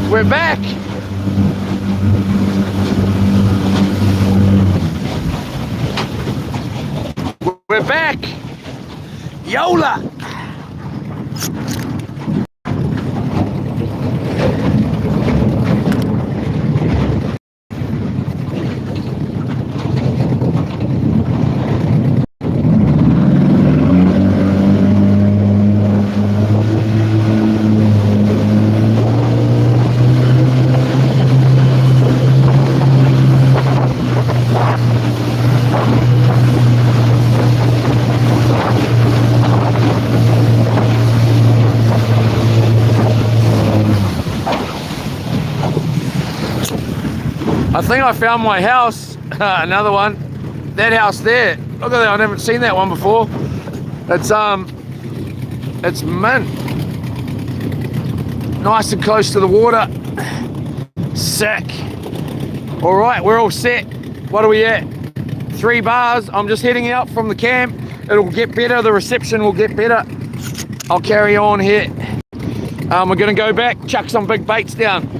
We're back. We're back. Yola. I think I found my house. Another one. That house there. Look at that. I haven't seen that one before. It's mint. Nice and close to the water. Sick. All right, we're all set. What are we at? 3 bars. I'm just heading out from the camp. It'll get better. The reception will get better. I'll carry on here. We're going to go back, chuck some big baits down.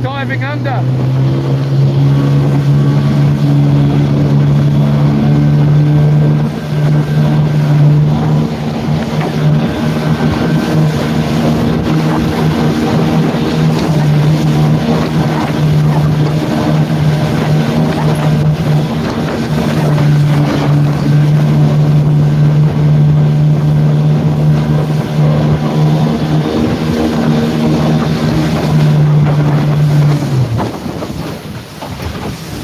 diving under.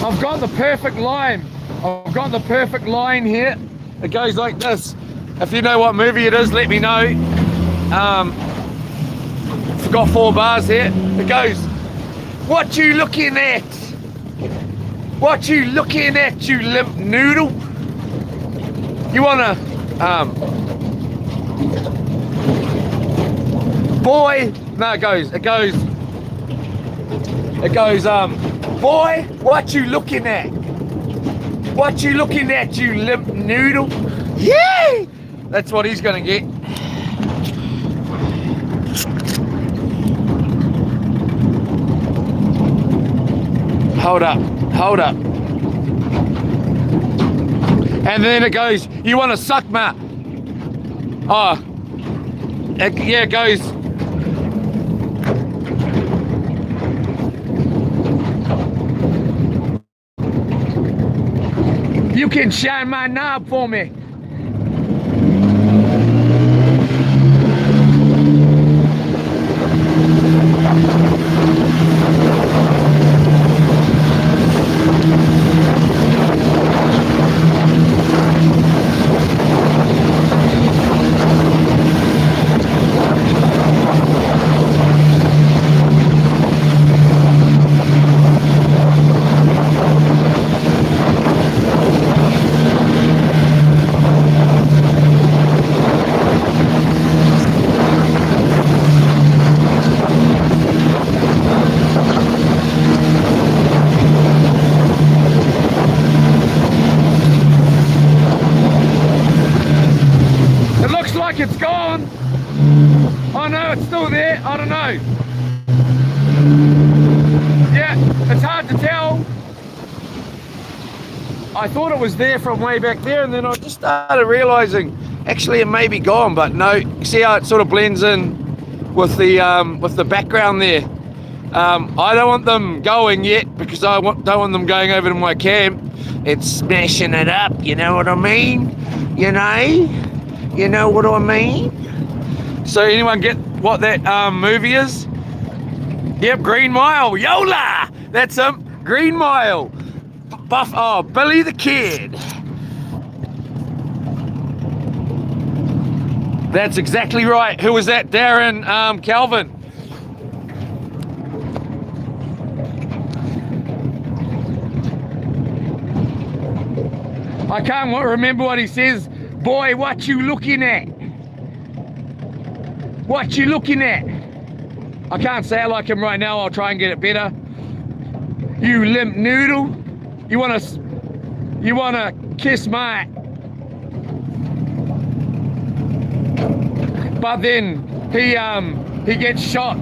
I've got the perfect line. I've got the perfect line here. It goes like this. If you know what movie it is, let me know. I've got 4 bars here. It goes, what you looking at? What you looking at, you limp noodle? You wanna, boy, no, it goes, boy, what you looking at? What you looking at, you limp noodle? Yay! That's what he's gonna get. Hold up. And then it goes, you wanna suck ma? Oh, yeah, it goes, you can shine my knob for me. It's gone. Oh no, it's still there. I don't know. Yeah, it's hard to tell. I thought it was there from way back there, and then I just started realizing actually it may be gone, but no. See how it sort of blends in with the background there. I don't want them going yet because I don't want them going over to my camp and smashing it up. You know what I mean? You know what I mean? So anyone get what that movie is? Yep, Green Mile. Yola! That's him. Green Mile. Billy the Kid. That's exactly right. Who was that? Darren Calvin. I can't remember what he says. Boy, what you looking at? What you looking at? I can't say it like him right now. I'll try and get it better. You limp noodle. You wanna kiss my? But then he gets shot.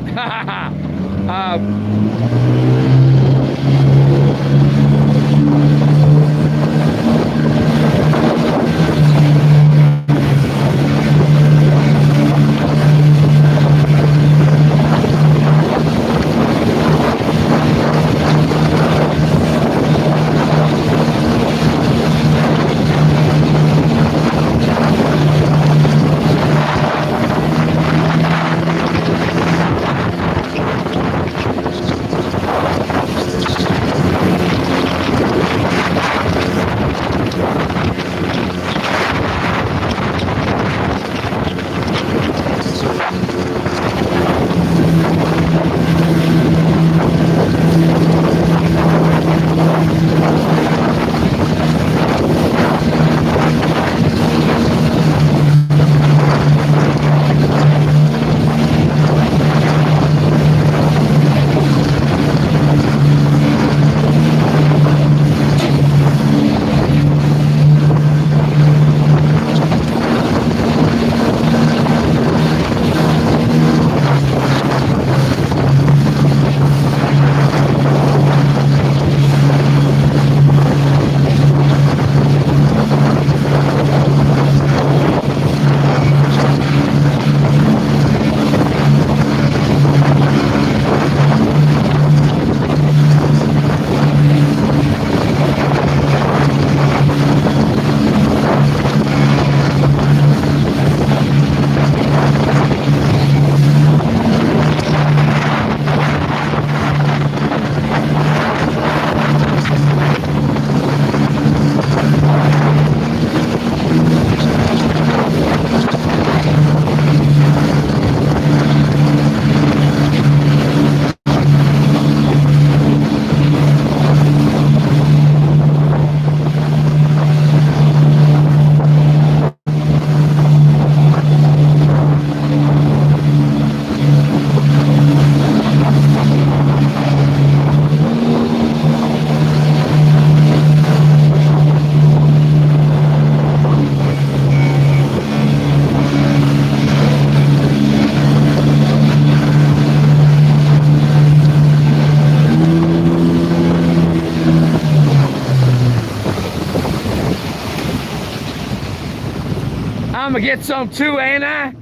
get some too, Anna?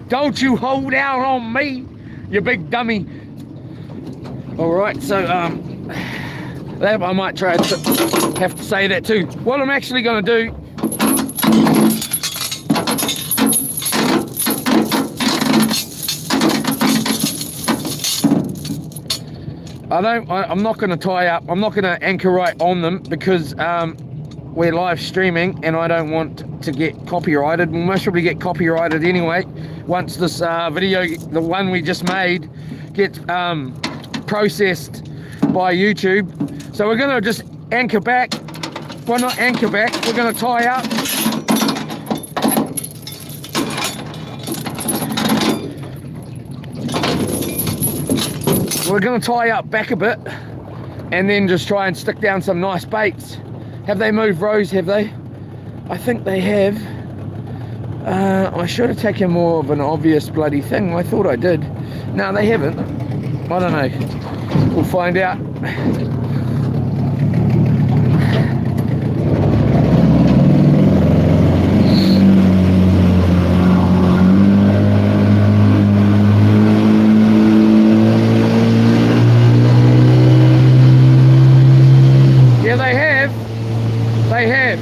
Don't you hold out on me, you big dummy. All right, so that I might try to have to say that too. What I'm actually going to do, I'm not going to tie up, I'm not going to anchor right on them because we're live streaming and I don't want to get copyrighted. We'll most probably get copyrighted anyway once this video, the one we just made, gets processed by YouTube. So we're going to just anchor back. Well, not anchor back, we're going to tie up. We're going to tie up back a bit and then just try and stick down some nice baits. Have they moved, Rose? Have they? I think they have. I should have taken more of an obvious bloody thing. I thought I did. No, they haven't. I don't know. We'll find out. Yeah, they have. They have.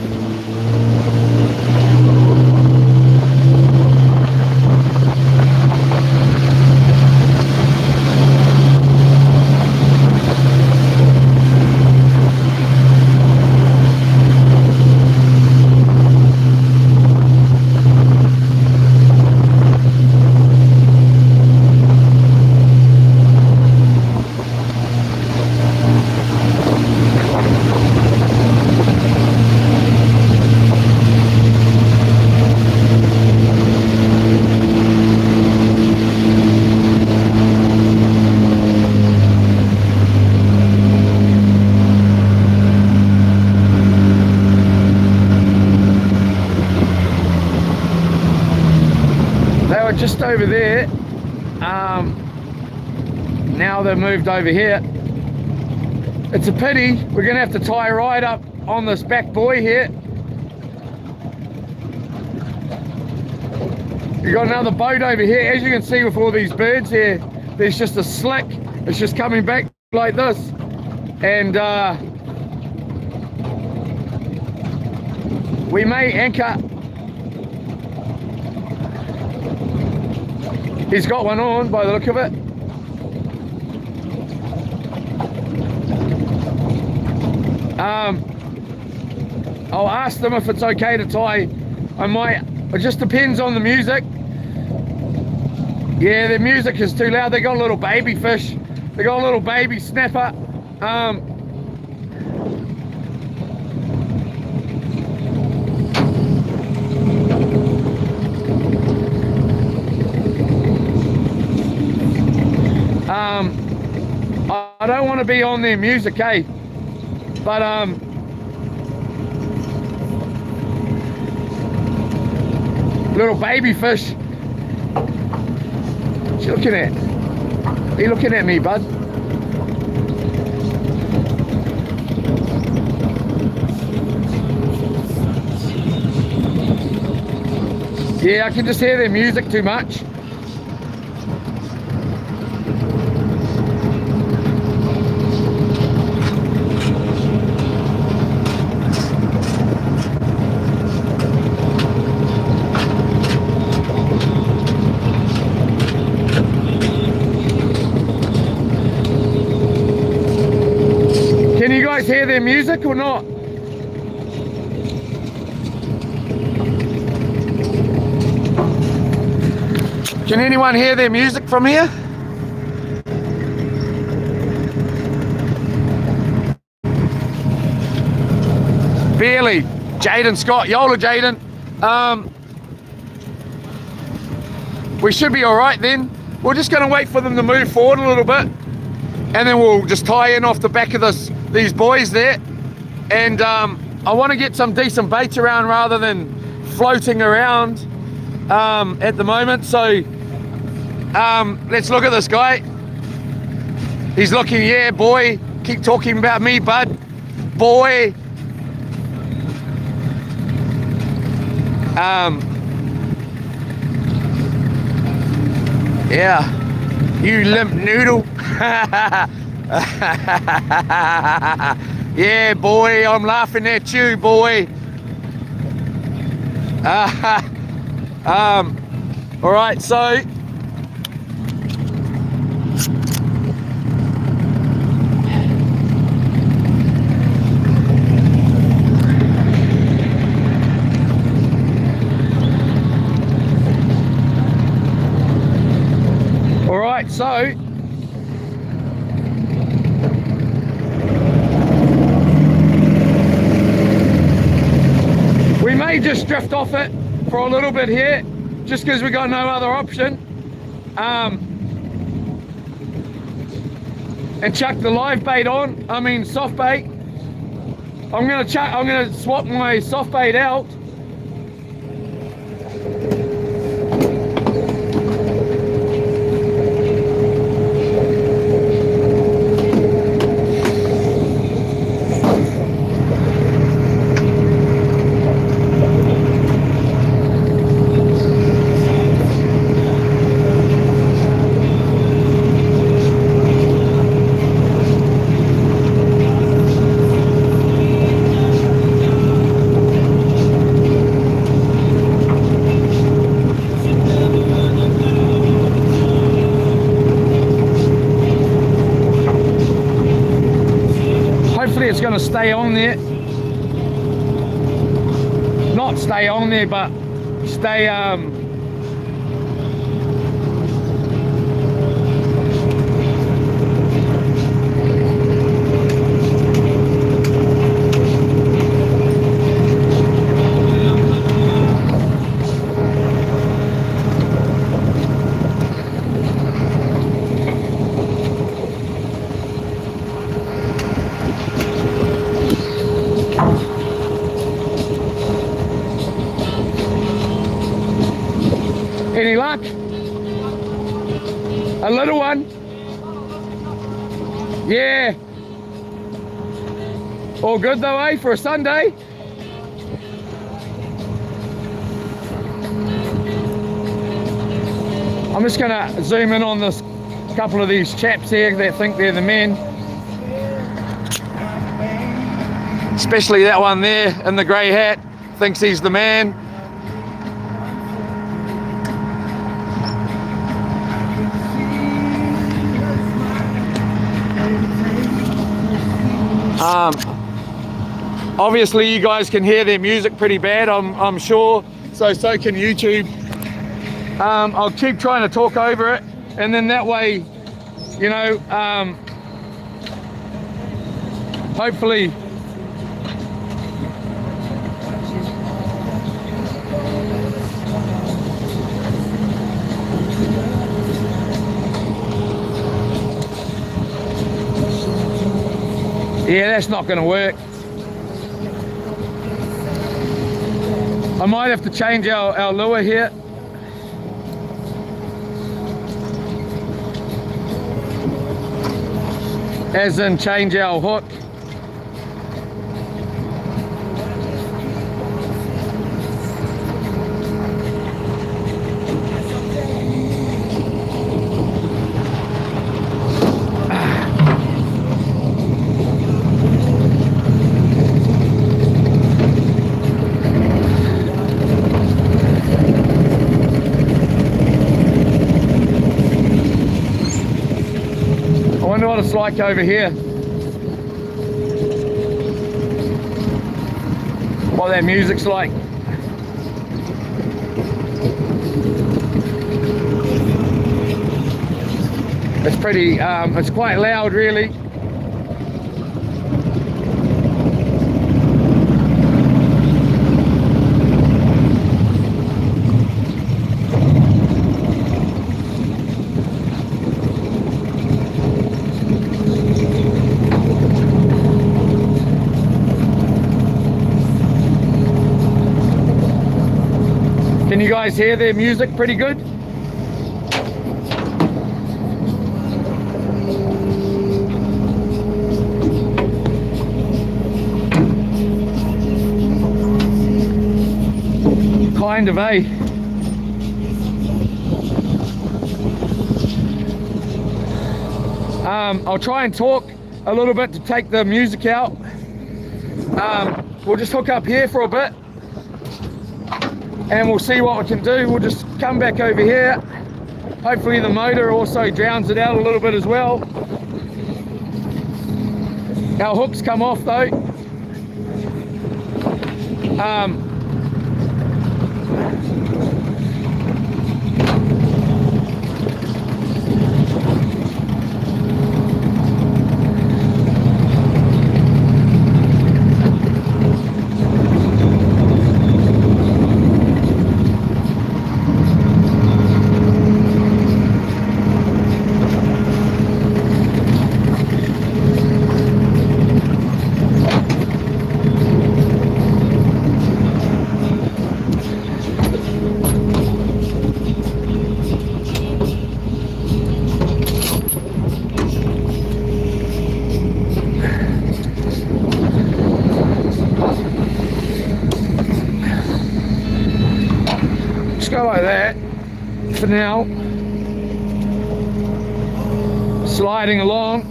Just over there. Now they've moved over here. It's a pity. We're gonna have to tie right up on this back buoy here. You got another boat over here. As you can see with all these birds here, there's just a slick. It's just coming back like this, and we may anchor. He's got one on by the look of it. I'll ask them if it's okay to tie. I might, it just depends on the music. Yeah, their music is too loud. They got a little baby fish. They got a little baby snapper. I don't want to be on their music, eh? But little baby fish. What you looking at? Are you looking at me, bud? Yeah, I can just hear their music too much. Can you guys hear their music or not? Can anyone hear their music from here? Barely. Jaden Scott, Yola Jaden. We should be all right then. We're just going to wait for them to move forward a little bit, and then we'll just tie in off the back of these boys there. And I want to get some decent baits around rather than floating around at the moment. So let's look at this guy. He's looking, yeah, boy. Keep talking about me, bud. Boy. Yeah, you limp noodle. Yeah, boy, I'm laughing at you, boy. All right, so we may just drift off it for a little bit here, just because we got no other option, and chuck the live bait on. I mean soft bait. I'm gonna swap my soft bait out. It's going to stay on there, not stay on there, but stay Any luck? A little one? Yeah. All good though, eh, for a Sunday? I'm just gonna zoom in on this couple of these chaps here that think they're the men. Especially that one there in the grey hat, thinks he's the man. Obviously you guys can hear their music pretty bad, I'm sure, so can YouTube. I'll keep trying to talk over it, and then that way, you know, hopefully yeah, that's not going to work. I might have to change our lure here. As in change our hook. I wonder what it's like over here. What that music's like. It's pretty, it's quite loud really. Can you guys hear their music pretty good? Kind of, eh? I'll try and talk a little bit to take the music out. We'll just hook up here for a bit and we'll see what we can do. We'll just come back over here. Hopefully the motor also drowns it out a little bit as well. Our hooks come off though. Go like that for now, sliding along.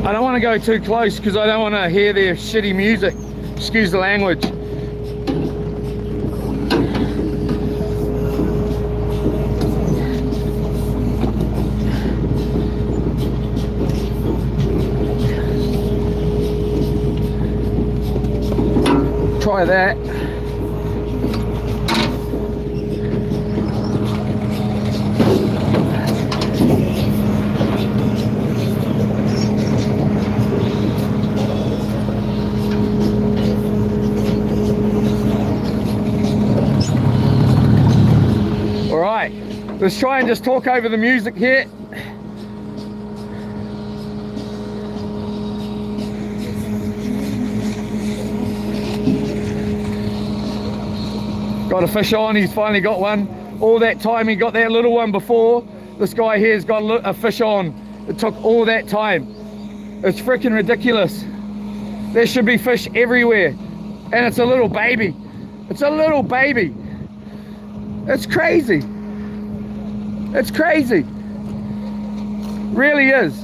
I don't want to go too close because I don't want to hear their shitty music, excuse the language. Try that. All right, let's try and just talk over the music here. Got a fish on, he's finally got one. All that time he got that little one before. This guy here's got a fish on. It took all that time. It's freaking ridiculous. There should be fish everywhere. And it's a little baby. It's a little baby. It's crazy. It's crazy. Really is.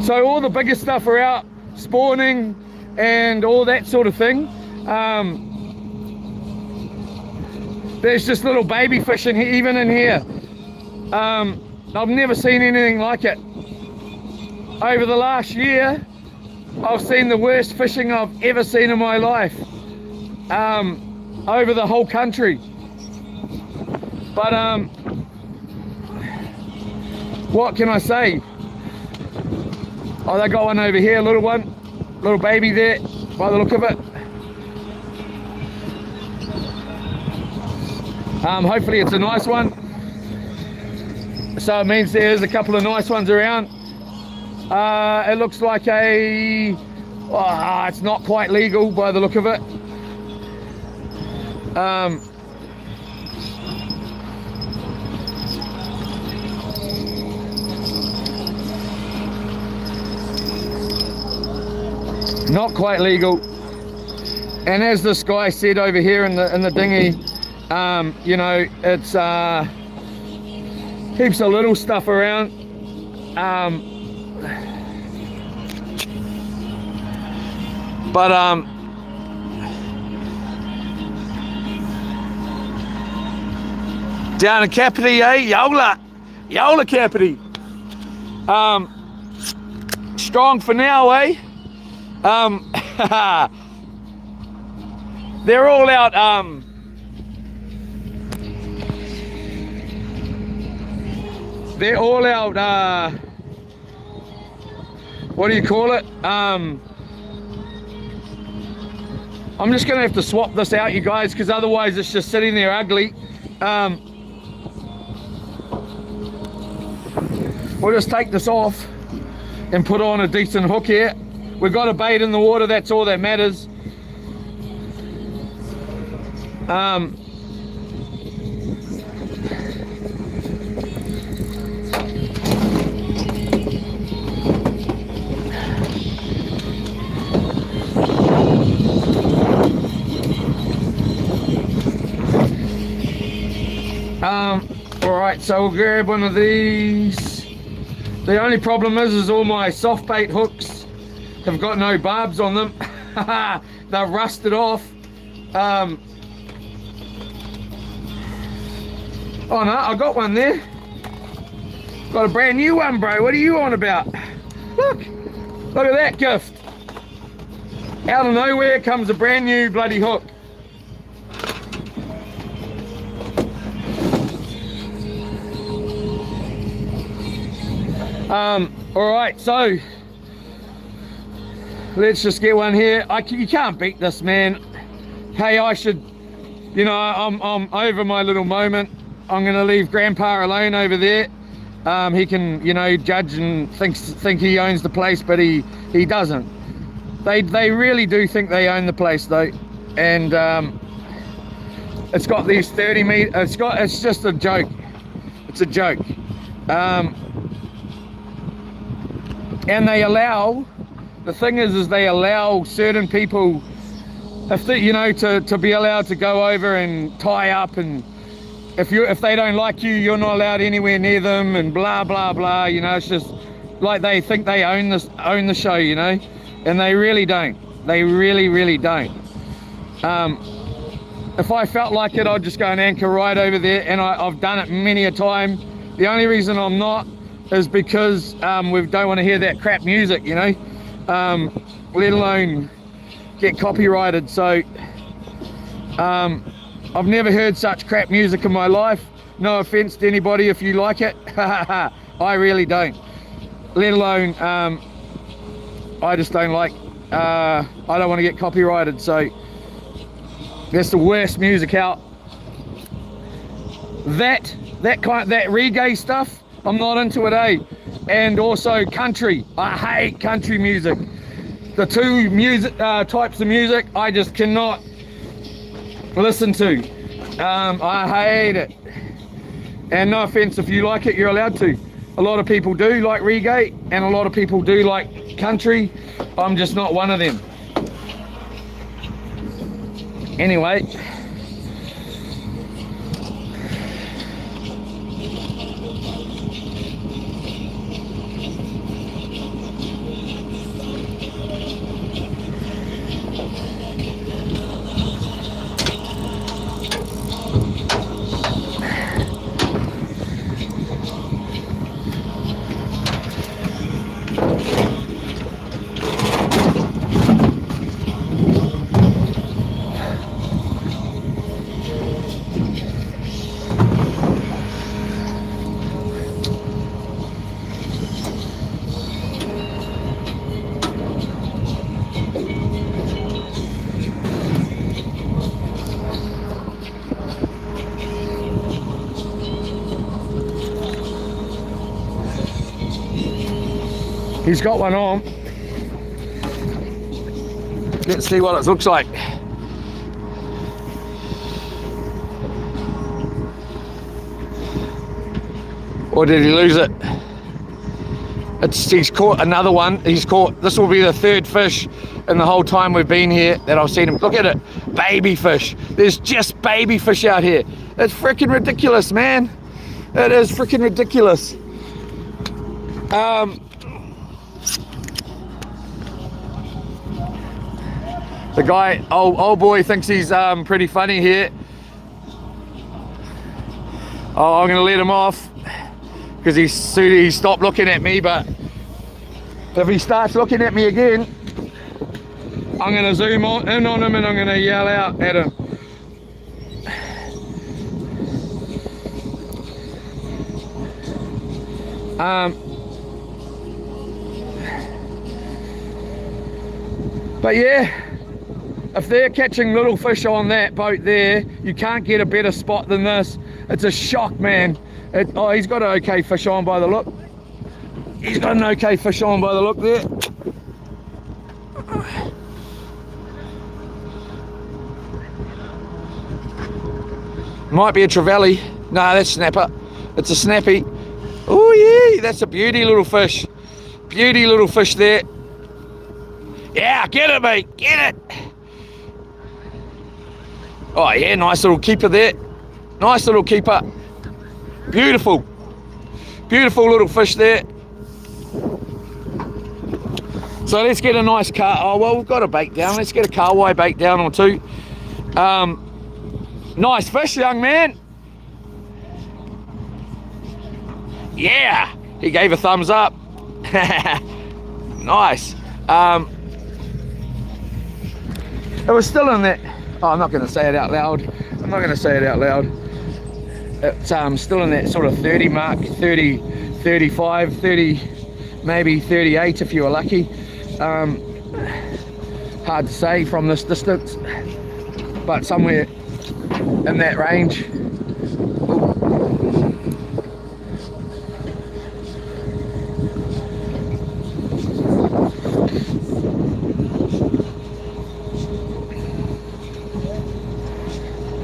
So all the bigger stuff are out spawning and all that sort of thing. There's just little baby fish in here, even in here. I've never seen anything like it. Over the last year, I've seen the worst fishing I've ever seen in my life. Over the whole country. But what can I say? Oh, they got one over here, little one. Little baby there, by the look of it. Hopefully it's a nice one. So it means there's a couple of nice ones around. It looks like it's not quite legal by the look of it. Not quite legal. And as this guy said over here in the dinghy, you know, it's heaps of little stuff around. Down in Kapiti, Yola Kapiti. Strong for now, they're all out. They're all out. What do you call it? I'm just gonna have to swap this out, you guys, because otherwise it's just sitting there ugly. We'll just take this off and put on a decent hook here. We've got a bait in the water, that's all that matters. All right, so we'll grab one of these. The only problem is all my soft bait hooks have got no barbs on them. They're rusted off. Oh no, I got one there. Got a brand new one, bro. What are you on about? Look at that gift. Out of nowhere comes a brand new bloody hook. All right, so let's just get one here. You can't beat this, man. Hey, I should, you know, I'm over my little moment. I'm gonna leave Grandpa alone over there. He can, you know, judge and think he owns the place, but he doesn't. They really do think they own the place though, and it's got these 30 meters. It's just a joke. It's a joke. And they allow, the thing is they allow certain people, if they, you know, to be allowed to go over and tie up, and if they don't like you, you're not allowed anywhere near them, and blah blah blah. You know, it's just like they think they own the show, you know, and they really don't. They really don't. If I felt like it, I'd just go and anchor right over there, and I've done it many a time. The only reason I'm not is because we don't want to hear that crap music, you know, let alone get copyrighted. So I've never heard such crap music in my life. No offense to anybody if you like it. I really don't. Let alone I just don't like, I don't want to get copyrighted. So that's the worst music out. That reggae stuff, I'm not into it, eh? And also country. I hate country music. The two music types of music I just cannot listen to. I hate it. And no offense, if you like it, you're allowed to. A lot of people do like reggae, and a lot of people do like country. I'm just not one of them. Anyway. He's got one on. Let's see what it looks like. Or did he lose it? He's caught another one. This will be the third fish in the whole time we've been here that I've seen him. Look at it, baby fish. There's just baby fish out here. It's freaking ridiculous, man. It is freaking ridiculous. The guy, old boy, thinks he's pretty funny here. Oh, I'm gonna let him off because he stopped looking at me. But if he starts looking at me again, I'm gonna zoom in on him and I'm gonna yell out at him. But yeah. If they're catching little fish on that boat there, you can't get a better spot than this. It's a shock, man. Oh, he's got an okay fish on by the look. He's got an okay fish on by the look there. Might be a trevally. No, that's snapper. It's a snappy. Oh yeah, that's a beauty little fish. Beauty little fish there. Yeah, get it, mate, get it. Oh yeah, nice little keeper there. Nice little keeper. Beautiful. Beautiful little fish there. So let's get a nice oh well, we've got a bait down. Let's get a kahawai bait down or two. Nice fish, young man. Yeah, he gave a thumbs up. Nice. It was still in that. Oh, I'm not going to say it out loud. I'm not going to say it out loud. It's still in that sort of 30 mark, 30, 35, 30, maybe 38 if you were lucky. Hard to say from this distance, but somewhere in that range.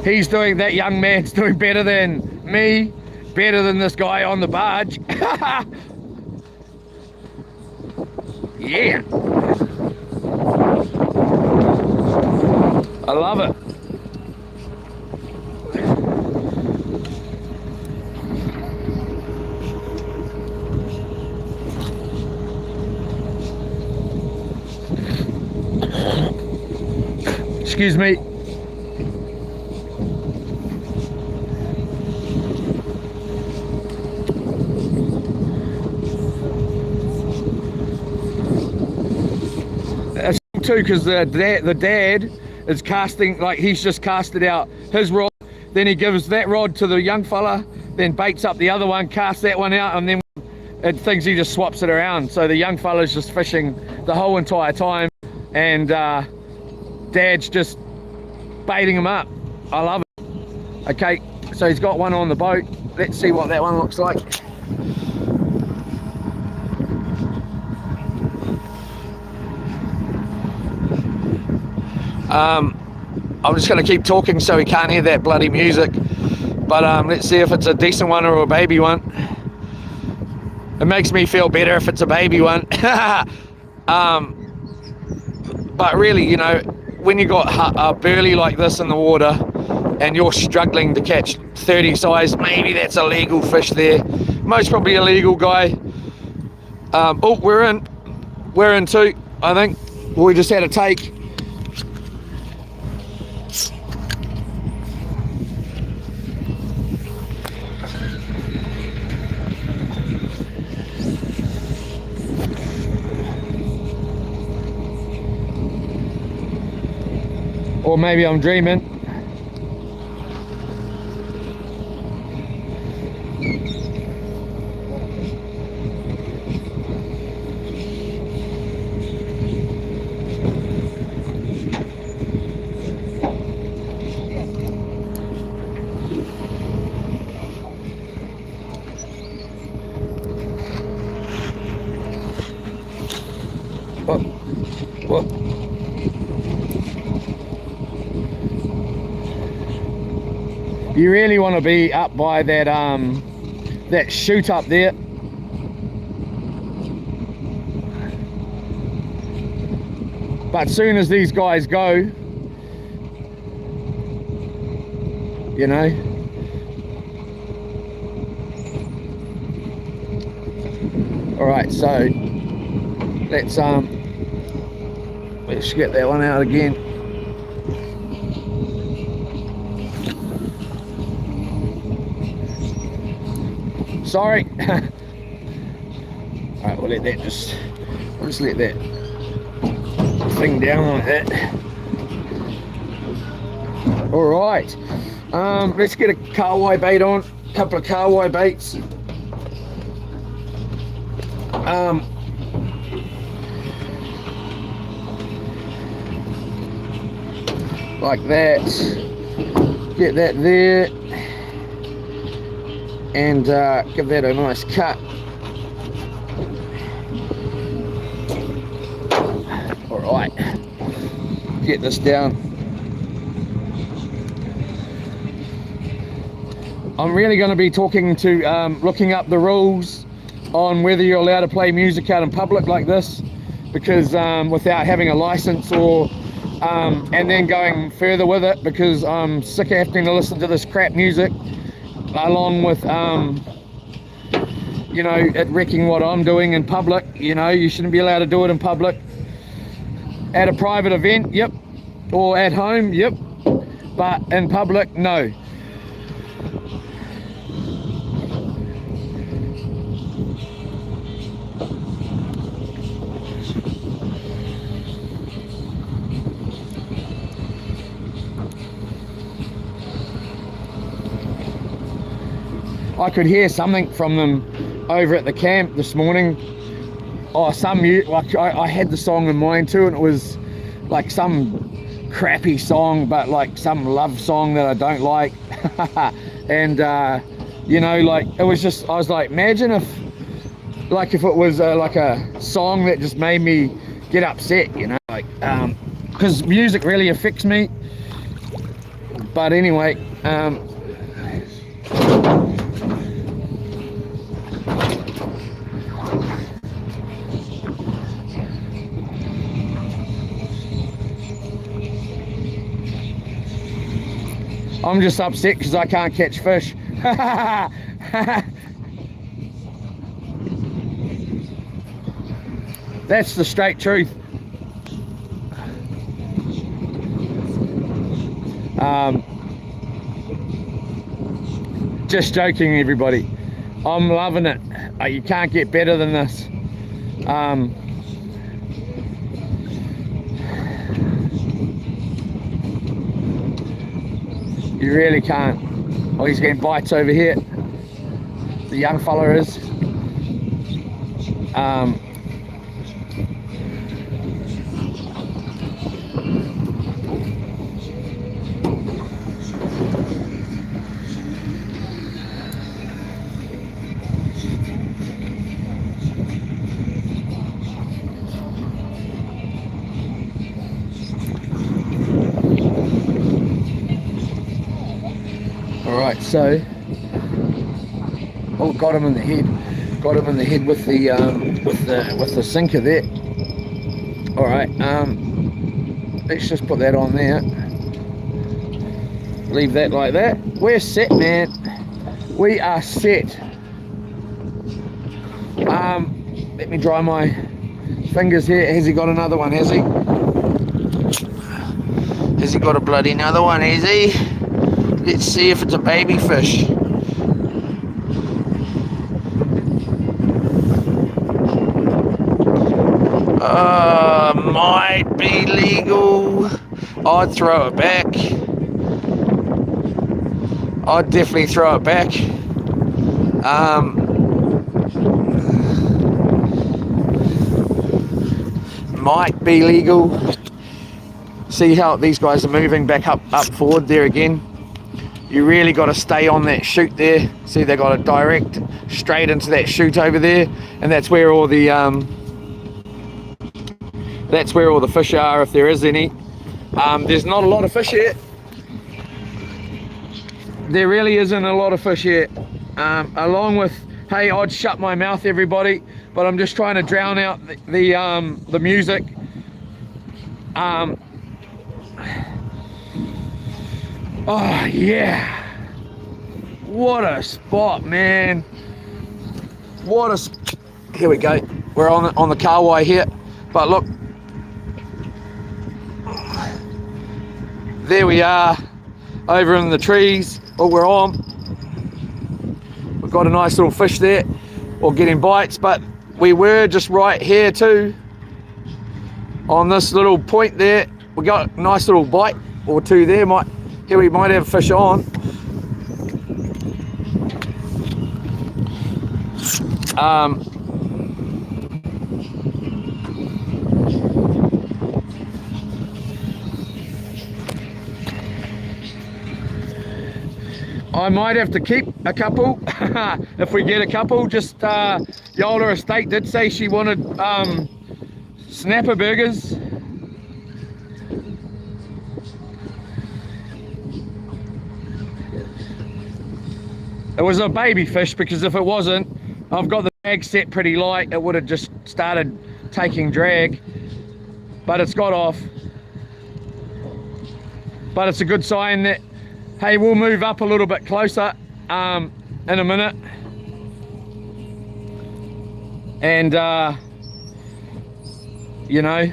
He's doing, that young man's doing better than me, better than this guy on the barge. Yeah. I love it. Excuse me. That's too, because the dad is casting, like he's just casted out his rod, then he gives that rod to the young fella, then baits up the other one, casts that one out, and then it thinks he just swaps it around. So the young fella's just fishing the whole entire time, and dad's just baiting him up. I love it. Okay, so he's got one on the boat. Let's see what that one looks like. I'm just going to keep talking so he can't hear that bloody music, but let's see if it's a decent one or a baby one. It makes me feel better if it's a baby one. But really, you know, when you got a burley like this in the water and you're struggling to catch 30 size, maybe that's a legal fish there, most probably a legal guy. Oh, we're in too, I think. We just had a take. Or maybe I'm dreaming. What? You really want to be up by that that chute up there. But soon as these guys go, you know, all right, so let's get that one out again. Sorry. Alright, we'll let that we'll just let that thing down like that. Alright. Let's get a kahawai bait on. A couple of kahawai baits. Like that. Get that there. And give that a nice cut. All right, get this down. I'm really going to be talking to looking up the rules on whether you're allowed to play music out in public like this, because without having a license, or and then going further with it, because I'm sick of having to listen to this crap music. along with you know, it wrecking what I'm doing in public. You know, you shouldn't be allowed to do it in public. At a private event, yep, or at home, yep, but in public, no. I could hear something from them over at the camp this morning. Oh, like I had the song in mind too, and it was like some crappy song, but like some love song that I don't like. And you know, like it was just, I was like, imagine if it was like a song that just made me get upset, you know, like because music really affects me. But anyway, I'm just upset because I can't catch fish. That's the straight truth. Just joking, everybody. I'm loving it. You can't get better than this. You really can't. Oh, he's getting bites over here. The young fella is. Alright, so oh, got him in the head. Got him in the head with the sinker there. Alright, let's just put that on there. Leave that like that. We're set, man. We are set. Let me dry my fingers here. Has he got another one, has he? Has he got a bloody another one, has he? Let's see if it's a baby fish. Might be legal. I'd throw it back. I'd definitely throw it back. Might be legal. See how these guys are moving back up forward there again. You really got to stay on that chute there. See, they got it direct straight into that chute over there, and that's where all the fish are, if there is any. There's not a lot of fish here. There really isn't a lot of fish here. Along with, hey, I'd shut my mouth, everybody, but I'm just trying to drown out the music. Oh yeah, what a spot, man. Here we go. We're on the Kawai here, but look, there we are, over in the trees. Oh, we're on. We've got a nice little fish there, or getting bites, but we were just right here too, on this little point there. We got a nice little bite or two there. Here we might have fish on. I might have to keep a couple if we get a couple. Just Yola Estate did say she wanted snapper burgers. It was a baby fish, because if it wasn't, I've got the drag set pretty light, it would have just started taking drag, but it's got off. But it's a good sign that, hey, we'll move up a little bit closer. in a minute. And you know,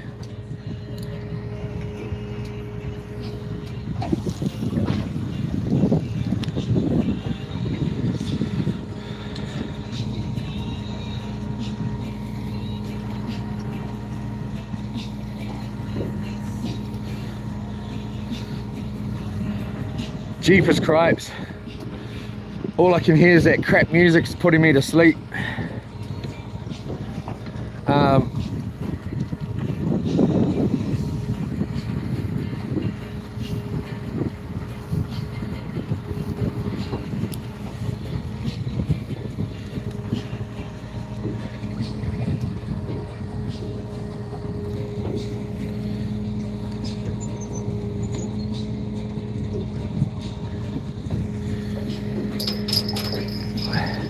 Jeepers cripes. All I can hear is that crap music's putting me to sleep.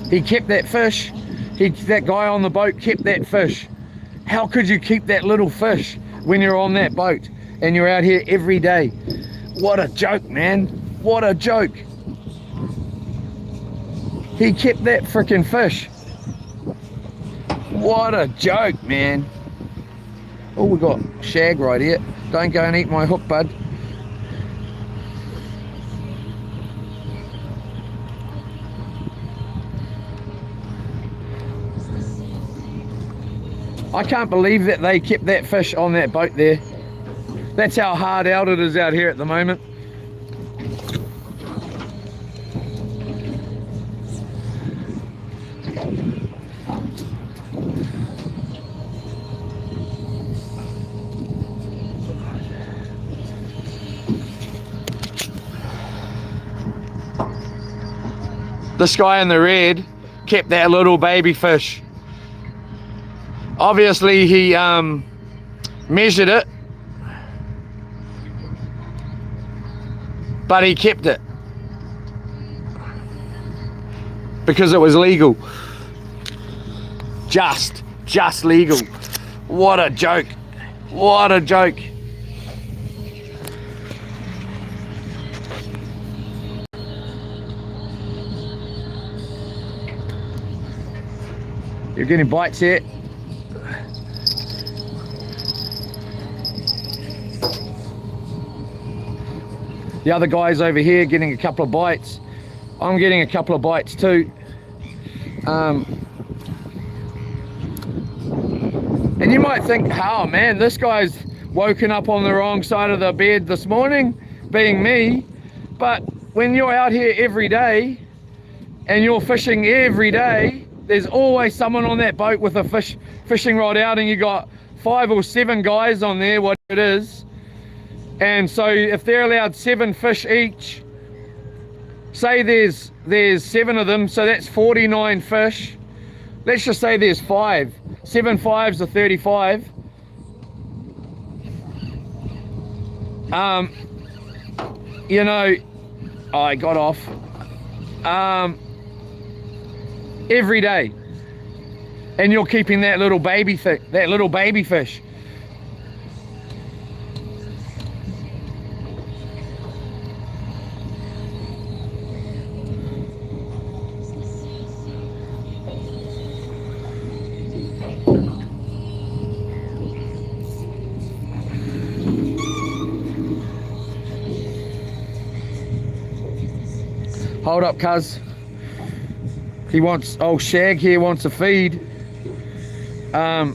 He kept that fish. That guy on the boat kept that fish. How could you keep that little fish when you're on that boat and you're out here every day? What a joke, man. What a joke. He kept that freaking fish. What a joke, man. Oh, we got shag right here. Don't go and eat my hook, bud. I can't believe that they kept that fish on that boat there. That's how hard out it is out here at the moment. This guy in the red kept that little baby fish. Obviously he measured it, but he kept it because it was legal. Just legal. What a joke. What a joke. You're getting bites here. The other guy's over here getting a couple of bites. I'm getting a couple of bites too. And you might think, oh man, this guy's woken up on the wrong side of the bed this morning, being me. But when you're out here every day and you're fishing every day, there's always someone on that boat with a fishing rod out, and you got 5 or 7 guys on there, what it is. And so if they're allowed 7 fish each, say there's 7 of them, so that's 49 fish. Let's just say there's 5. 7 5s are 35. You know, I got off. Every day, and you're keeping that little baby fish. Hold up, cuz. He wants, old Shag here wants a feed. I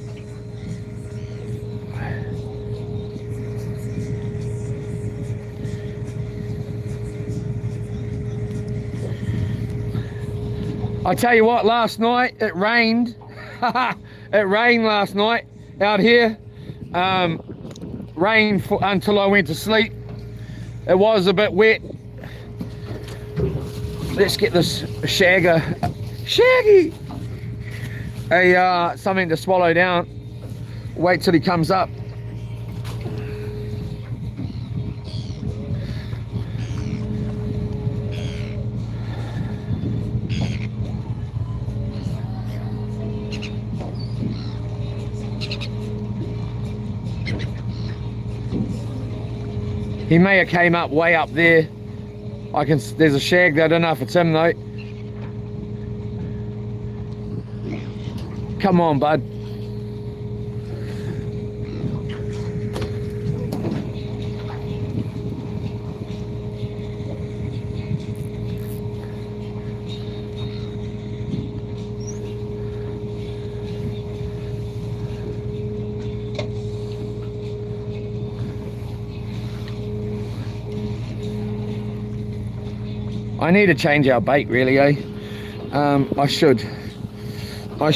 tell you what, last night it rained. It rained last night out here. Rained until I went to sleep. It was a bit wet. Let's get this shagger. Shaggy! Something to swallow down. Wait till he comes up. He may have came up way up there. There's a shag there. I don't know if it's him though. Come on, bud. I need to change our bait, really, eh? I should. Oh,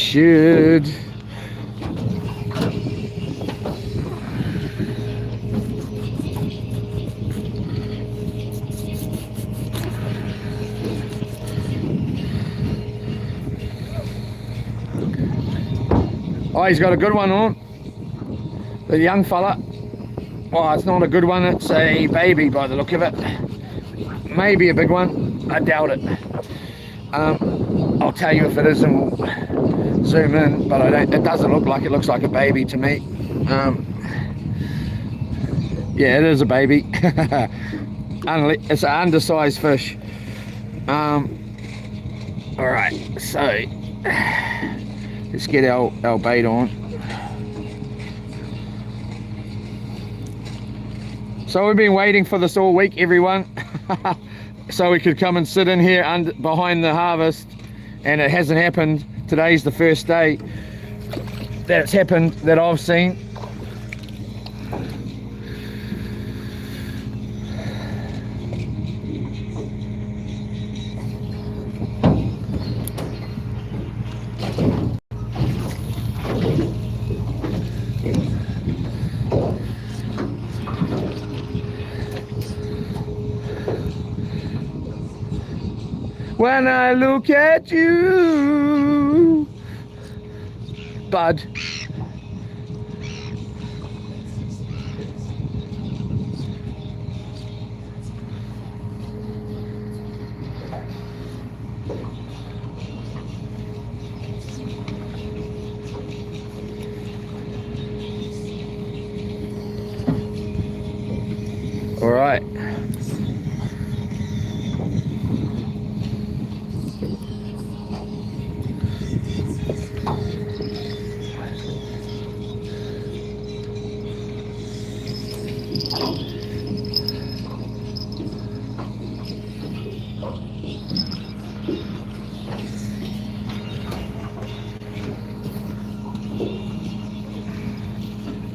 he's got a good one on. The young fella. Oh, it's not a good one. It's a baby by the look of it. Maybe a big one. I doubt it. I'll tell you if it is and we'll zoom in, but it doesn't look like it. Looks like a baby to me. Yeah, it is a baby. It's an undersized fish. All right, so let's get our bait on. So we've been waiting for this all week, everyone. So we could come and sit in here behind the harvest, and it hasn't happened. Today's the first day that it's happened that I've seen. When I look at you, bud. All right.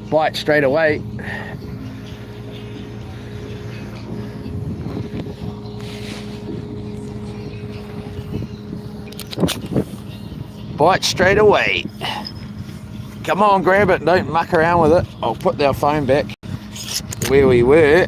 Bite straight away. Bite straight away. Come on, grab it, don't muck around with it. I'll put our phone back where we were.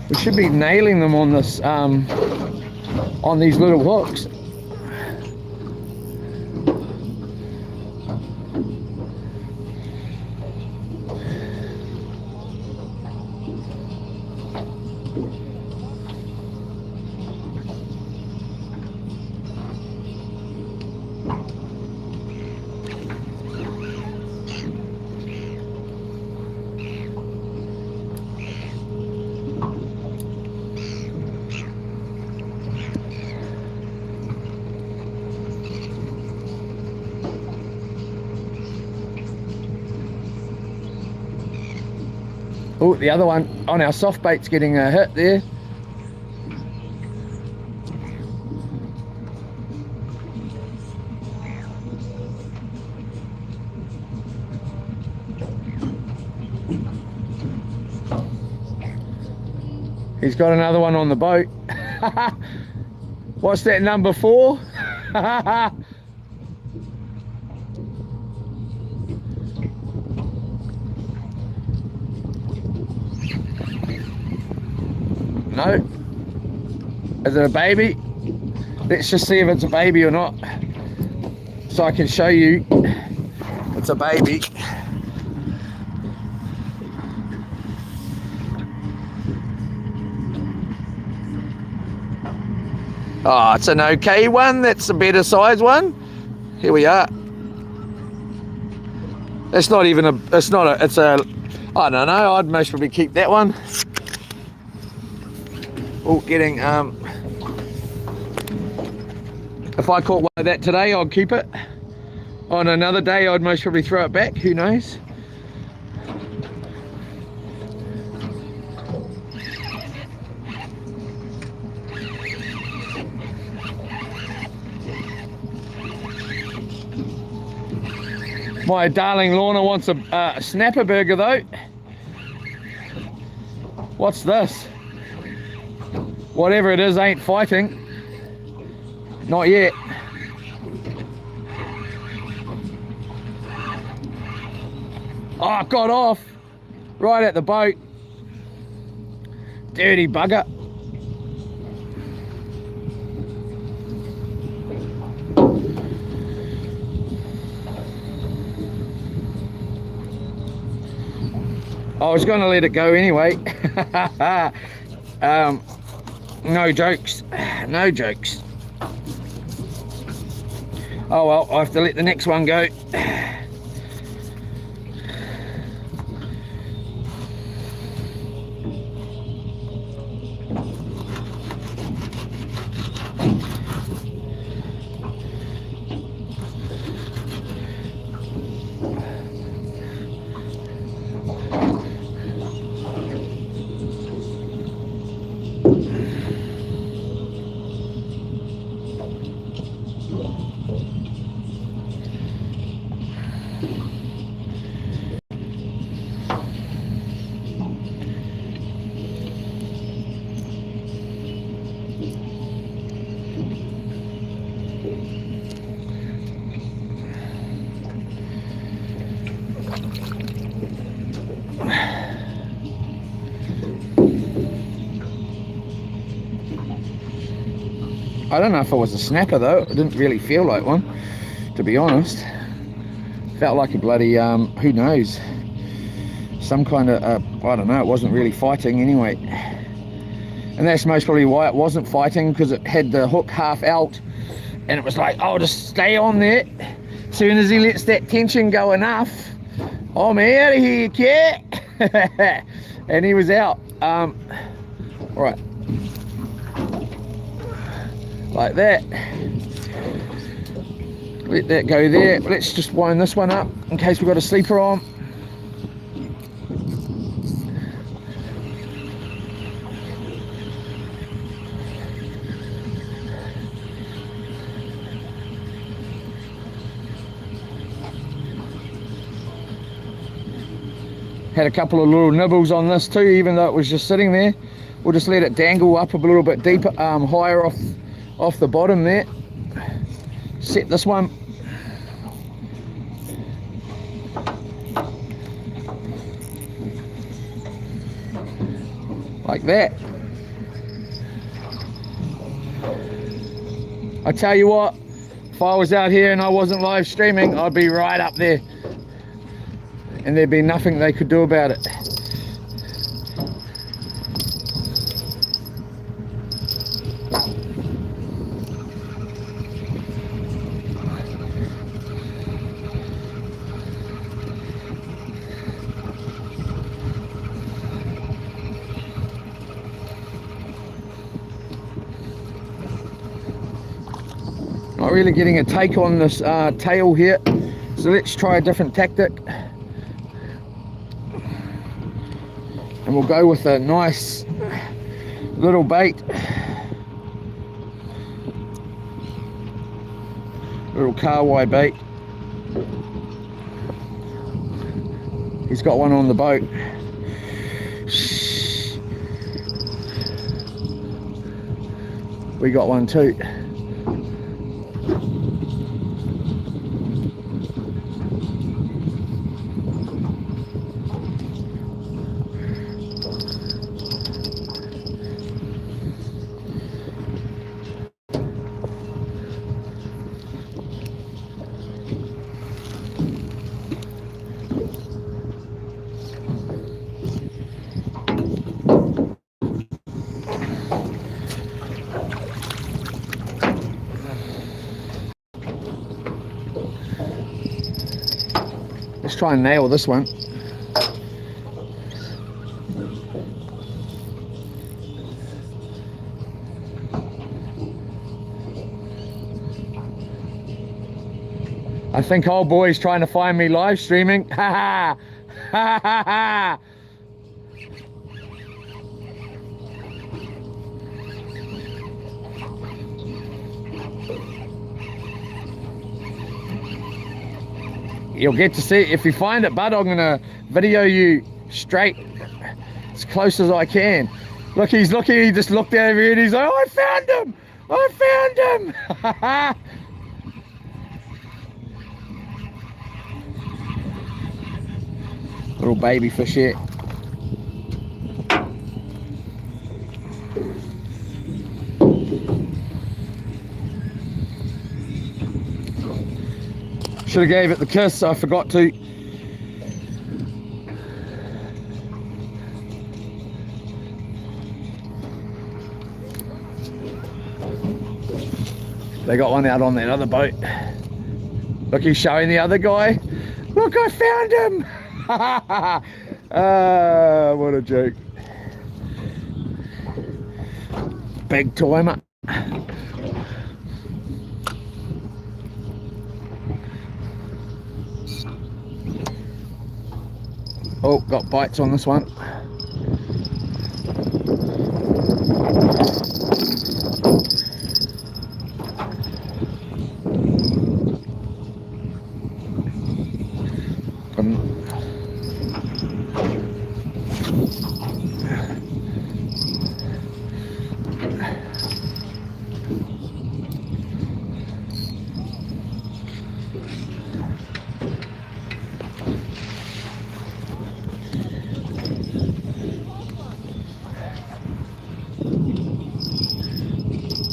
We should be nailing them on this, on these little hooks. Oh, the other one on our soft bait's getting a hit there. He's got another one on the boat. What's that, number 4? No. Is it a baby? Let's just see if it's a baby or not, so I can show you it's a baby. Oh, it's an okay one. That's a better size one. Here we are. It's not even a, it's not a, it's a, I don't know, I'd most probably keep that one. Oh, getting, if I caught one of that today, I'd keep it. On another day, I'd most probably throw it back, who knows. My darling Lorna wants a snapper burger though. What's this? Whatever it is ain't fighting. Not yet. Oh, it got off right at the boat. Dirty bugger. I was going to let it go anyway. No jokes. No jokes. Oh well, I have to let the next one go. I don't know if it was a snapper though. It didn't really feel like one, to be honest. Felt like a bloody, who knows, some kind of, I don't know, it wasn't really fighting anyway. And that's most probably why it wasn't fighting, because it had the hook half out and it was like, oh, just stay on there. As soon as he lets that tension go enough, I'm out of here, cat. And he was out. All right. Like that. Let that go there. Let's just wind this one up in case we've got a sleeper on. Had a couple of little nibbles on this too, even though it was just sitting there. We'll just let it dangle up a little bit deeper, higher off the bottom there. Set this one. Like that. I tell you what, if I was out here and I wasn't live streaming, I'd be right up there. And there'd be nothing they could do about it. Not really getting a take on this tail here, so let's try a different tactic. And we'll go with a nice little bait. Little Kawai bait. He's got one on the boat. We got one too. Let's try and nail this one. I think old boy's trying to find me live streaming. Ha ha! Ha ha ha! You'll get to see it if you find it, bud. I'm gonna video you straight as close as I can. Look, he's looking, he just looked over here and he's like, oh, I found him! I found him! Little baby fish here. Should have gave it the kiss, I forgot to. They got one out on that other boat. Look, he's showing the other guy. Look, I found him! What a joke. Big timer. Oh, got bites on this one.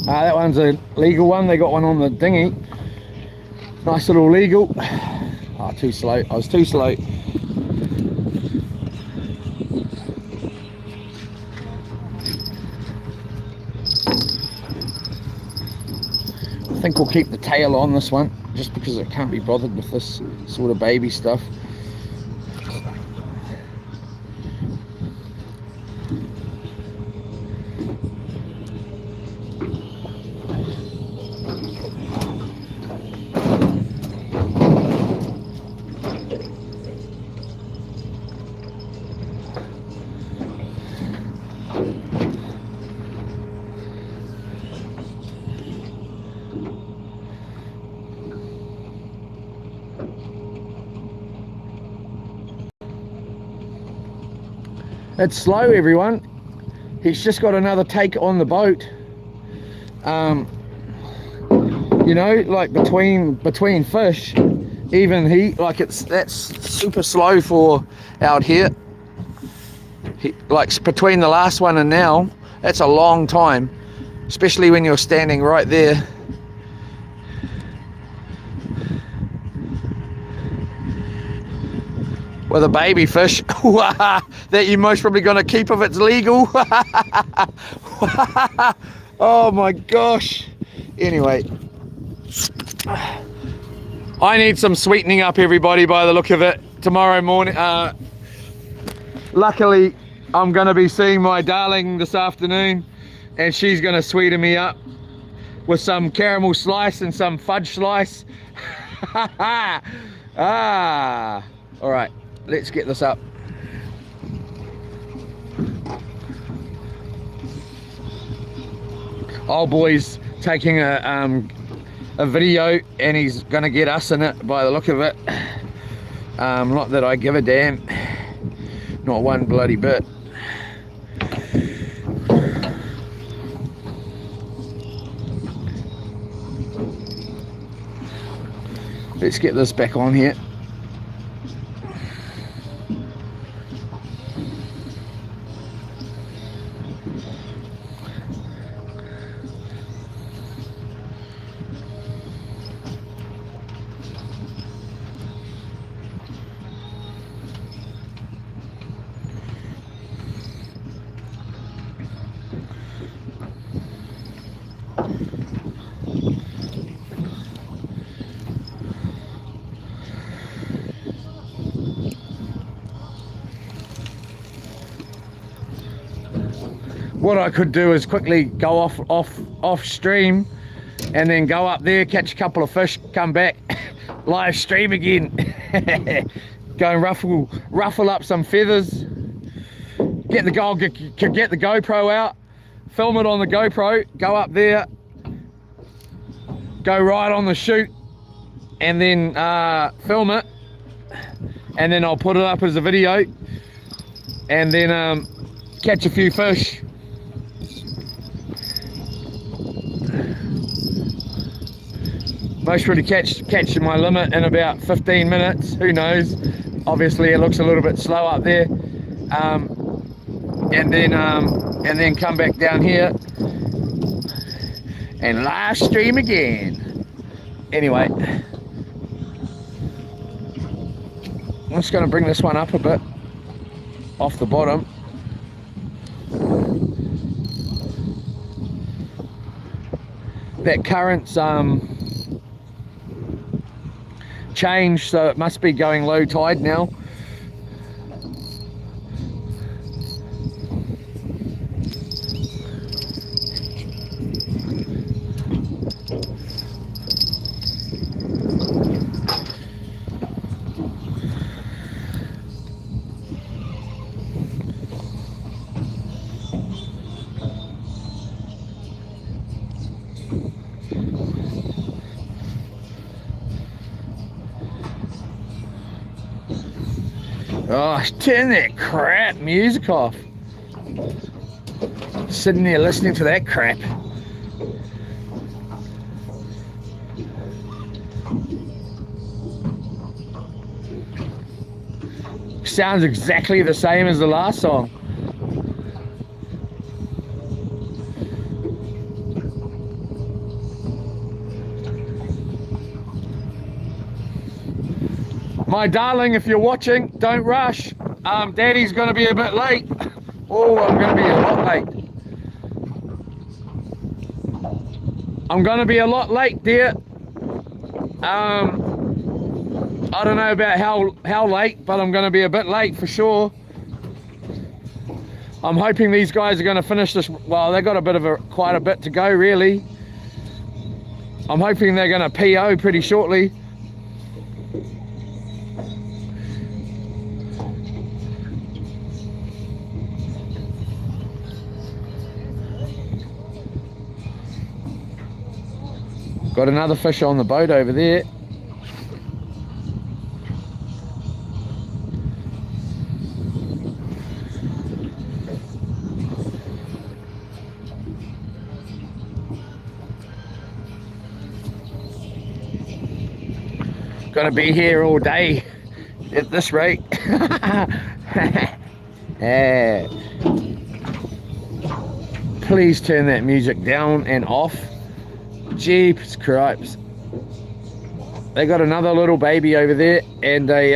That one's a legal one. They got one on the dinghy. Nice little legal. Oh, too slow. I was too slow. I think we'll keep the tail on this one, just because it can't be bothered with this sort of baby stuff. It's slow, everyone. He's just got another take on the boat. You know, like between fish, even like that's super slow for out here. Like between the last one and now, that's a long time, especially when you're standing right there. With a baby fish that you're most probably going to keep if it's legal. Oh my gosh. Anyway, I need some sweetening up, everybody, by the look of it. Tomorrow morning, luckily I'm going to be seeing my darling this afternoon, and she's going to sweeten me up with some caramel slice and some fudge slice. All right. Let's get this up. Old boy's taking a video, and he's gonna get us in it by the look of it. Not that I give a damn, not one bloody bit. Let's get this back on here. what I could do is quickly go off stream and then go up there, catch a couple of fish, come back, live stream again. Go and ruffle up some feathers, get the GoPro out, film it on the GoPro, go up there, go right on the shoot, and then film it, and then I'll put it up as a video, and then catch a few fish. Most probably catch my limit in about 15 minutes, who knows. Obviously it looks a little bit slow up there. And then come back down here and live stream again. Anyway, I'm just going to bring this one up a bit off the bottom. That current's changed, so it must be going low tide now. Oh, turn that crap music off. Sitting there listening to that crap. Sounds exactly the same as the last song. My darling, if you're watching, don't rush. Daddy's going to be a bit late. Oh, I'm going to be a lot late. I'm going to be a lot late, dear. I don't know about how late, but I'm going to be a bit late for sure. I'm hoping these guys are going to finish this. Well, they've got quite a bit to go, really. I'm hoping they're going to PO pretty shortly. Got another fish on the boat over there. Gonna be here all day at this rate. Yeah. Please turn that music down and off. Jeepers cripes. They got another little baby over there, and they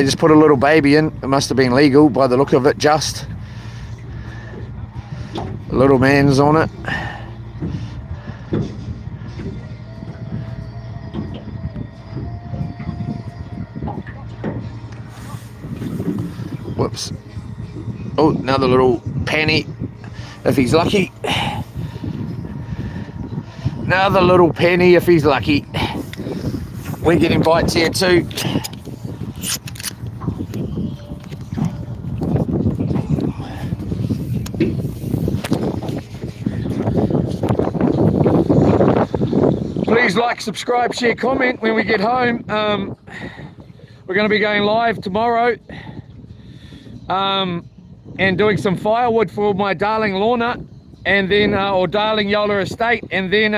just put a little baby in. It must have been legal by the look of it. Just a little man's on it. Whoops. Oh, another little penny, if he's lucky. Another little penny, if he's lucky. We're getting bites here too. Please like, subscribe, share, comment when we get home. We're going to be going live tomorrow. And doing some firewood for my darling Lorna, and then or darling Yola estate, and then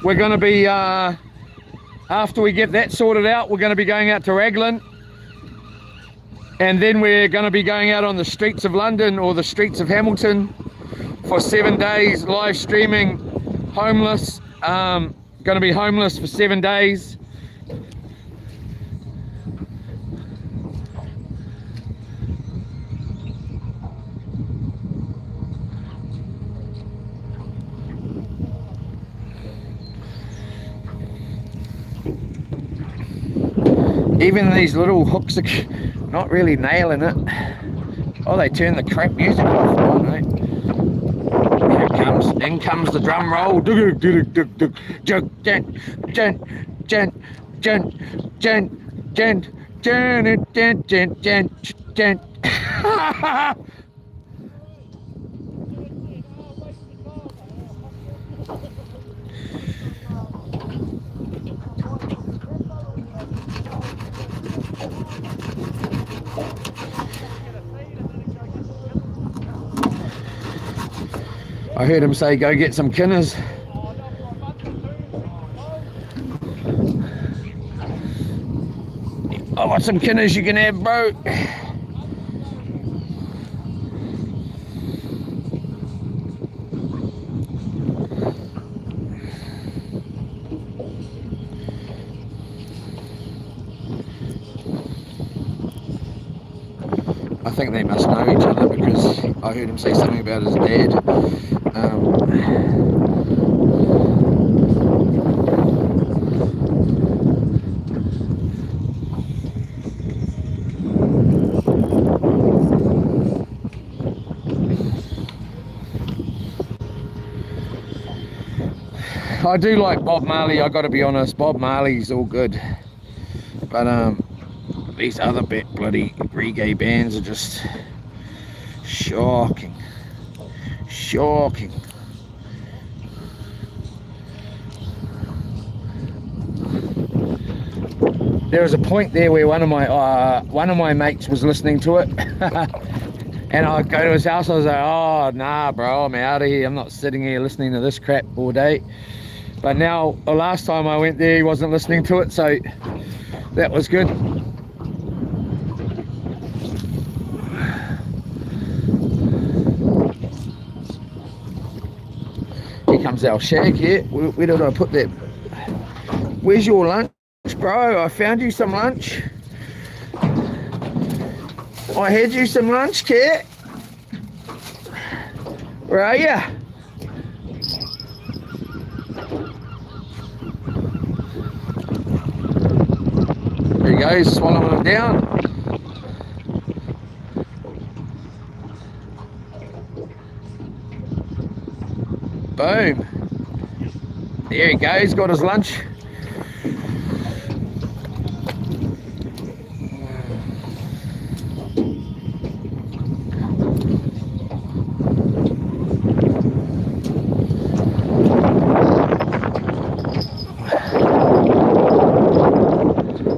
we're going to be after we get that sorted out, we're going to be going out to Raglan, and then we're going to be going out on the streets of London or the streets of Hamilton for 7 days, live streaming, homeless. Going to be homeless for 7 days. Even these little hooks are not really nailing it. Oh, they turn the crap music off. Oh, mate. Here it comes. In comes the drum roll. I heard him say, go get some kinners. I got some kinners you can have, bro. I think they must know each other because I heard him say something about his dad. I do like Bob Marley, I got to be honest. Bob Marley's all good, but these other bloody reggae bands are just shocking. There was a point there where one of my mates was listening to it, and I go to his house. I was like, "Oh nah, bro, I'm out of here. I'm not sitting here listening to this crap all day." But now, the last time I went there, he wasn't listening to it, so that was good. Here comes our shag here. Where did I put that? Where's your lunch, bro? I found you some lunch. I had you some lunch, cat. Where are you? There he goes, swallowing it down. Boom. There he goes, got his lunch.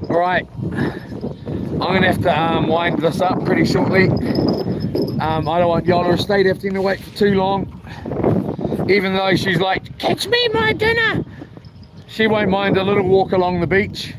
Right, I'm gonna have to wind this up pretty shortly. I don't want Yola Estate having to wait for too long. Even though she's like, catch me my dinner, she won't mind a little walk along the beach.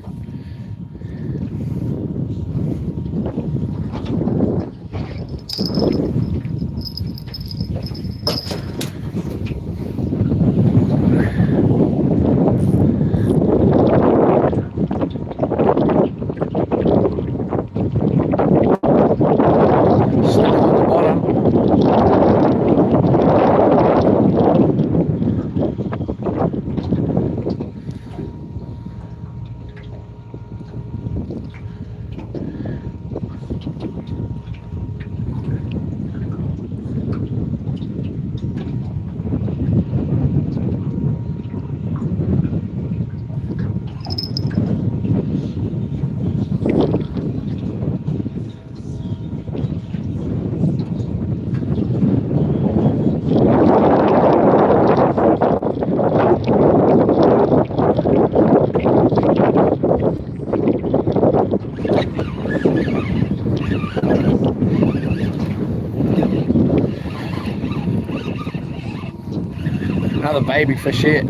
Another baby fish here.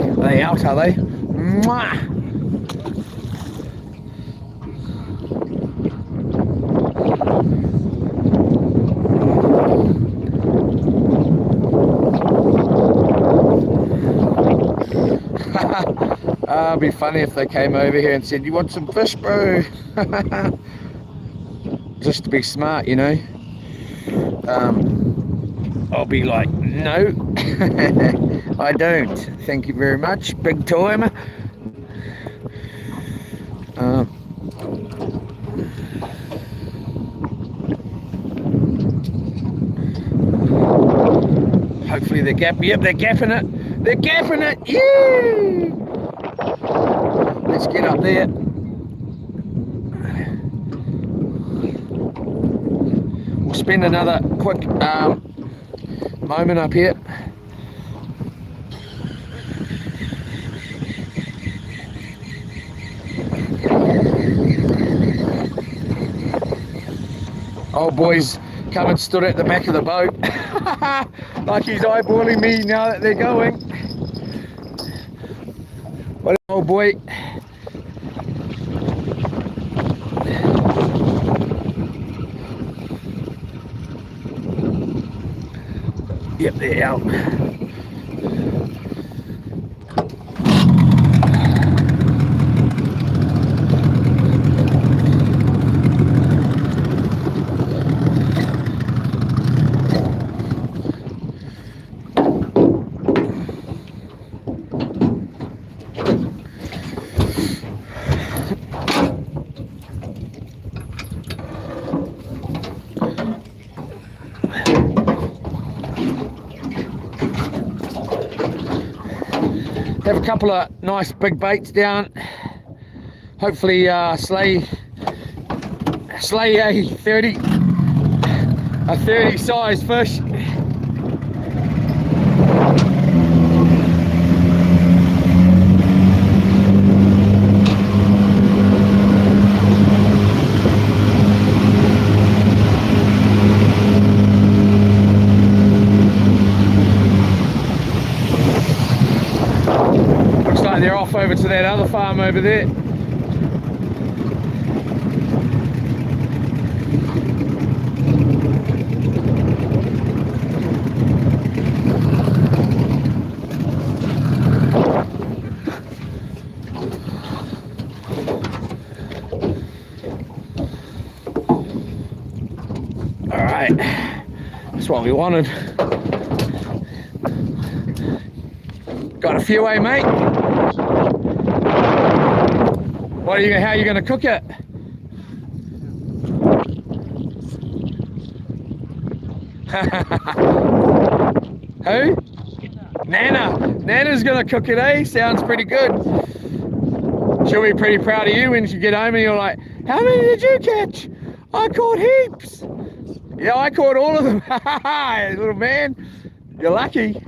Are they out, are they? Mwah! It'd be funny if they came over here and said, "You want some fish, bro?" Just to be smart, you know. I'll be like, "No, I don't. Thank you very much, big time." Hopefully they're gapping. Yep, they're gapping it. They're gapping it. Yeah. Let's get up there. We'll spend another quick moment up here. Old boy's come and stood at the back of the boat like he's eyeballing me now that they're going. What an old boy. Yep, they're out. Have a couple of nice big baits down. Hopefully slay a 30 size fish. They're off over to that other farm over there. All right, that's what we wanted. Got a few, eh, mate? How are you going to cook it? Who? Nana. Nana's going to cook it, eh? Sounds pretty good. She'll be pretty proud of you when you get home and you're like, "How many did you catch?" "I caught heaps." "Yeah, I caught all of them." Little man, you're lucky.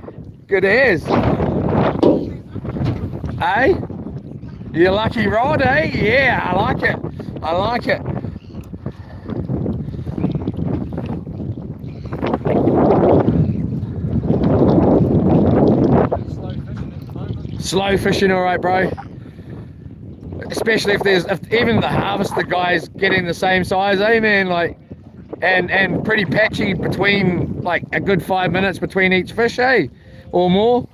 Good as. Eh? Your lucky rod, eh? Yeah, I like it. I like it. Slow fishing, all right, bro. Especially if even the harvester guys getting the same size, eh, man? Like, and pretty patchy between, like, a good 5 minutes between each fish, eh? Or more.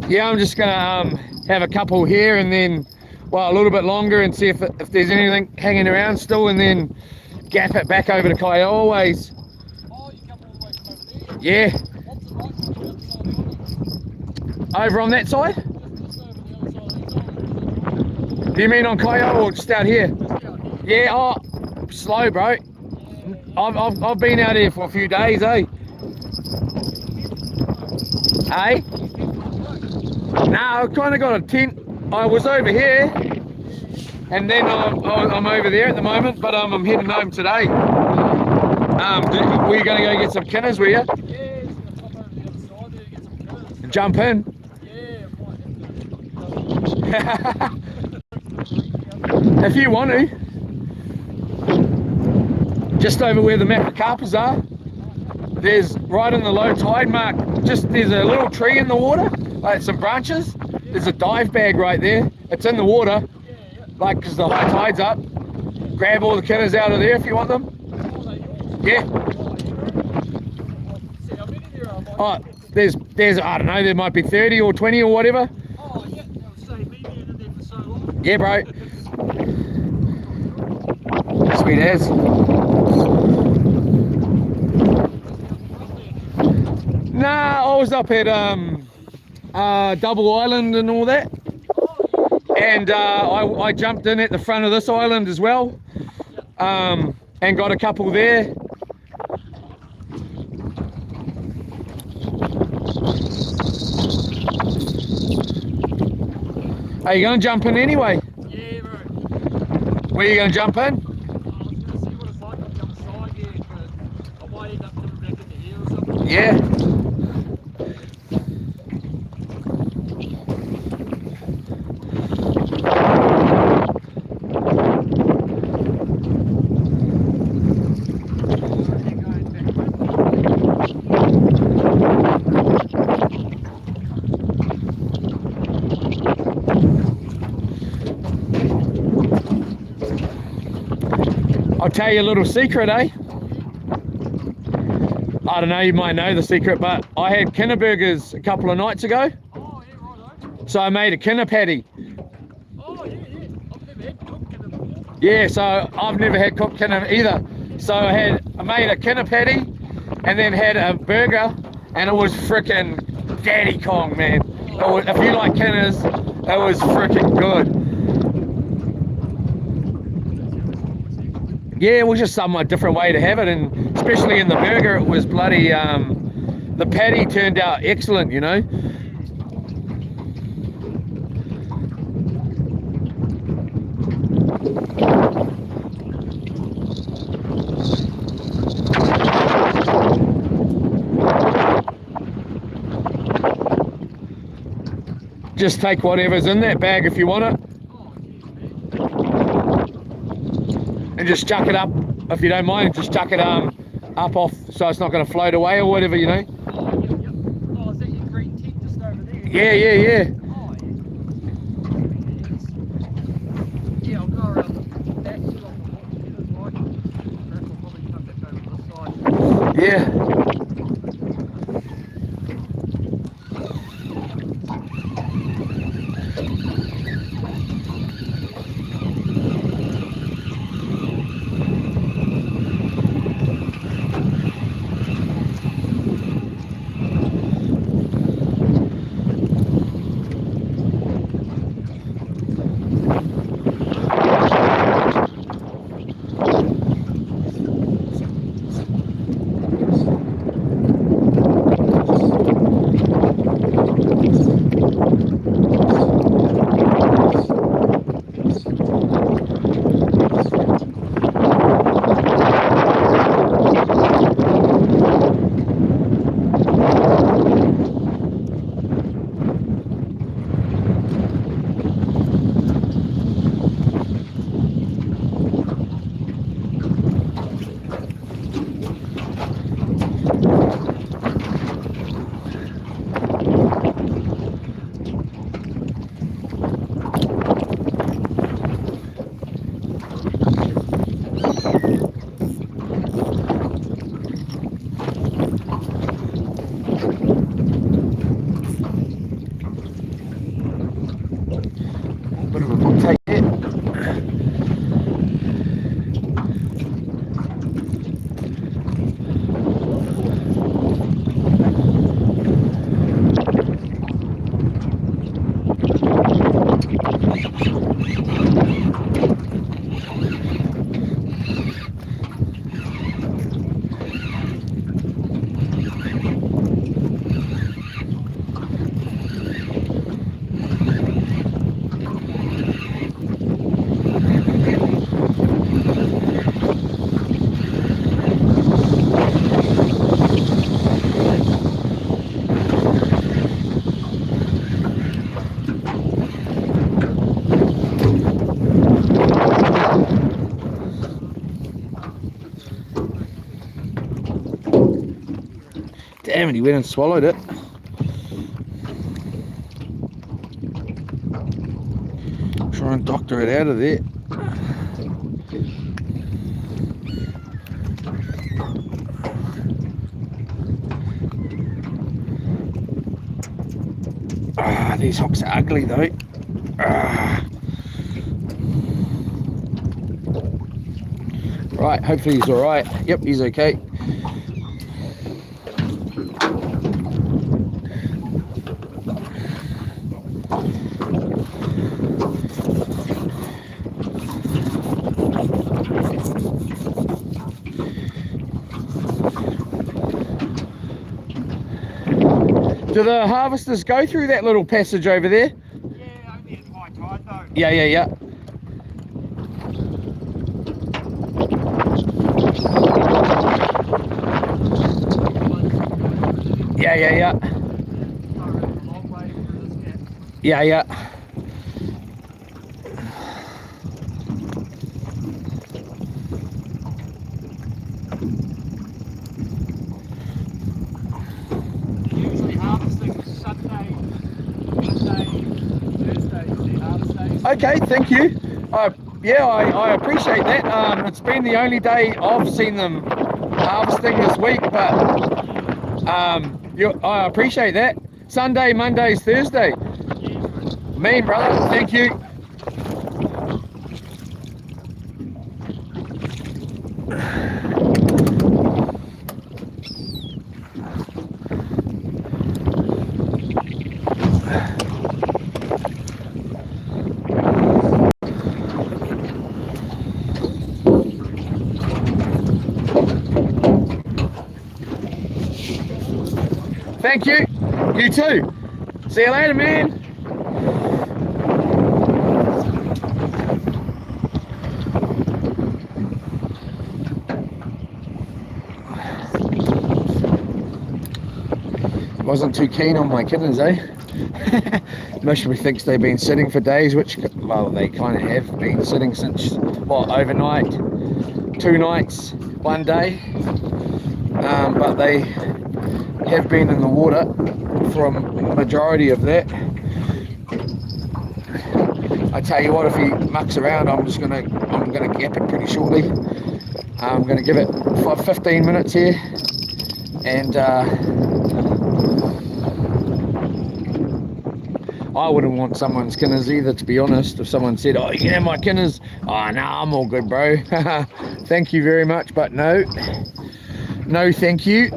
Yeah, I'm just gonna have a couple here and then, well, a little bit longer and see if there's anything hanging around still, and then gap it back over to Kaiao always. Oh, you come all the way from over there? Yeah. What's it like on the other side? Over on that side? Just over the other side of the Do you mean on Kaiao or just out here? Just out here. Yeah, oh, slow, bro. I've been out here for a few days, eh? Eh? No, I kind of got a tent. I was over here, and then I'm over there at the moment, but I'm heading home today. Were you going to go get some kinners, were you? Yeah, just gonna pop over the other side there to get some colours. Jump in? Yeah, might have to. If you want to. Just over where the macacarpas are, there's right in the low tide mark, there's a little tree in the water, like some branches. There's a dive bag right there. It's in the water, like, because the high tide's up. Grab all the kinners out of there if you want them. Yeah. Oh, there's I don't know, there might be 30 or 20 or whatever. Oh, yeah. That'll save me being in there for so long. Yeah, bro. Sweet as. Nah, I was up at Double Island and all that. And I jumped in at the front of this island as well. And got a couple there. Are you going to jump in anyway? Yeah, bro. Where are you going to jump in? I was going to see what it's like on the other side, yeah, because I might end up coming back in the air or something. Yeah. I'll tell you a little secret, eh? I don't know, you might know the secret, but I had Kinner burgers a couple of nights ago. Oh, yeah, righto. So I made a Kinner patty. Oh, yeah, yeah. I've never had cooked Kinner before. Yeah, so I've never had cooked Kinner either. So I made a Kinner patty and then had a burger, and it was frickin' Daddy Kong, man. If you like Kinners, it was frickin' good. Yeah, it was just some different way to have it, and especially in the burger, it was bloody, the patty turned out excellent, you know. Just take whatever's in that bag if you want it. And just chuck it up, if you don't mind, just chuck it up off so it's not going to float away or whatever, you know. Oh, yep, yep. Oh, is that your green tent just over there? Yeah, yeah, yeah. Oh, yeah. Yeah, I'll go around that side. I'll probably come back over this side. Yeah. Bit of a book take there. Damn it, he went and swallowed it. Try and doctor it out of there. These hooks are ugly though. Right, hopefully he's alright. Yep, he's okay. Do the harvesters go through that little passage over there? Yeah, only at high tide though. Yeah. Yeah. Yeah. Usually harvesting Sunday, Monday, Thursday is the harvest days. Okay, thank you. I appreciate that. It's been the only day I've seen them harvesting this week, but I appreciate that. Sunday, Mondays, Thursday. Mean, brother. Thank you. Thank you. You too. See you later, man. Wasn't too keen on my kittens, eh? Mishmi thinks they've been sitting for days, which, well, they kind of have been sitting since, what, overnight, 2 nights, 1 day. But they have been in the water from the majority of that. I tell you what, if he mucks around, I'm gonna gap it pretty shortly. I'm gonna give it 15 minutes here, and I wouldn't want someone's kinners either, to be honest. If someone said, "Oh, you can have my kinners," oh no, I'm all good, bro. Thank you very much, but no, thank you.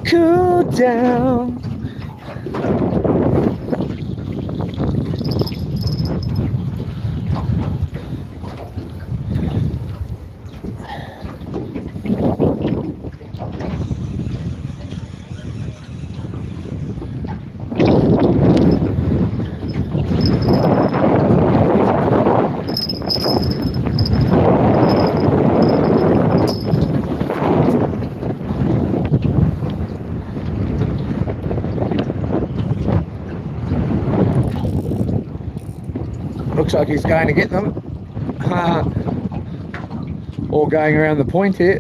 Cool down. Looks like he's going to get them. Or going around the point here.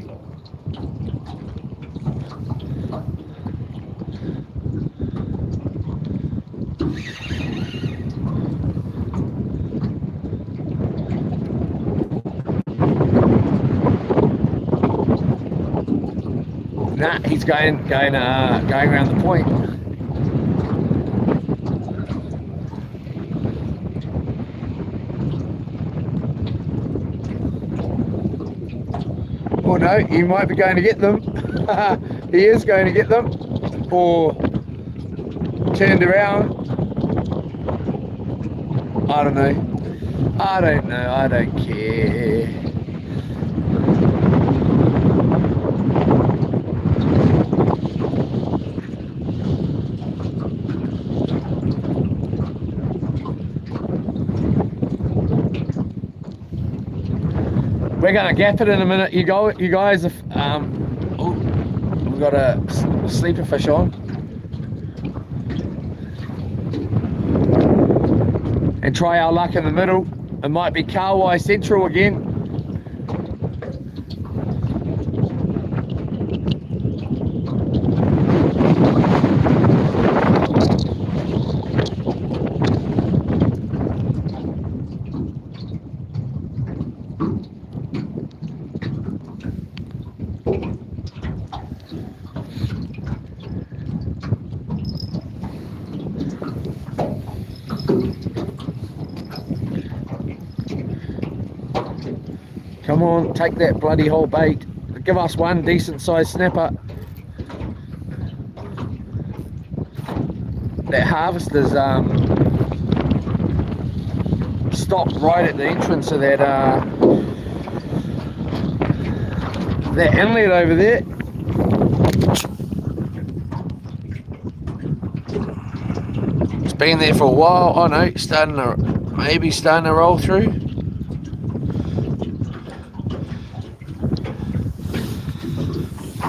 Nah, he's going around the point. Or no, he might be going to get them. He is going to get them. Or turned around. I don't know. I don't care. We're gonna gap it in a minute. You guys. If we've got a sleeper fish on, and try our luck in the middle. It might be Kauai Central again. Come on, take that bloody whole bait. Give us one decent sized snapper. That harvester's stopped right at the entrance of that inlet over there. It's been there for a while. Oh no, maybe starting to roll through.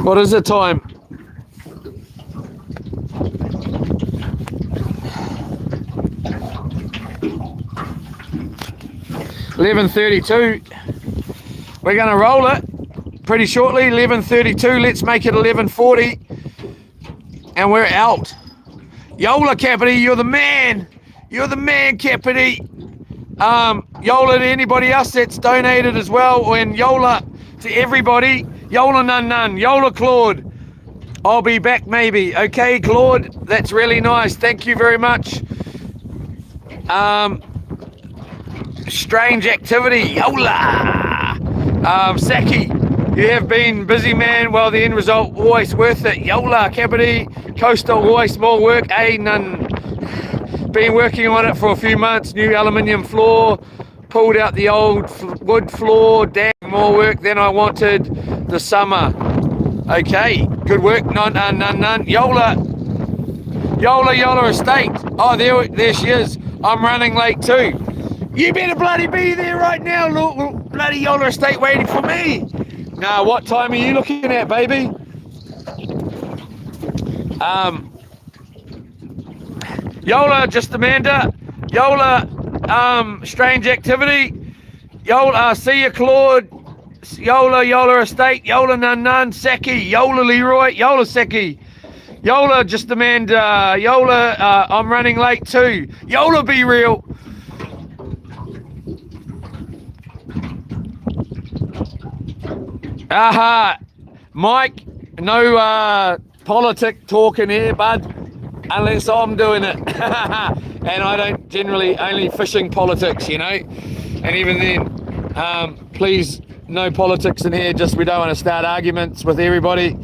What is the time? $11:32. We're going to roll it pretty shortly. 11:32. Let's make it 11:40, and we're out. Yola Capity, you're the man. You're the man, Capity. Yola to anybody else that's donated as well, and Yola to everybody. Yola Nun, Yola Claude. I'll be back maybe. Okay, Claude, that's really nice. Thank you very much. Strange activity, Yola. Saki, you have been busy, man. Well, the end result always worth it. Yola Capity, coastal always small work. None. Been working on it for a few months. New aluminium floor. Pulled out the old wood floor. Damn, more work than I wanted the summer. Okay, good work. None. Yola Estate. Oh, there she is. I'm running late too. You better bloody be there right now, look, bloody Yola Estate waiting for me. Now, what time are you looking at, baby? Yola, just Amanda. Yola, strange activity. Yola, see you, Claude. Yola Estate. Yola Nun, Saki. Yola Leroy. Yola Saki. Yola, just Amanda. Yola, I'm running late too. Yola, be real. Aha, Mike, no politic talking here, bud, unless I'm doing it. And I don't generally only fishing politics, you know. And even then, please, no politics in here, just we don't want to start arguments with everybody.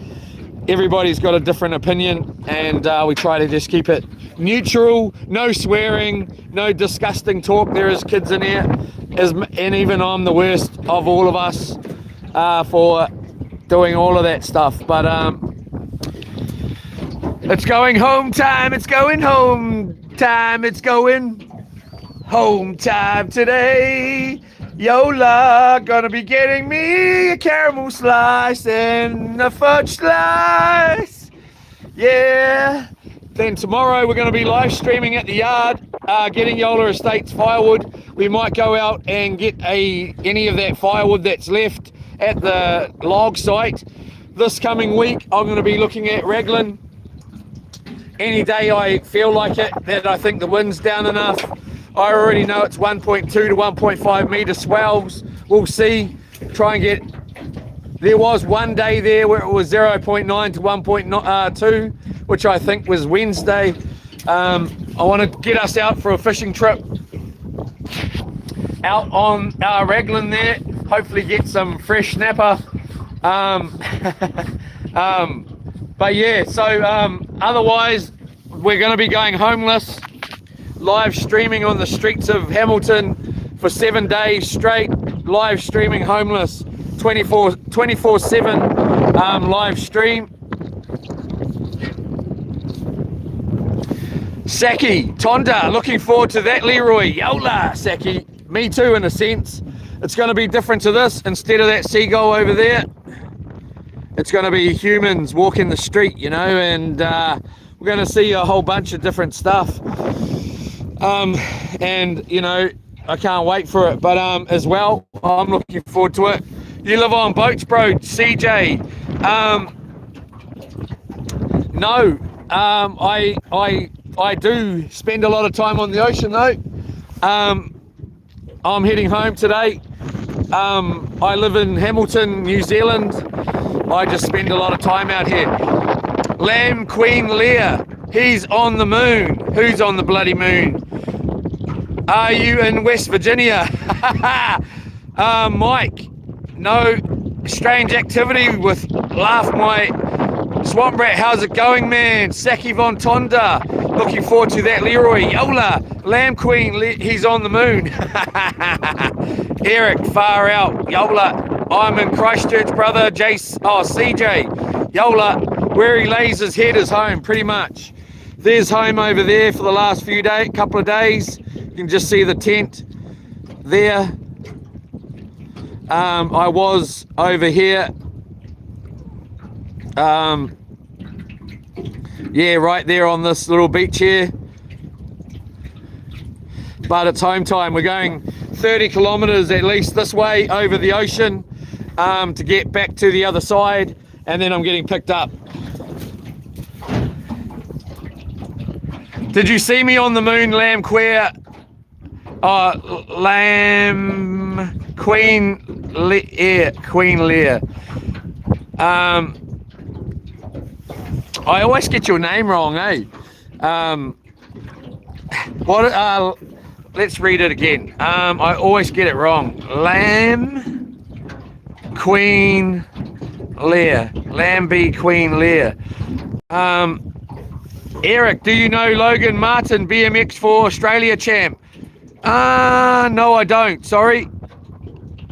Everybody's got a different opinion, and we try to just keep it neutral, no swearing, no disgusting talk. There is kids in here, and even I'm the worst of all of us for doing all of that stuff. But it's going home time, it's going home time, it's going home time today. Yola, gonna be getting me a caramel slice and a fudge slice. Yeah. Then tomorrow we're going to be live streaming at the yard, getting Yola Estates firewood. We might go out and get any of that firewood that's left at the log site. This coming week, I'm going to be looking at Raglan. Any day I feel like it, that I think the wind's down enough. I already know it's 1.2 to 1.5 metre swells. We'll see. Try and get... There was one day there where it was 0.9 to 1.2, which I think was Wednesday. I want to get us out for a fishing trip out on Raglan there. Hopefully get some fresh snapper. But yeah, so otherwise we're going to be going homeless, live streaming on the streets of Hamilton for 7 days straight, live streaming homeless, 24/7 live stream. Saki, Tonda, looking forward to that, Leroy. Yola, Saki. Me too, in a sense. It's going to be different to this. Instead of that seagull over there, it's going to be humans walking the street, you know, and we're going to see a whole bunch of different stuff. And, you know, I can't wait for it. But as well, I'm looking forward to it. You live on boats, bro, CJ? No, I do spend a lot of time on the ocean though. I'm heading home today. I live in Hamilton, New Zealand. I just spend a lot of time out here. Lamb Queen Lear, he's on the moon. Who's on the bloody moon? Are you in West Virginia? Mike, no strange activity with Laugh My Swamp Rat. How's it going, man? Saki Von Tonda. Looking forward to that. Leroy. Yola. Lamb Queen. He's on the moon. Eric. Far out. Yola. I'm in Christchurch, brother. CJ. Yola. Where he lays his head is home, pretty much. There's home over there for the last couple of days. You can just see the tent there. I was over here. Yeah, right there on this little beach here. But it's home time. We're going 30 kilometers at least this way over the ocean to get back to the other side, and then I'm getting picked up. Did you see me on the moon, Lamb Queer? Lamb Queen Lear. I always get your name wrong, eh? Let's read it again. I always get it wrong. Lamb Queen Lear. Lambie Queen Lear. Eric, do you know Logan Martin, BMX for Australia champ? No, I don't. Sorry.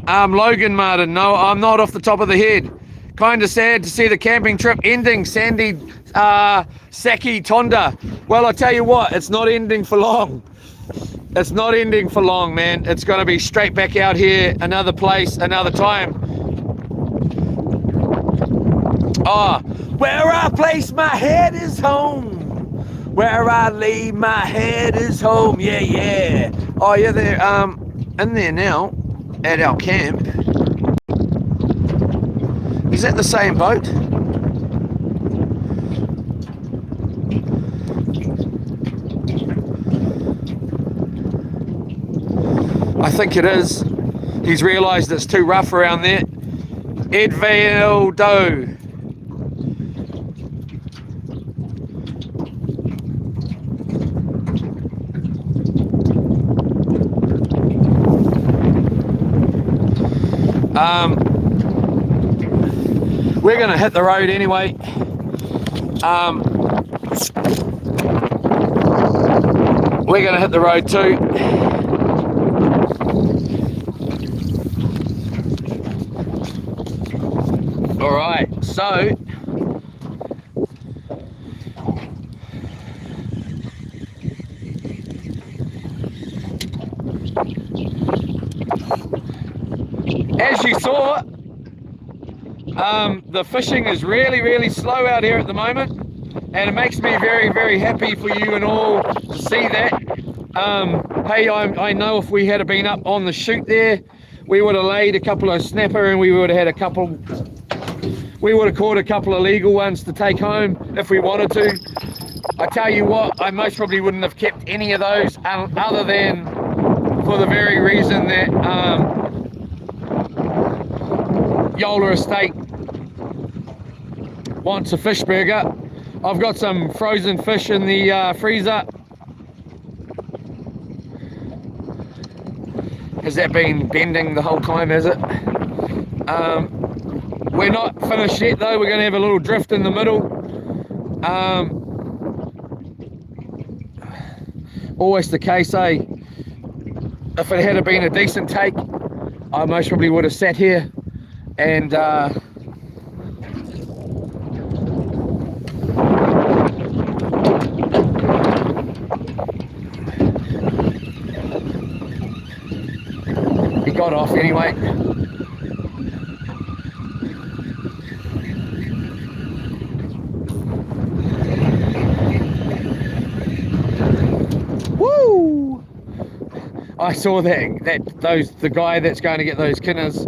Logan Martin. No, I'm not off the top of the head. Kind of sad to see the camping trip ending, Sandy Saki Tonda. Well, I tell you what, it's not ending for long. It's not ending for long, man. It's going to be straight back out here, another place, another time. Where I place my head is home. Where I lay my head is home. Yeah, yeah. Oh, yeah, they're in there now at our camp. Is that the same boat? I think it is. He's realised it's too rough around there. Edvaldo. We're going to hit the road anyway. We're going to hit the road too. All right, so as you saw, the fishing is really slow out here at the moment, and it makes me very happy for you and all to see that. Hey, I know if we had been up on the chute there, we would have laid a couple of snapper, and we would have had we would have caught a couple of legal ones to take home if we wanted to. I tell you what, I most probably wouldn't have kept any of those other than for the very reason that Yola Estate wants a fish burger. I've got some frozen fish in the freezer. Has that been bending the whole time, has it? We're not finished yet though. We're going to have a little drift in the middle. Always the case, eh? If it had been a decent take, I most probably would have sat here and he got off anyway. Woo! I saw the guy that's going to get those kinners,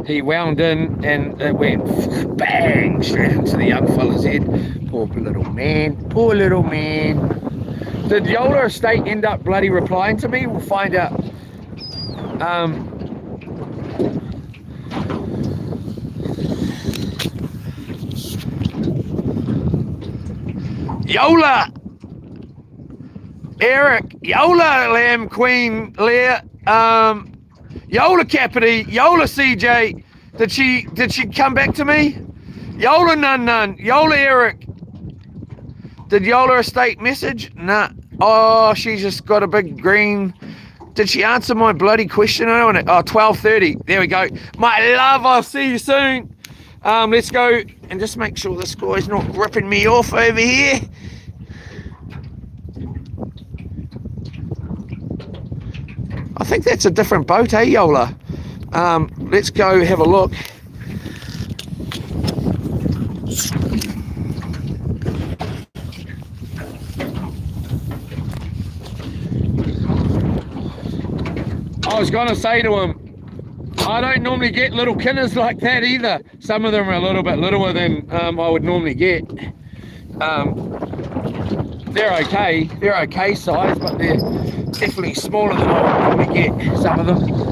he wound in and it went bang straight into the young fella's head. Poor little man, poor little man. Did Yola Estate end up bloody replying to me? We'll find out. Yola! Eric, Yola Lamb Queen Lear, Yola Capity, Yola CJ. Did she come back to me? Yola Nun, Yola Eric. Did Yola Estate message? Nah. Oh, she just got a big green. Did she answer my bloody question? I don't want to. Oh, 12:30. There we go. My love, I'll see you soon. Let's go and just make sure this guy's not ripping me off over here. I think that's a different boat, eh, Yola? Let's go have a look. I was going to say to him, I don't normally get little kinners like that either. Some of them are a little bit littler than I would normally get. They're okay size, but they're definitely smaller than I would normally get, some of them.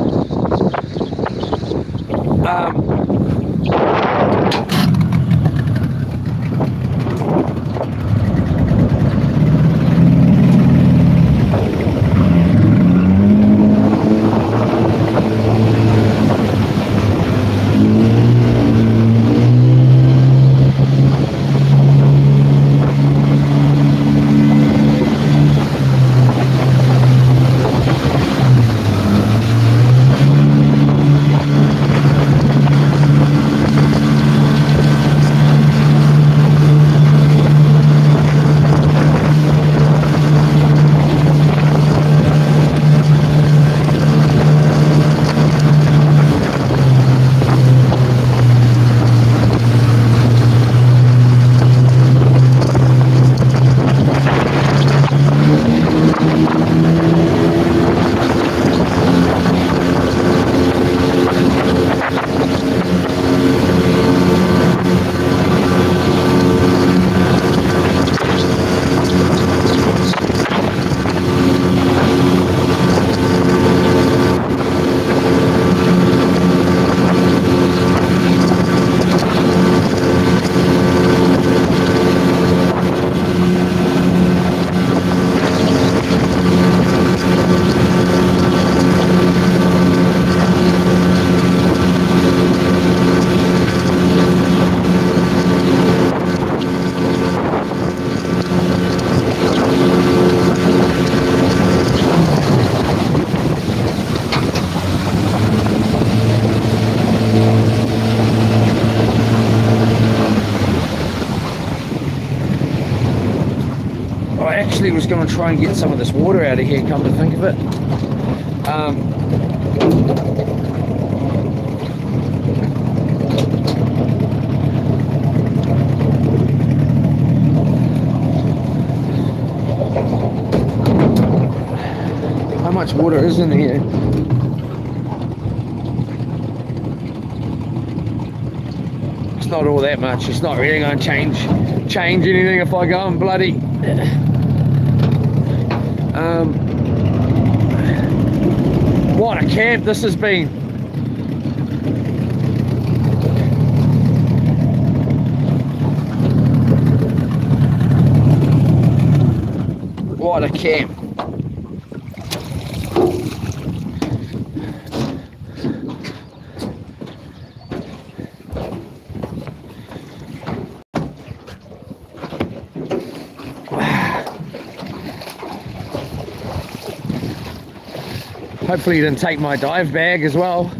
I actually was going to try and get some of this water out of here, come to think of it. How much water is in here? It's not all that much. It's not really going to change anything if I go and bloody what a camp this has been. What a camp. Hopefully you didn't take my dive bag as well.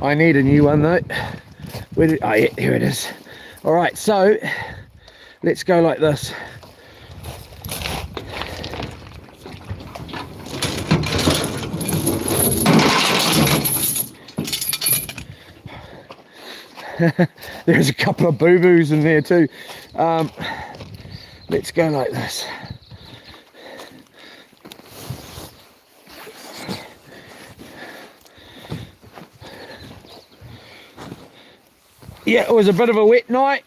I need a new one though. Where did, oh yeah, here it is. All right, so let's go like this. There's a couple of boo-boos in there too. Let's go like this. Yeah, it was a bit of a wet night.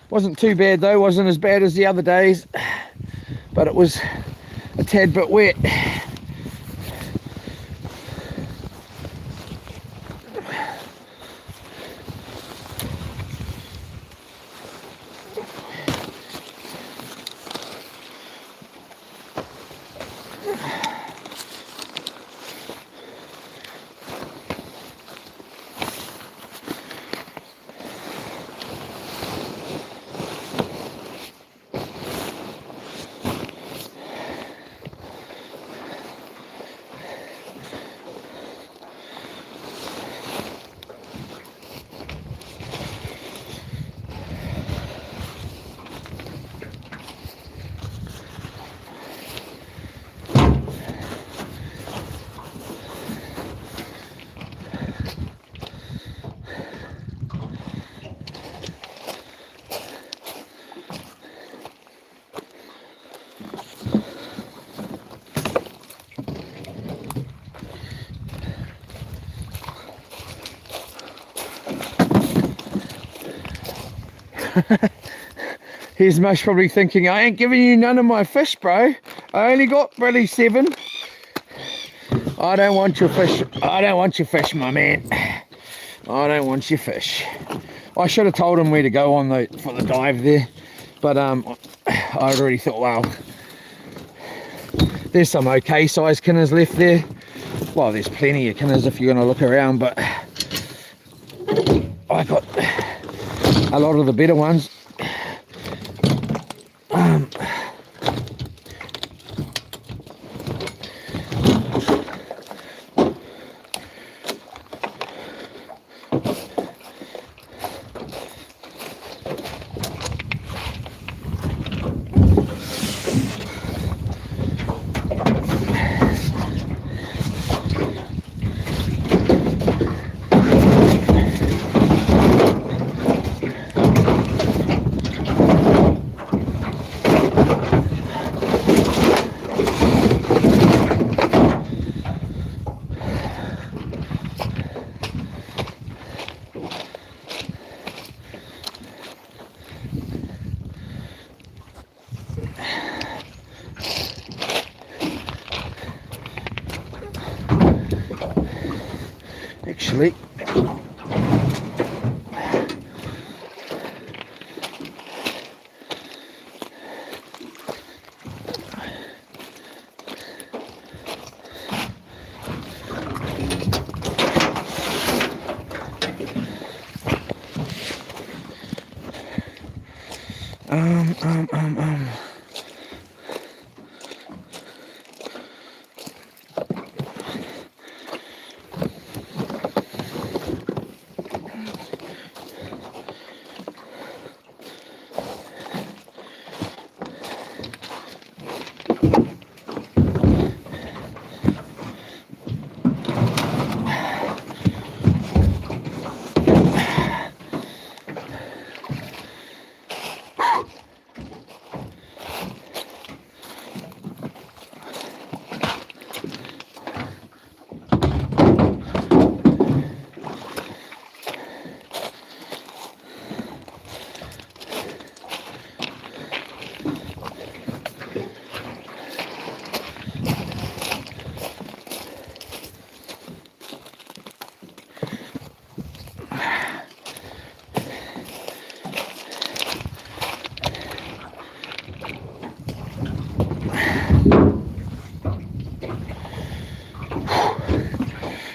Wasn't too bad though, wasn't as bad as the other days, but it was a tad bit wet. He's most probably thinking, I ain't giving you none of my fish, bro. I only got really 7. I don't want your fish. I don't want your fish, my man. I don't want your fish. I should have told him where to go on for the dive there, but I already thought, well, there's some okay size kinners left there. Well, there's plenty of kinners if you're going to look around, but I got a lot of the better ones. Actually,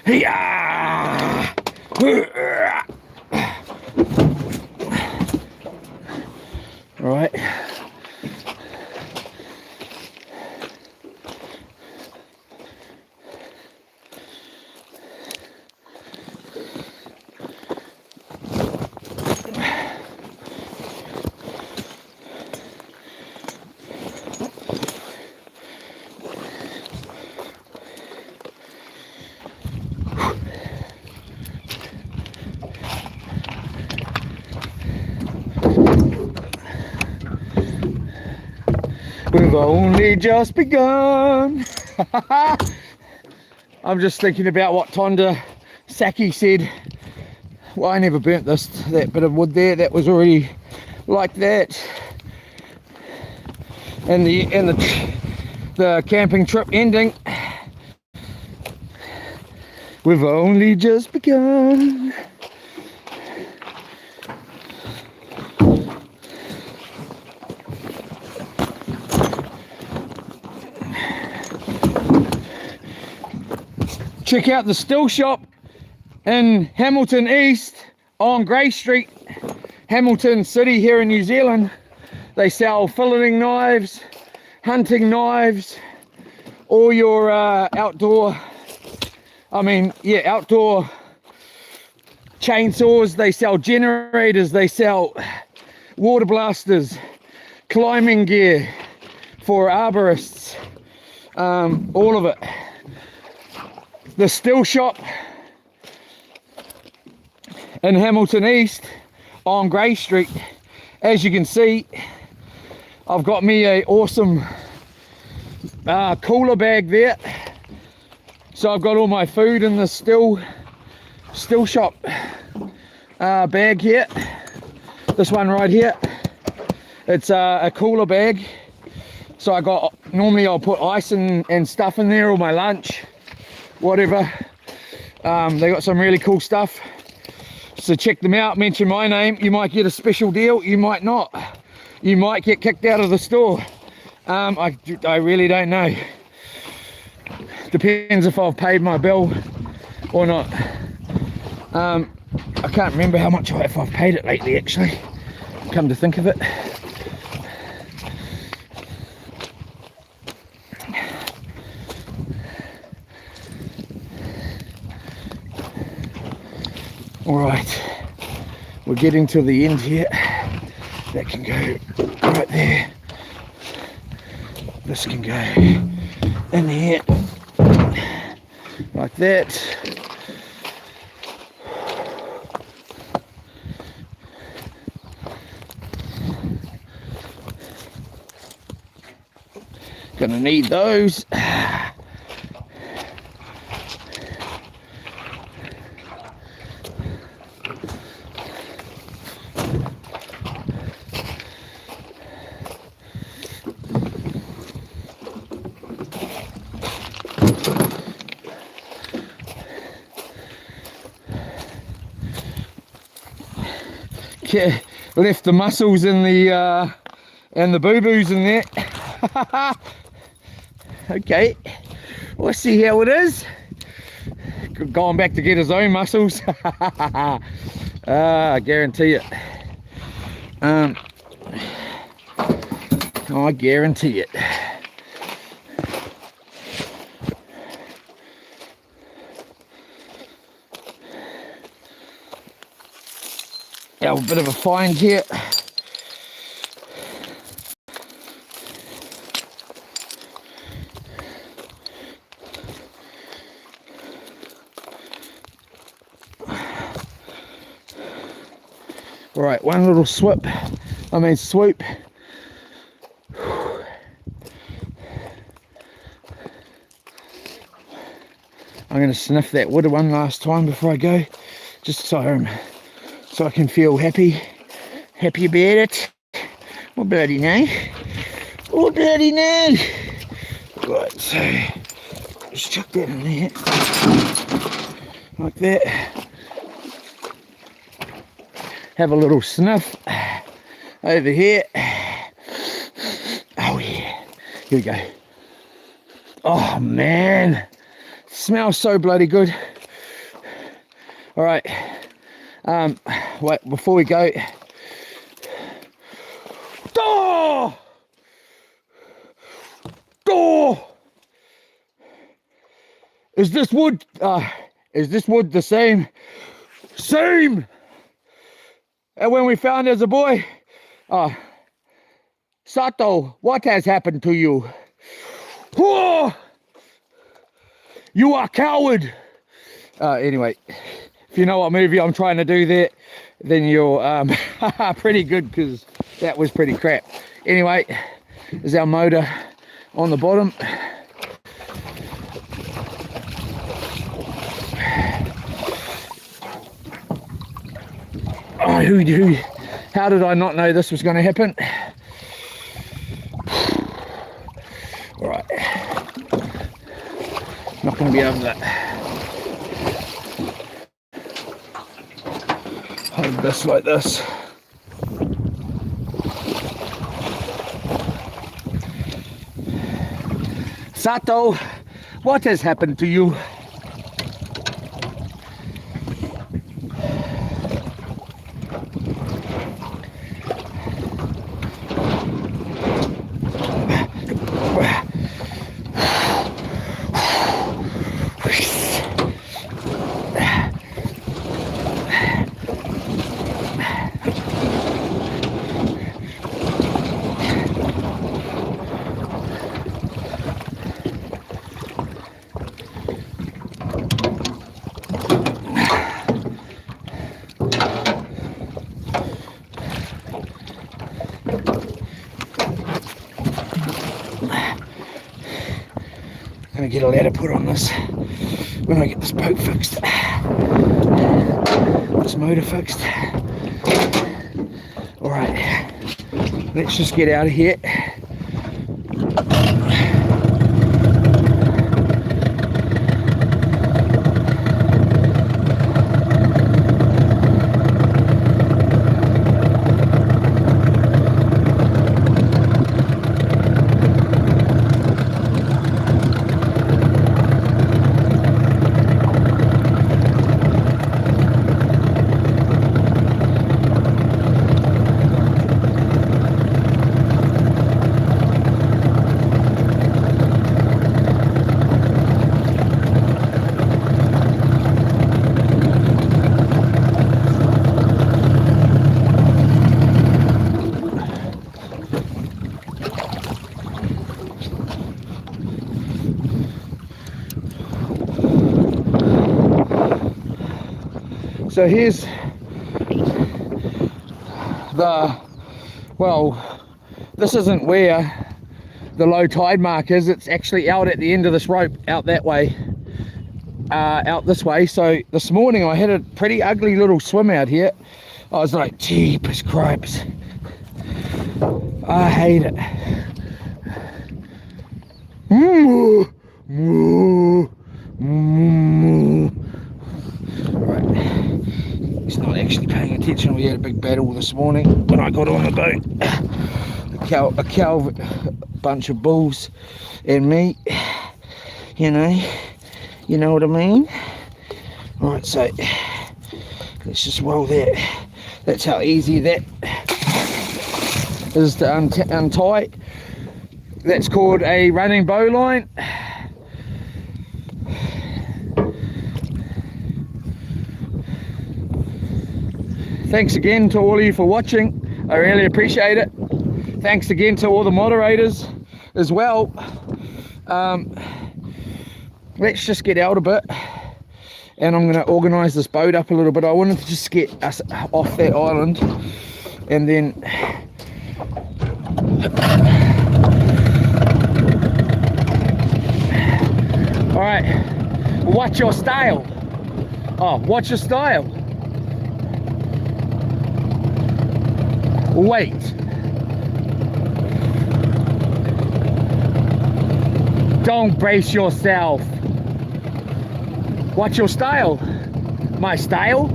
yeah. Right. We've only just begun. I'm just thinking about what Tonda Saki said. Well, I never burnt that bit of wood there. That was already like that. And the camping trip ending. We've only just begun. Check out the Still Shop in Hamilton East on Grey Street, Hamilton City here in New Zealand. They sell filleting knives, hunting knives, all your outdoor chainsaws. They sell generators, they sell water blasters, climbing gear for arborists, all of it. The Still Shop in Hamilton East on Grey Street. As you can see, I've got me a awesome cooler bag there. So I've got all my food in the Still Shop bag here. This one right here. It's a cooler bag. So normally I'll put ice and stuff in there, or my lunch, whatever. They got some really cool stuff. So check them out, mention my name. You might get a special deal, you might not. You might get kicked out of the store. I really don't know. Depends if I've paid my bill or not. I can't remember how much if I've paid it lately, actually, come to think of it. All right, we're getting to the end here. That can go right there. This can go in here like that. Gonna need those. Left the mussels and the boo-boos in there. Okay, let's see how it is. Going back to get his own mussels. I guarantee it. I guarantee it. A bit of a find here. All right, one little swoop. I'm going to sniff that wood one last time before I go, just so I can feel happy about it. Oh bloody no. Oh bloody no. Right, so just chuck that in there. Like that. Have a little sniff over here. Oh yeah. Here we go. Oh man. Smells so bloody good. All right. Wait, before we go. Oh! Oh! Is this wood the same? Same! And when we found as a boy, Sato, what has happened to you? Oh! You are a coward! Anyway. If you know what movie I'm trying to do there, then you're pretty good, because that was pretty crap. Anyway, there's our motor on the bottom. Oh, How did I not know this was going to happen? All right. Not going to be able to hold this like this. Sato, what has happened to you? Gonna get a ladder put on this when I get this boat fixed, this motor fixed. All right, let's just get out of here. So here's the, well, this isn't where the low tide mark is. It's actually out at the end of this rope, out that way, out this way. So this morning I had a pretty ugly little swim out here. I was like, jeepers cripes, I hate it. Right. He's not actually paying attention. We had a big battle this morning when I got on the boat. A cow, bunch of bulls and me. You know what I mean? Right, so let's just roll that. That's how easy that is to untie. That's called a running bowline. Thanks again to all of you for watching. I really appreciate it. Thanks again to all the moderators as well. Let's just get out a bit, and I'm going to organise this boat up a little bit. I wanted to just get us off that island, and then all right, watch your style. Oh, watch your style. Wait. Don't brace yourself. What's your style? My style?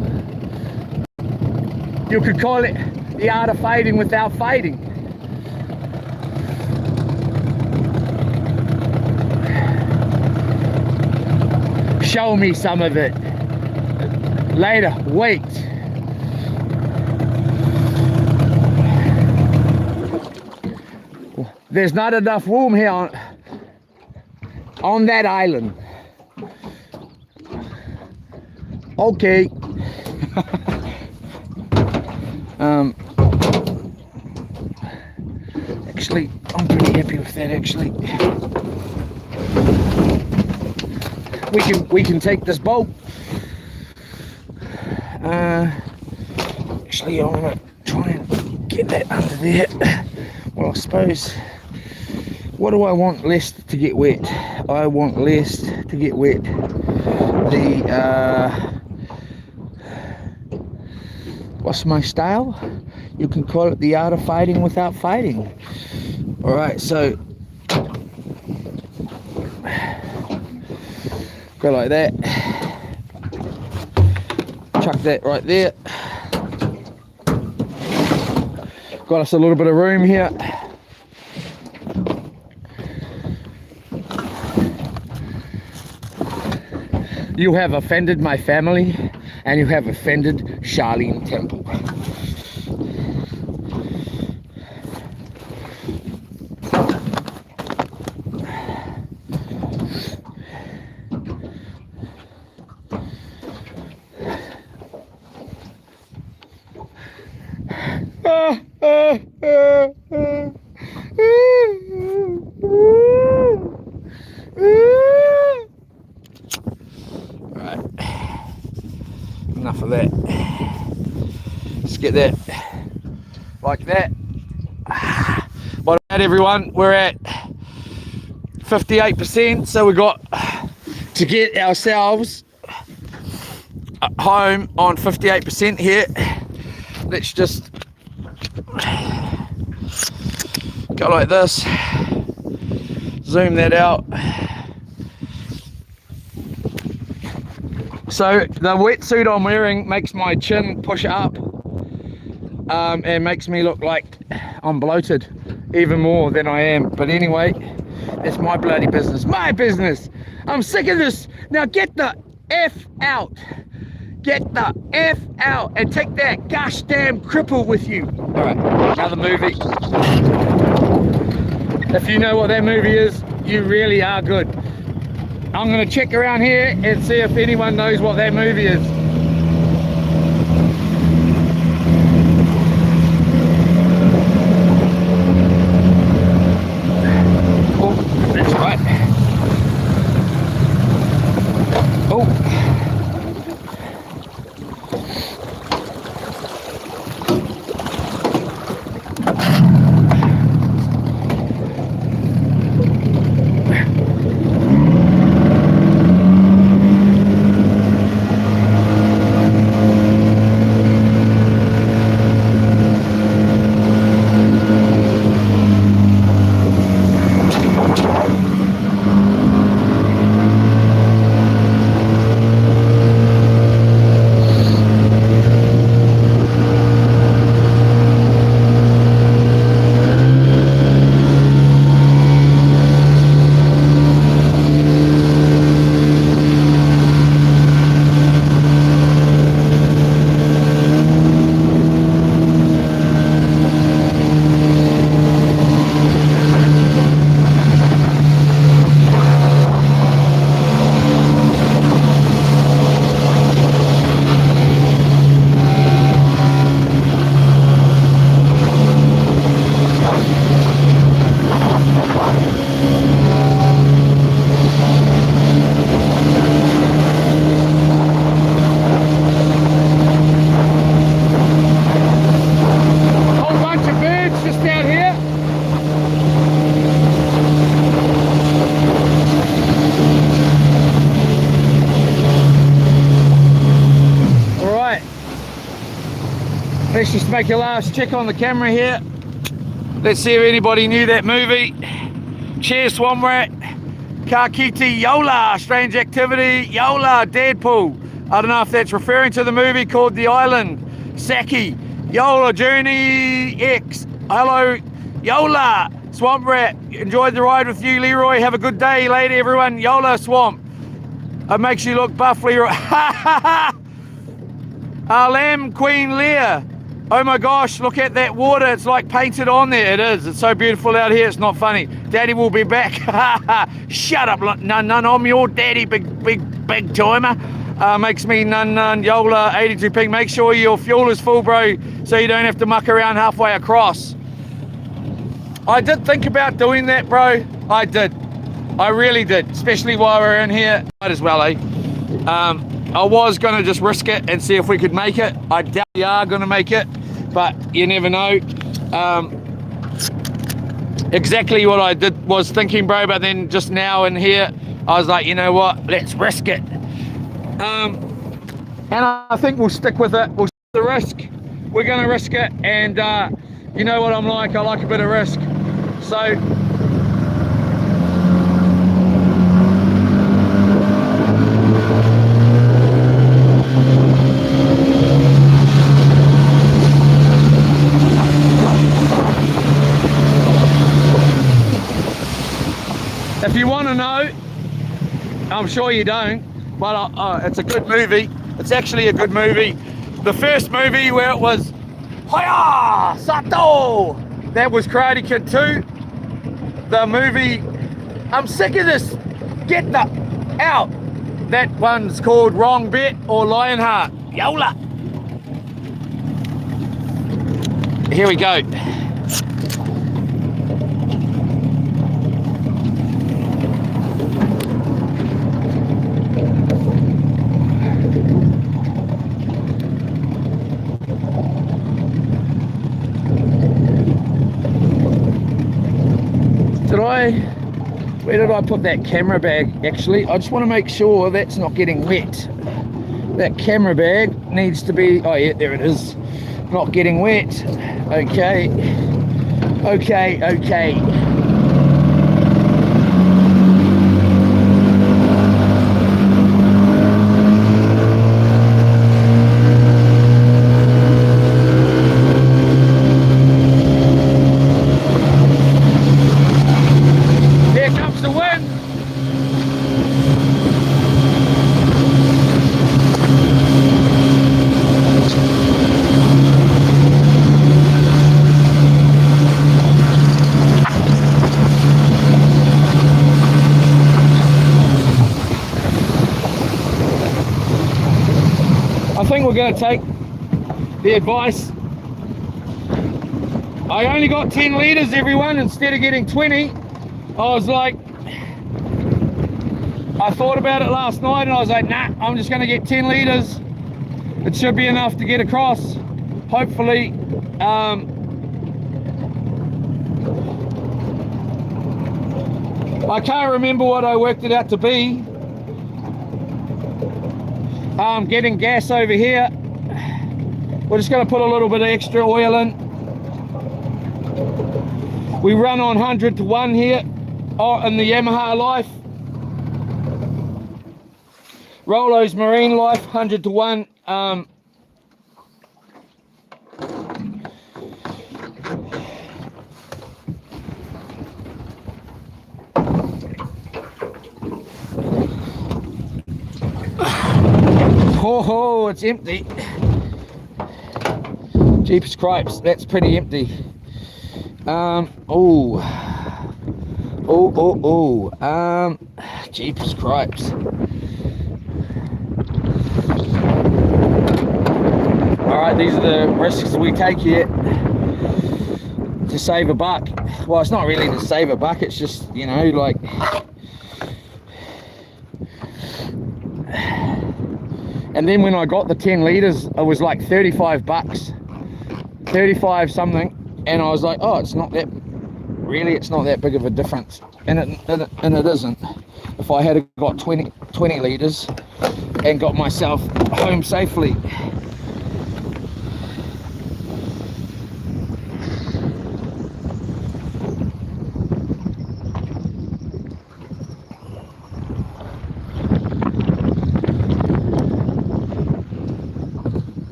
You could call it the art of fighting without fighting. Show me some of it. Later, wait. There's not enough room here on that island. Okay. Actually, I'm pretty happy with that. Actually, we can take this boat. Actually, I'm gonna try and get that under there. Well, I suppose, what do I want less to get wet? I want less to get wet what's my style? You can call it the art of fighting without fighting. All right, so go like that. Chuck that right there. Got us a little bit of room here. You have offended my family, and you have offended Charlene Temple. Right, enough of that. Let's get that like that. What about everyone? We're at 58%, so we got to get ourselves home on 58% here. Let's just go like this, zoom that out. So the wetsuit I'm wearing makes my chin push up and makes me look like I'm bloated even more than I am. But anyway, it's my bloody business. My business. I'm sick of this. Now get the F out. Get the F out and take that gosh damn cripple with you. All right, another movie. If you know what that movie is, you really are good. I'm gonna check around here and see if anyone knows what that movie is. Oh, that's right. Oh. Let's just make a last check on the camera here. Let's see if anybody knew that movie. Cheers, Swamp Rat. Kakiti Yola, Strange Activity, Yola, Deadpool. I don't know if that's referring to the movie called The Island. Saki, Yola, Journey X. Hello, Yola, Swamp Rat. Enjoyed the ride with you, Leroy. Have a good day later, everyone. Yola, Swamp. It makes you look buff, Leroy. Lamb Queen Lear. Oh my gosh, look at that water. It's like painted on there. It is. It's so beautiful out here. It's not funny. Daddy will be back. Shut up. None. I'm your daddy, big timer. Makes me none. Yola 82 ping. Make sure your fuel is full, bro, so you don't have to muck around halfway across. I did think about doing that, bro. I did. I really did. Especially while we're in here. Might as well, eh? I was going to just risk it and see if we could make it. I doubt we are going to make it, but you never know. Exactly what I was thinking, bro, but then just now in here, I was like, you know what, let's risk it. And I think we'll stick with it. We'll stick the risk. we're going to risk it, and you know what I'm like, I like a bit of risk. So if you want to know, I'm sure you don't, but it's a good movie. It's actually a good movie. The first movie where it was Hoya Sato, that was Karate Kid 2. The movie, I'm sick of this, get the out. That one's called Wrong Bet or Lionheart. Yola. Here we go. Where did I put that camera bag? Actually, I just want to make sure that's not getting wet. That camera bag needs to be, oh yeah, there it is, not getting wet. Okay, okay. I think we're going to take the advice. I only got 10 litres, everyone, instead of getting 20. I was like, I thought about it last night and I was like, nah, I'm just going to get 10 litres. It should be enough to get across. Hopefully, I can't remember what I worked it out to be. Getting gas over here. We're just going to put a little bit of extra oil in. We run on 100 to 1 here in the Yamaha Life. Rollo's Marine Life, 100 to 1. Oh, it's empty. Jeepers cripes, that's pretty empty. Jeepers cripes. Alright, these are the risks we take here to save a buck. Well, it's not really to save a buck, it's just, you know, like, and then when I got the 10 litres, it was like 35 bucks, 35 something, and I was like, oh, it's not that, really, it's not that big of a difference, and it isn't. If I had got 20 litres and got myself home safely.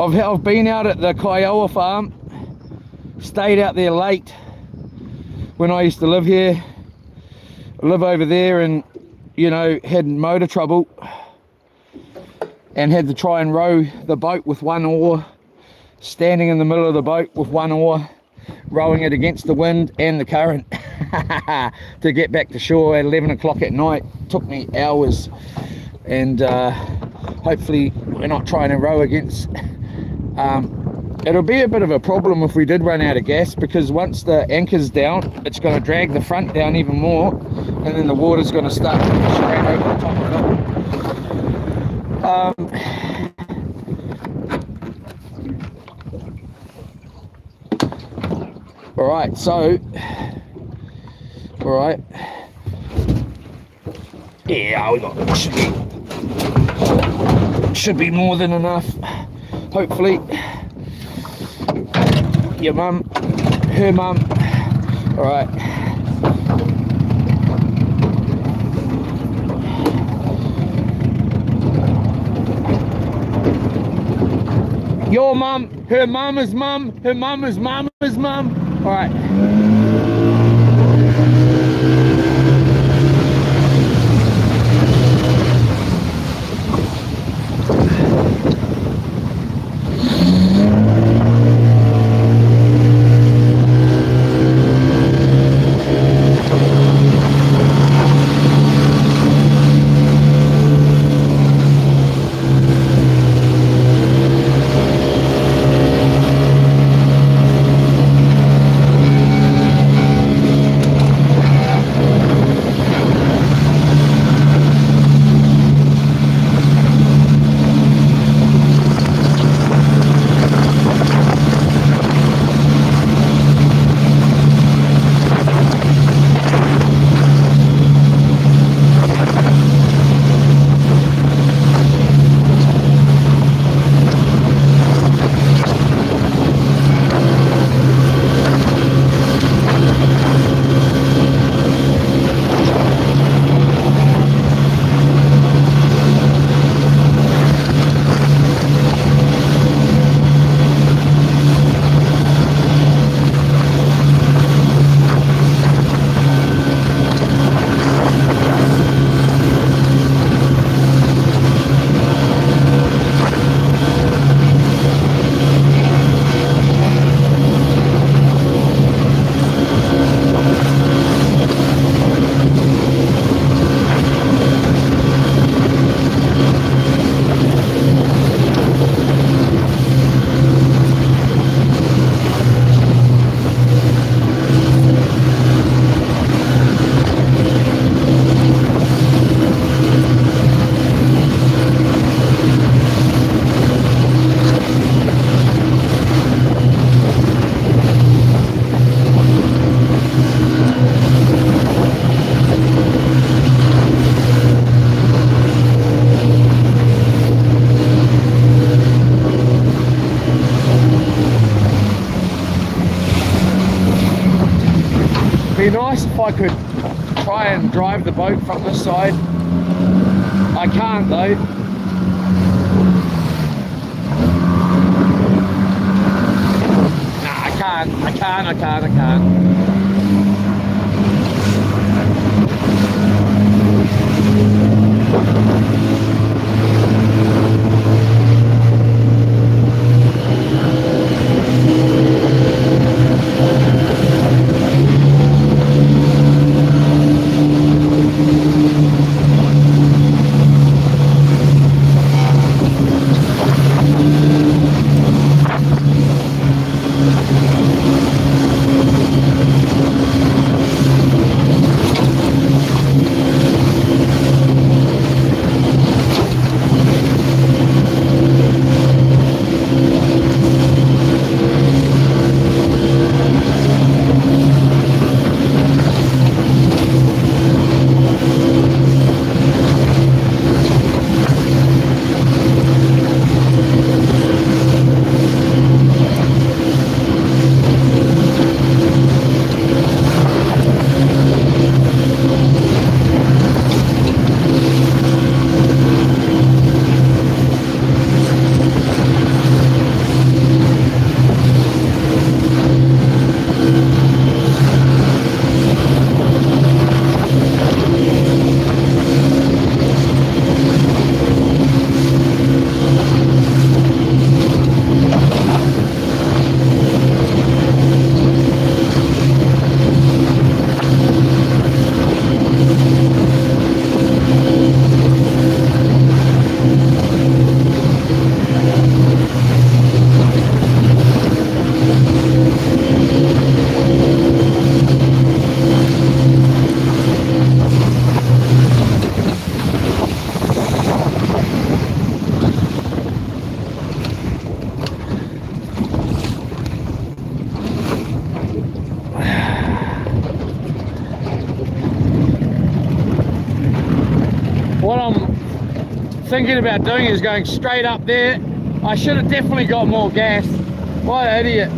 I've been out at the Kiowa farm, stayed out there late when I used to live here. I live over there, and you know, had motor trouble and had to try and row the boat with one oar, standing in the middle of the boat with one oar, rowing it against the wind and the current to get back to shore at 11 o'clock at night. Took me hours, and hopefully we're not trying to row against. It'll be a bit of a problem if we did run out of gas, because once the anchor's down, it's going to drag the front down even more, and then the water's going to start straight over the top of it. All right, so, all right. Yeah, we got should be more than enough. Hopefully. Your mum, her mum. All right. Your mum, her mama's mum, her mama's mama's mum. All right. Be nice if I could try and drive the boat from this side. I can't though. Nah, I can't. thinking about doing is going straight up there. I should have definitely got more gas. What an idiot.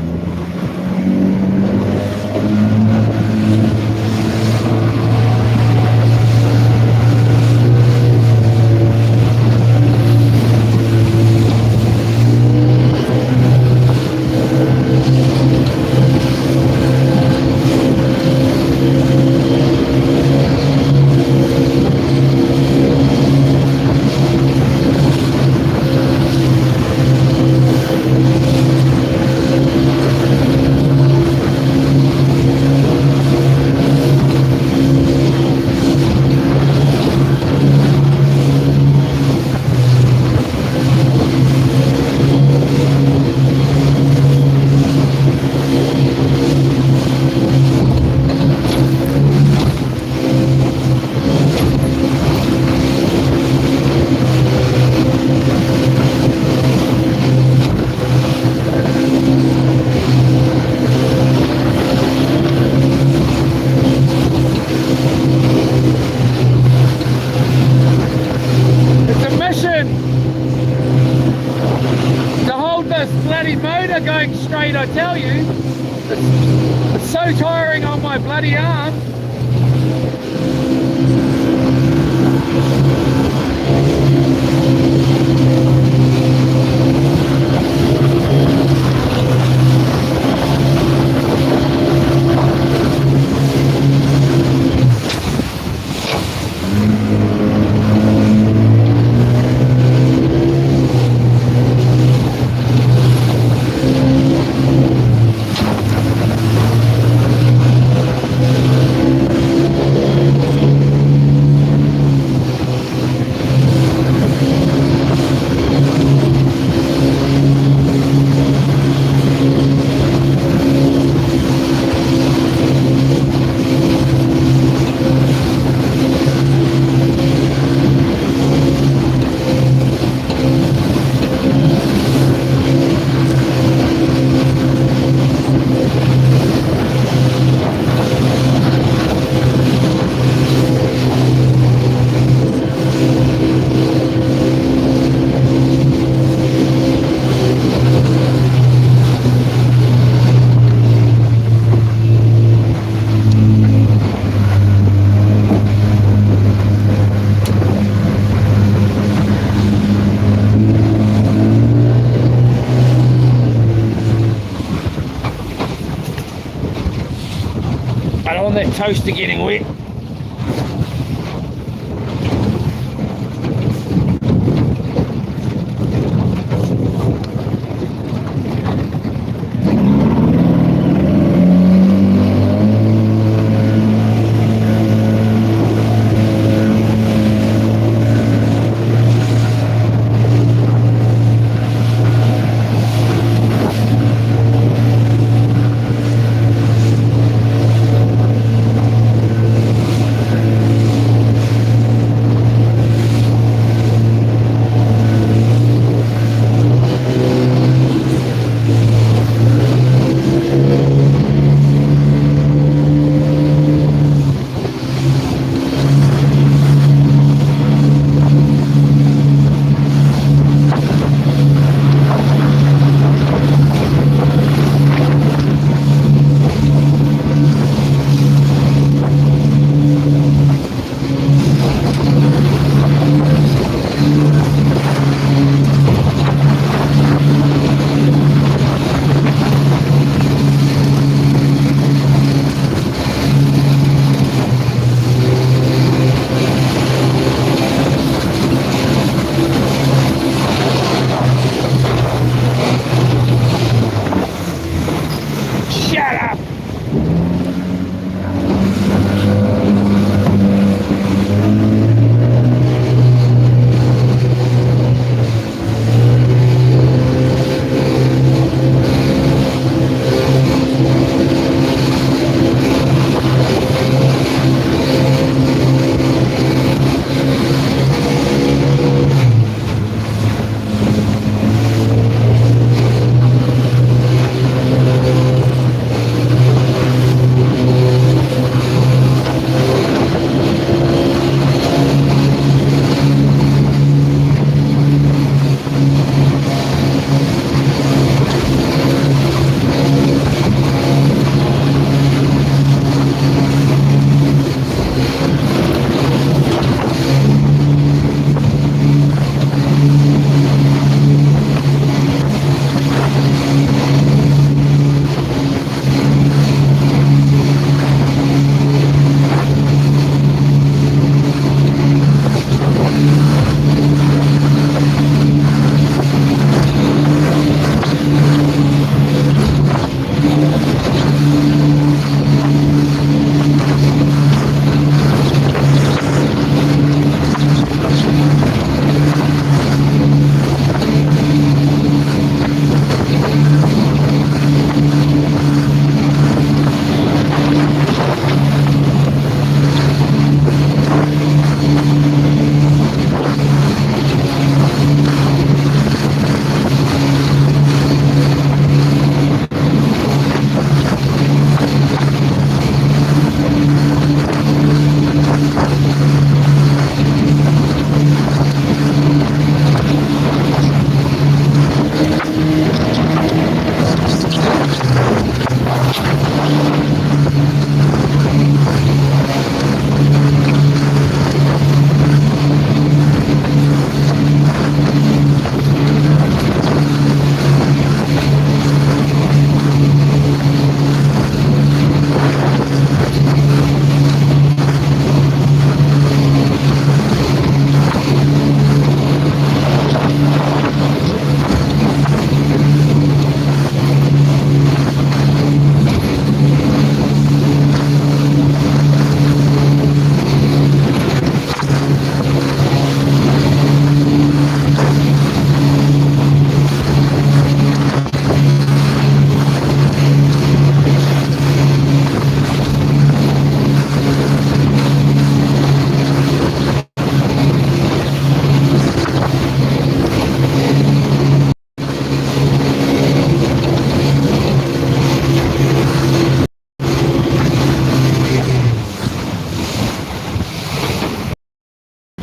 Going straight, I tell you. It's so tiring on my bloody arm. I don't want that toaster getting wet.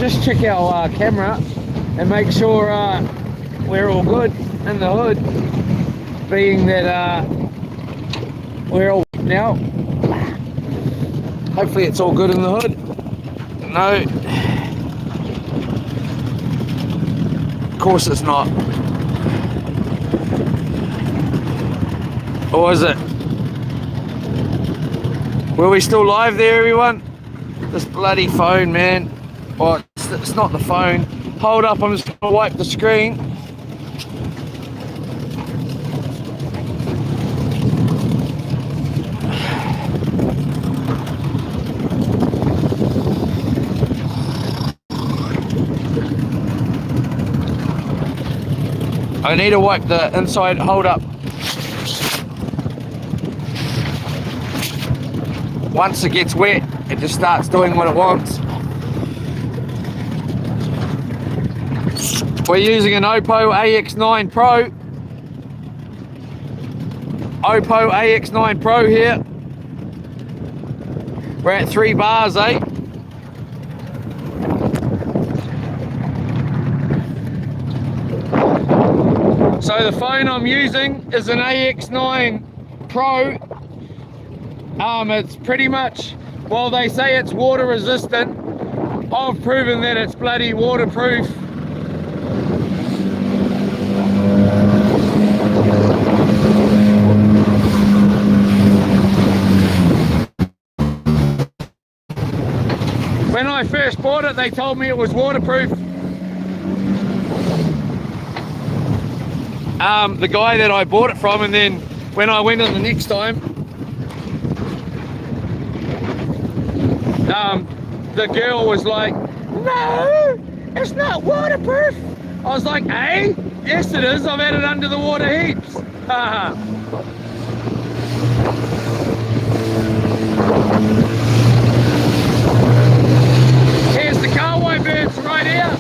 just check our camera and make sure we're all good in the hood, being that we're all now. Hopefully it's all good in the hood. No, of course it's not. Or is it? Were we still live there, everyone? This bloody phone, man. Oh, it's not the phone. Hold up, I'm just going to wipe the screen. I need to wipe the inside. Hold up. Once it gets wet, it just starts doing what it wants. We're using an Oppo AX9 Pro. Oppo AX9 Pro here. We're at 3 bars, eh? So the phone I'm using is an AX9 Pro. It's pretty much, while they say it's water resistant, I've proven that it's bloody waterproof. When I first bought it, they told me it was waterproof. The guy that I bought it from, and then when I went in the next time, the girl was like, no, it's not waterproof. I was like, hey, yes it is, I've had it under the water heaps. Here's the car wipe birds right here.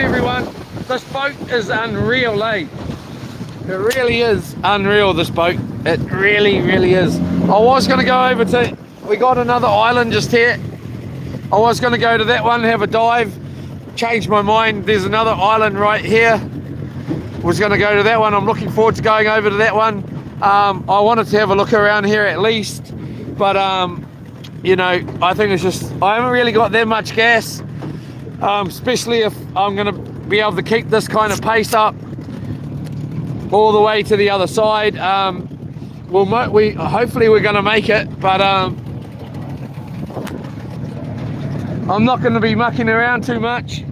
everyone, this boat is unreal, eh? It really is unreal, this boat. It really, really is. I was going to go over to, we got another island just here. I was going to go to that one, have a dive. Changed my mind. There's another island right here. Was going to go to that one. I'm looking forward to going over to that one. I wanted to have a look around here at least. But, you know, I think it's just, I haven't really got that much gas. Especially if I'm going to be able to keep this kind of pace up all the way to the other side. Hopefully we're going to make it, but I'm not going to be mucking around too much.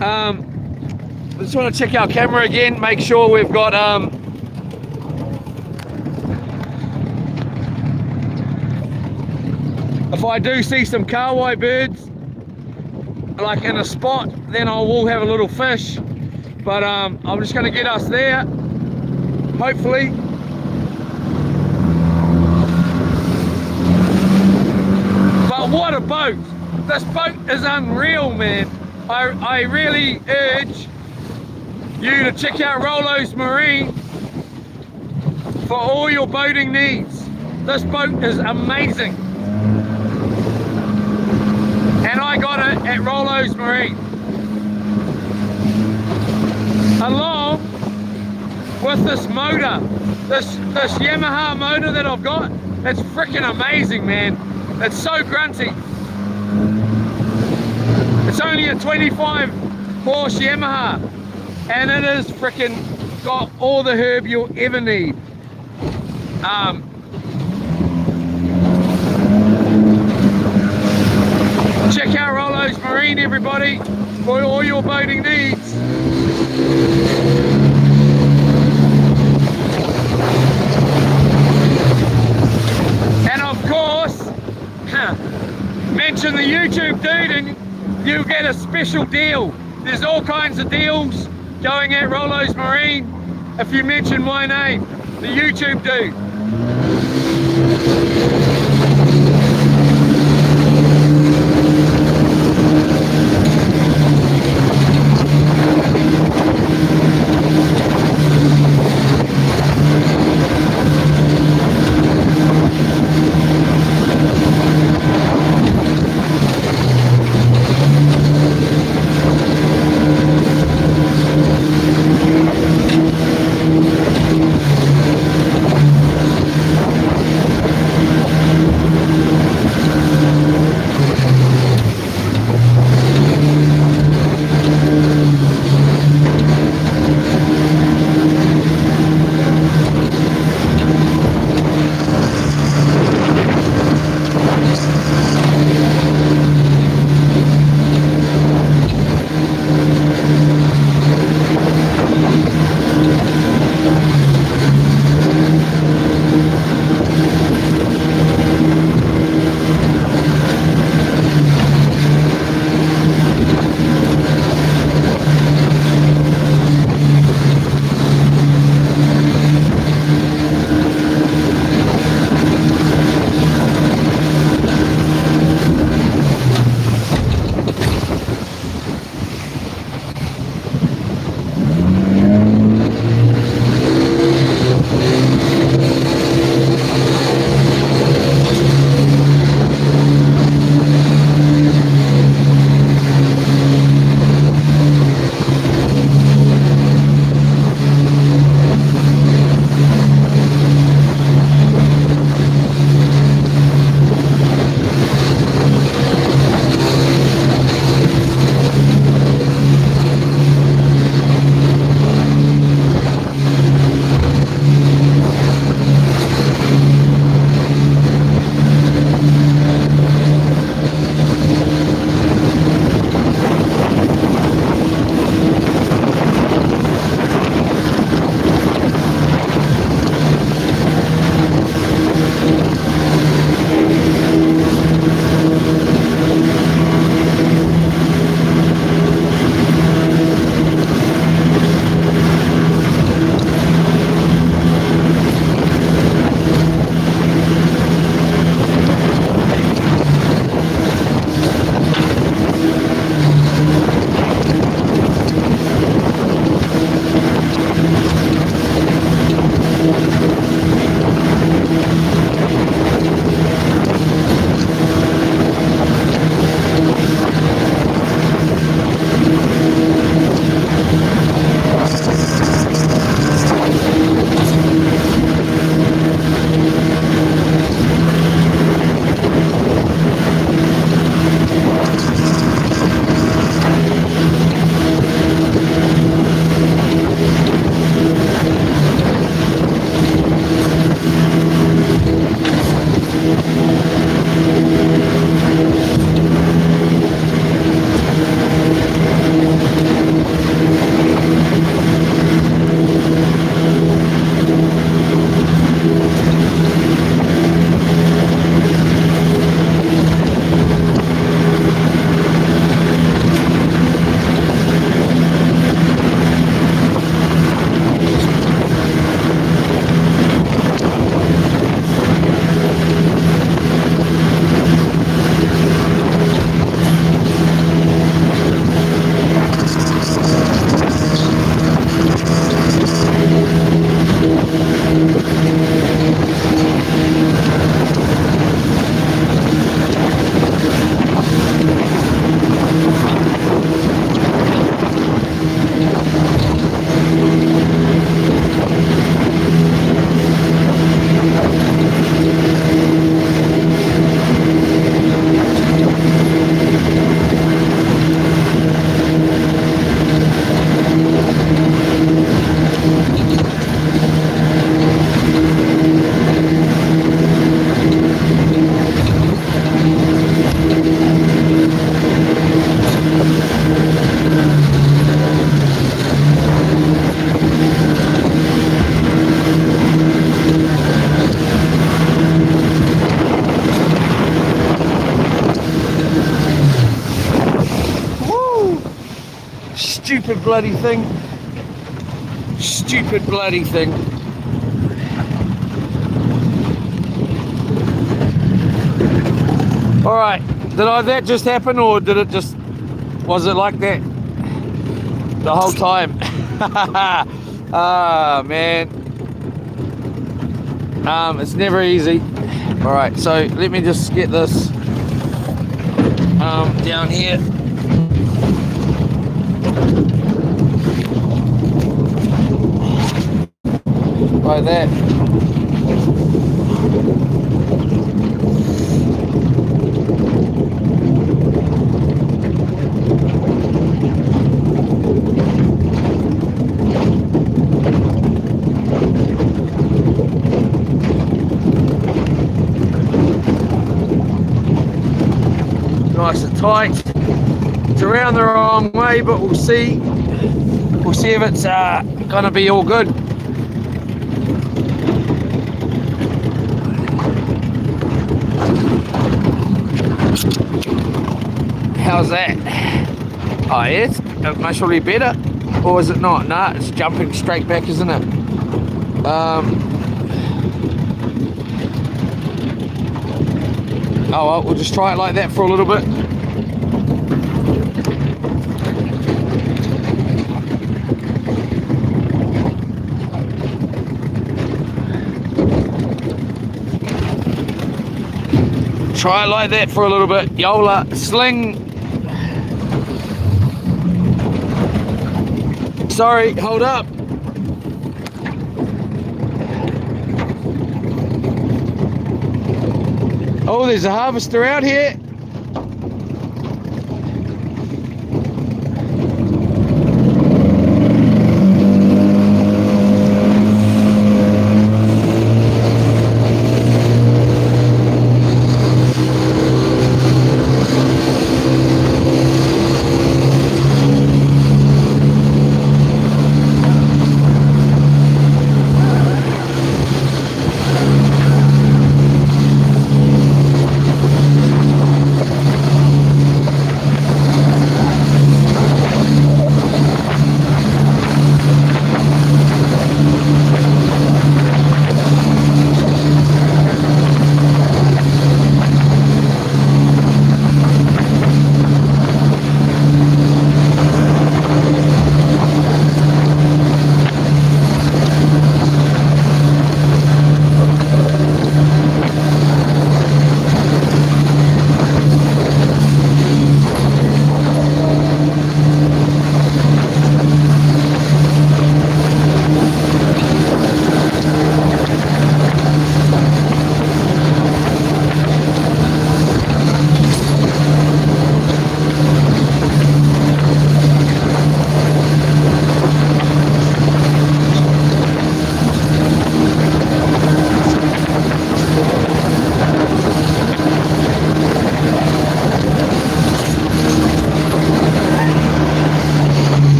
I just want to check our camera again, make sure we've got if I do see some kahawai birds like in a spot, then I will have a little fish, but I'm just going to get us there, hopefully. But what a boat! This boat is unreal, man. I really urge you to check out Rollo's Marine for all your boating needs. This boat is amazing. And I got it at Rollo's Marine. Along with this motor, this Yamaha motor that I've got. It's freaking amazing, man. It's so grunty. It's only a 25 horse Yamaha, and it is freaking got all the herb you'll ever need. Check out Rollo's Marine, everybody, for all your boating needs. And of course, mention the YouTube dude and you get a special deal. There's all kinds of deals going at Rollo's Marine if you mention my name, the YouTube dude. Stupid bloody thing. Stupid bloody thing. Alright, that just happen, or did it just, was it like that the whole time? Ah, man. It's never easy. Alright, so let me just get this down here. Like that. Nice and tight. It's around the wrong way, but we'll see. We'll see if it's gonna be all good. How's that? Oh, yes, it must be better, or is it not? Nah, it's jumping straight back, isn't it? Oh well, we'll just try it like that for a little bit. Try it like that for a little bit. Yola, sling. Sorry, hold up. Oh, there's a harvester out here.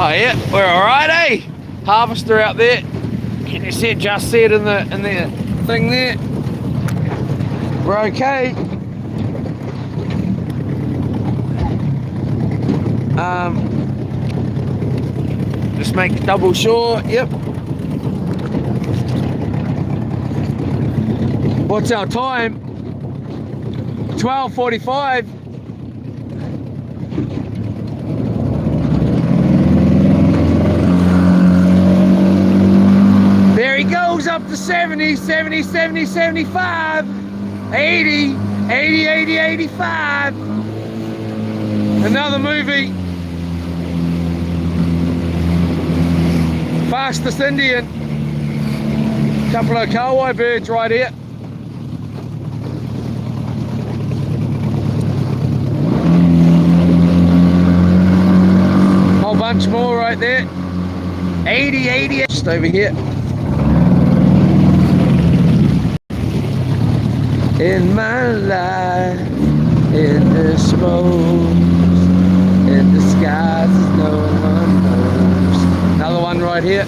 Oh yeah, we're alright, eh? Harvester out there. Can you see it? Just see it in the thing there. We're okay. Just make double sure. Yep. What's our time? 12:45. There he goes up to 70, 70, 70, 75, 80, 80, 80, 85. Another movie. Fastest Indian. Couple of Kauai birds right here. Whole bunch more right there. 80, 80, just over here. In my life, in the smoke, in the skies, no one knows. Another one right here.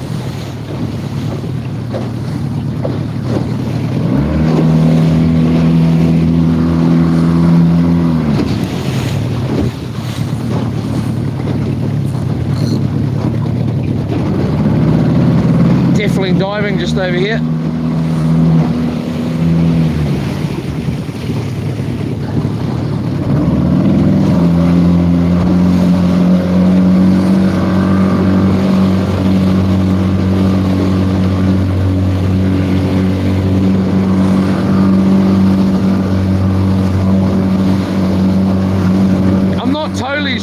Definitely diving just over here.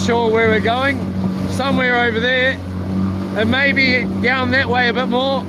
Sure where we're going, somewhere over there, and maybe down that way a bit more.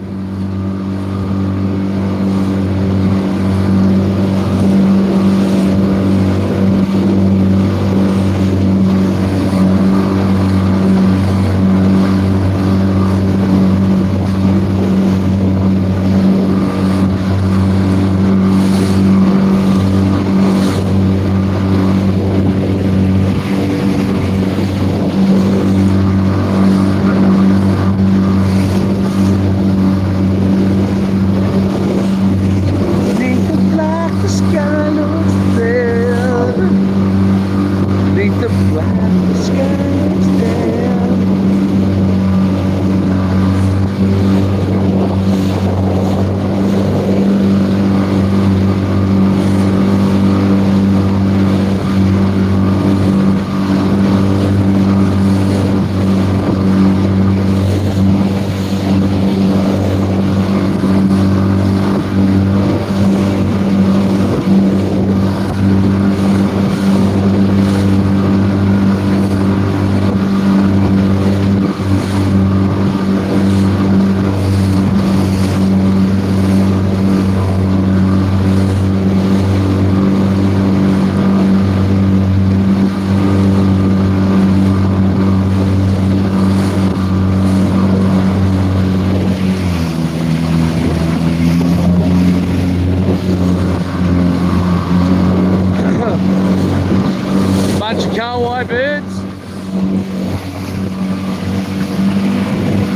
Bunch of Kauai birds.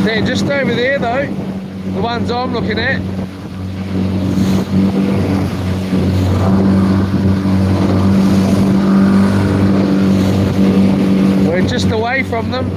They're just over there though, the ones I'm looking at. We're just away from them.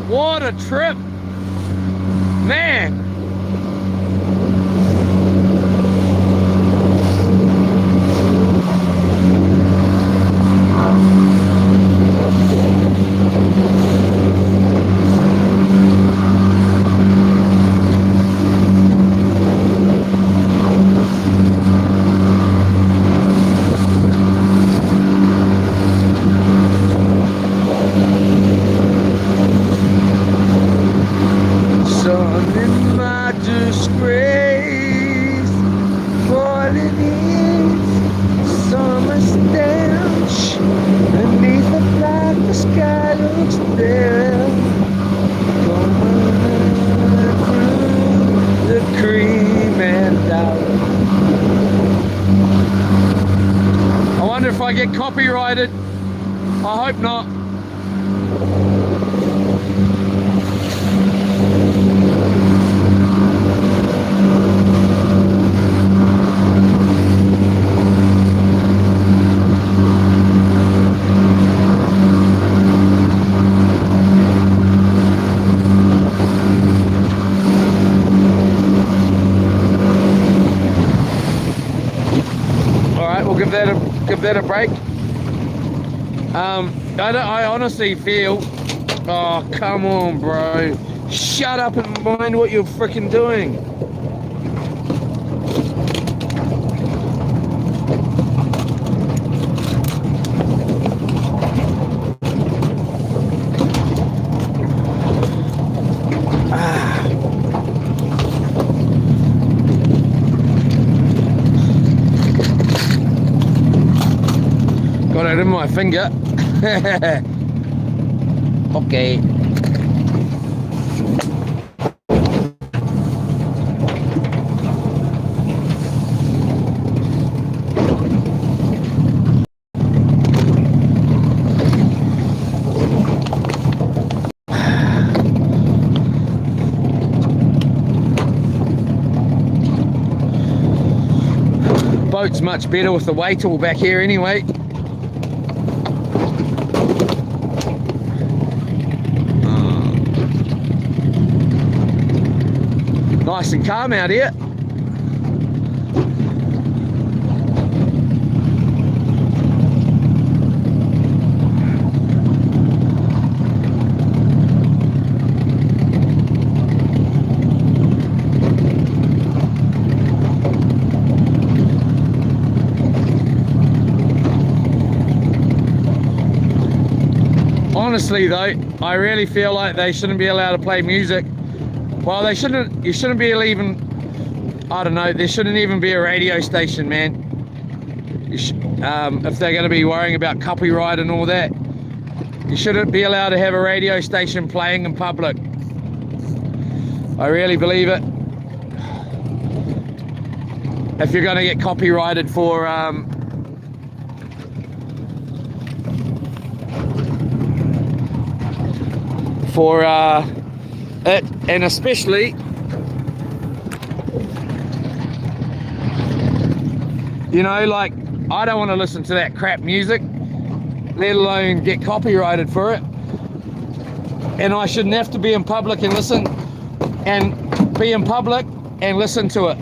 What a trip, man. wonder if I get copyrighted. I hope not. Give that a break. I honestly feel, oh come on bro, shut up and mind what you're freaking doing. Got it in my finger. Okay. Boat's much better with the weight all back here anyway. Nice and calm out here. Honestly though, I really feel like they shouldn't be allowed to play music. Well, they shouldn't. You shouldn't be even. I don't know. There shouldn't even be a radio station, man. If they're going to be worrying about copyright and all that, you shouldn't be allowed to have a radio station playing in public. I really believe it. If you're going to get copyrighted for it, and especially you know, like I don't want to listen to that crap music, let alone get copyrighted for it, and I shouldn't have to be in public and listen to it.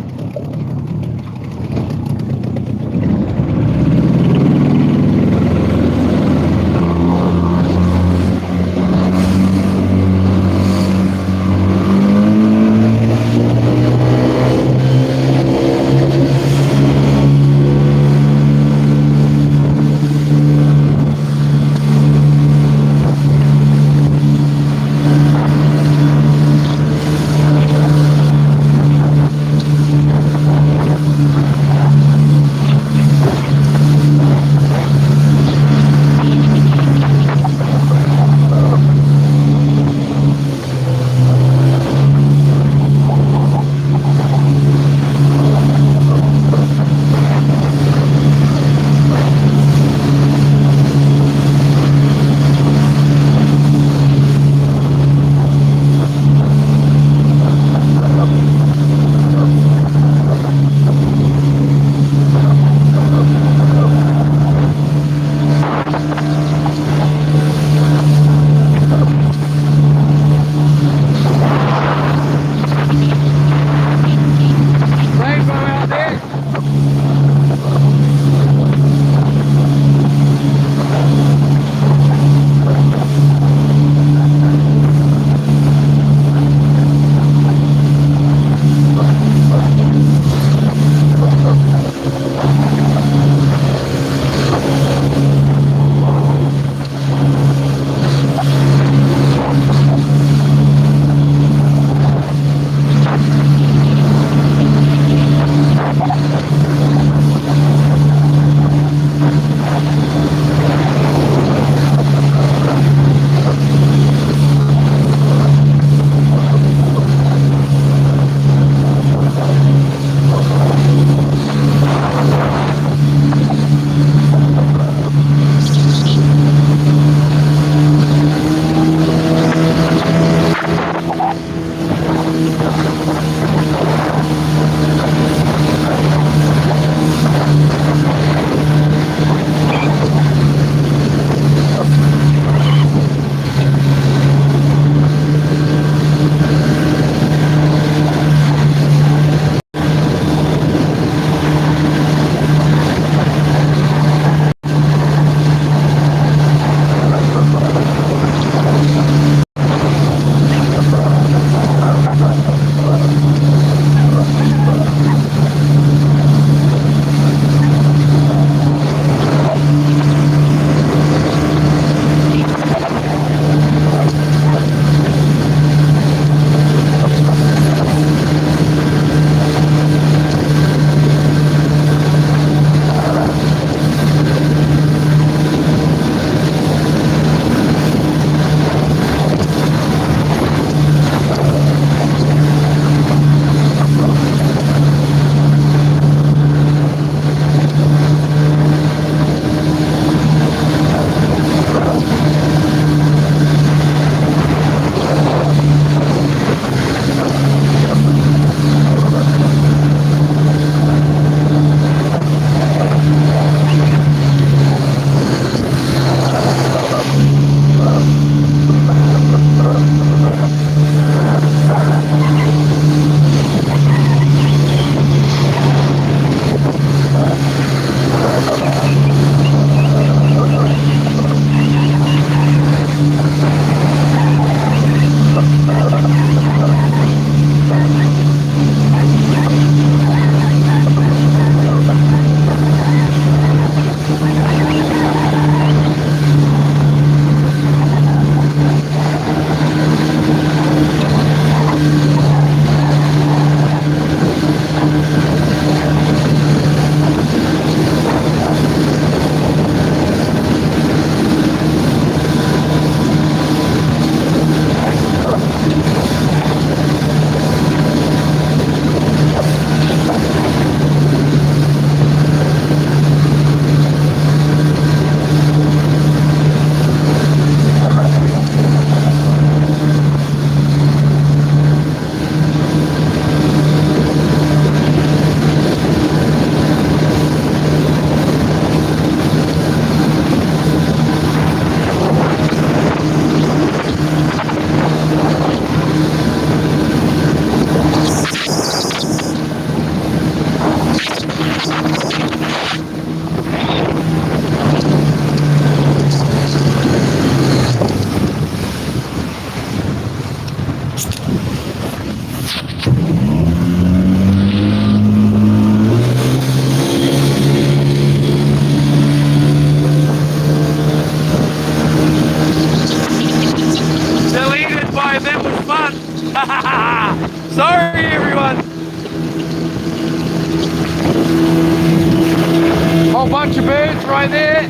right there,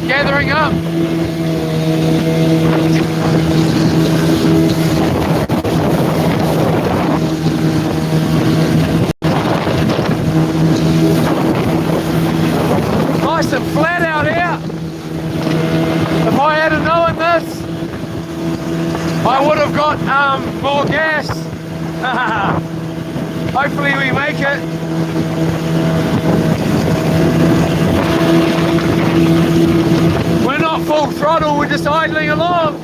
gathering up. Nice and flat out here. If I had known this, I would have got more gas. Hopefully we make it. We're not full throttle, we're just idling along.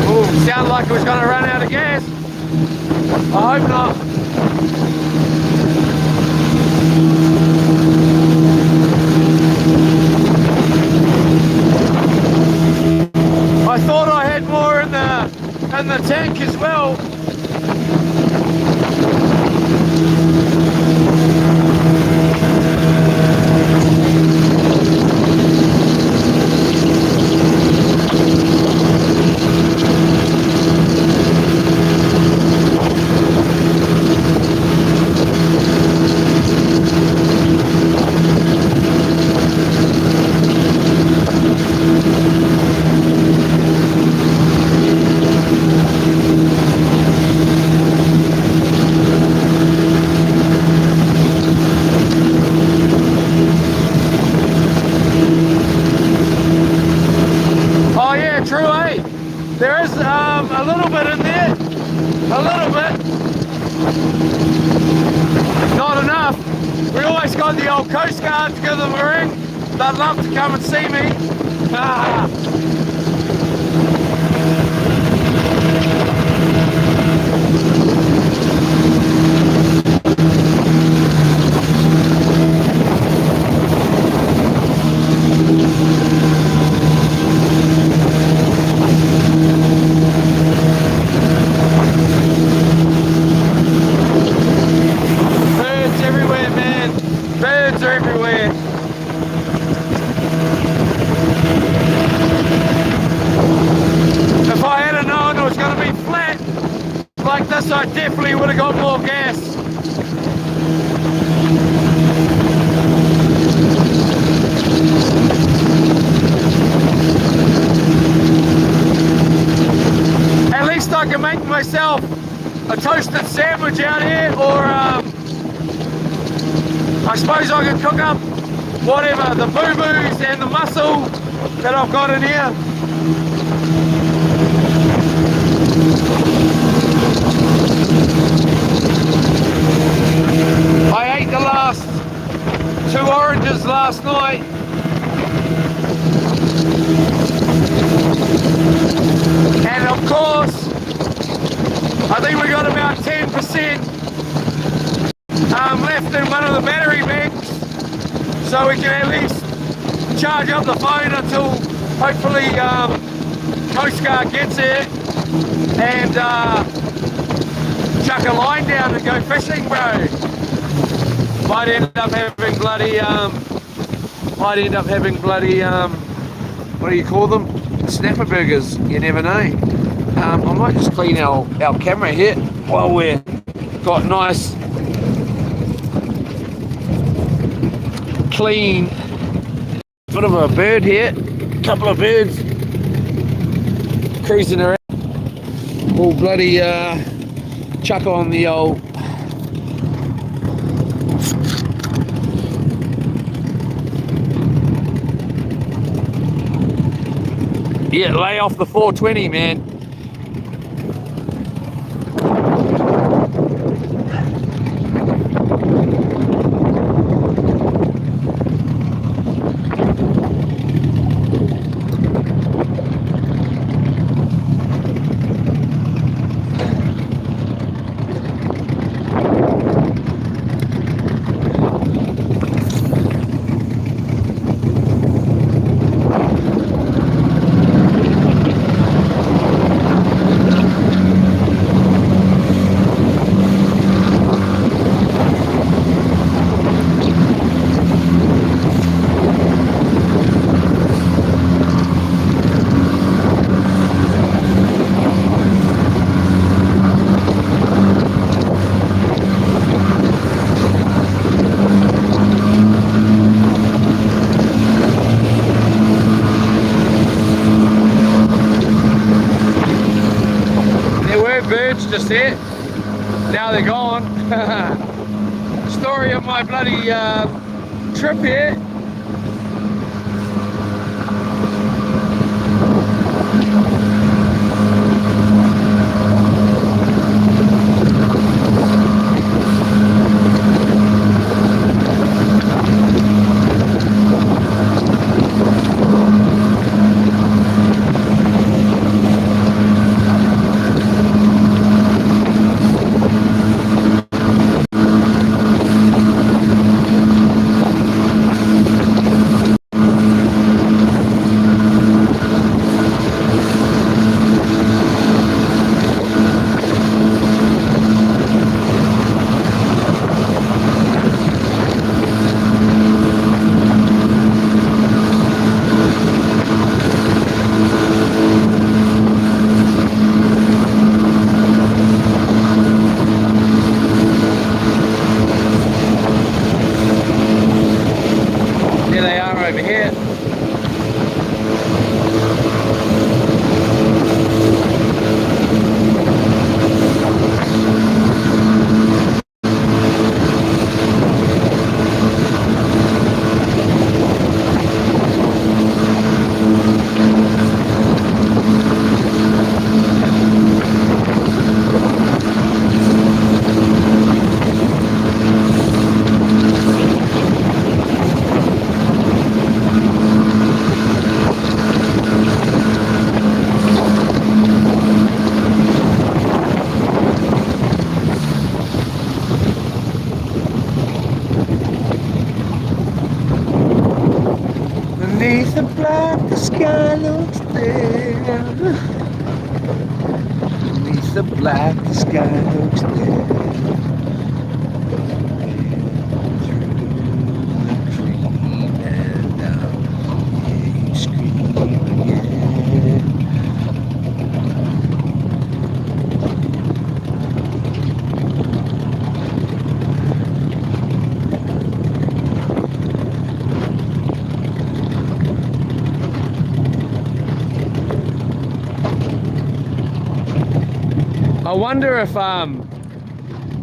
Oh, sounded like it was going to run out of gas. I hope not. I thought I had more in the tank as well. There is a little bit in there, a little bit, not enough. We always got the old Coast Guard to give them a ring. They'd love to come and see me. I definitely would have got more gas. At least I can make myself a toasted sandwich out here, or I suppose I can cook up whatever, the boo-boos and the mussel that I've got in here. I ate the last 2 oranges last night. And of course, I think we got about 10% left in one of the battery banks, so we can at least charge up the phone until hopefully Coast Guard gets here and chuck a line down and go fishing, bro. Might end up having bloody what do you call them? Snapper burgers, you never know. I might just clean our camera here while we're got nice clean bit of a bird here, couple of birds cruising around. We'll bloody chuck on the old lay off the 420, man. just there. Now they're gone. Story of my bloody trip here. Here they are over here. Beneath the black, the sky looks there. Beneath the black, the sky looks there. Through the tree and down the scream again. I wonder if,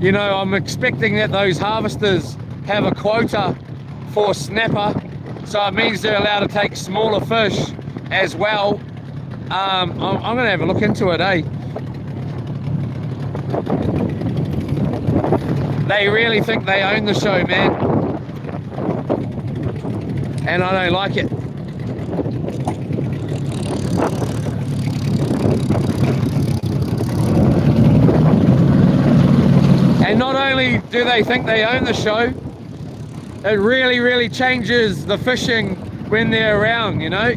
you know, I'm expecting that those harvesters have a quota for snapper, so it means they're allowed to take smaller fish as well. I'm going to have a look into it, eh? They really think they own the show, man. And I don't like it. And not only do they think they own the show, it really changes the fishing when they're around, you know?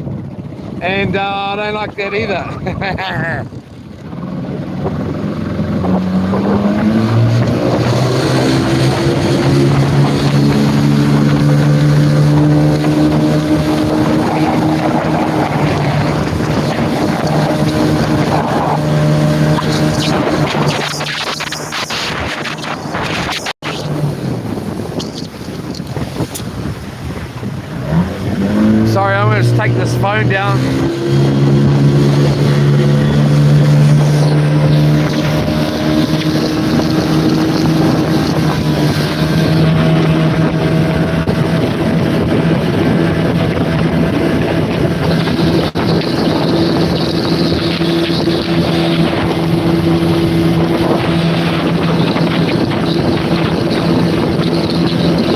And I don't like that either. Sorry, I'm going to take this phone down.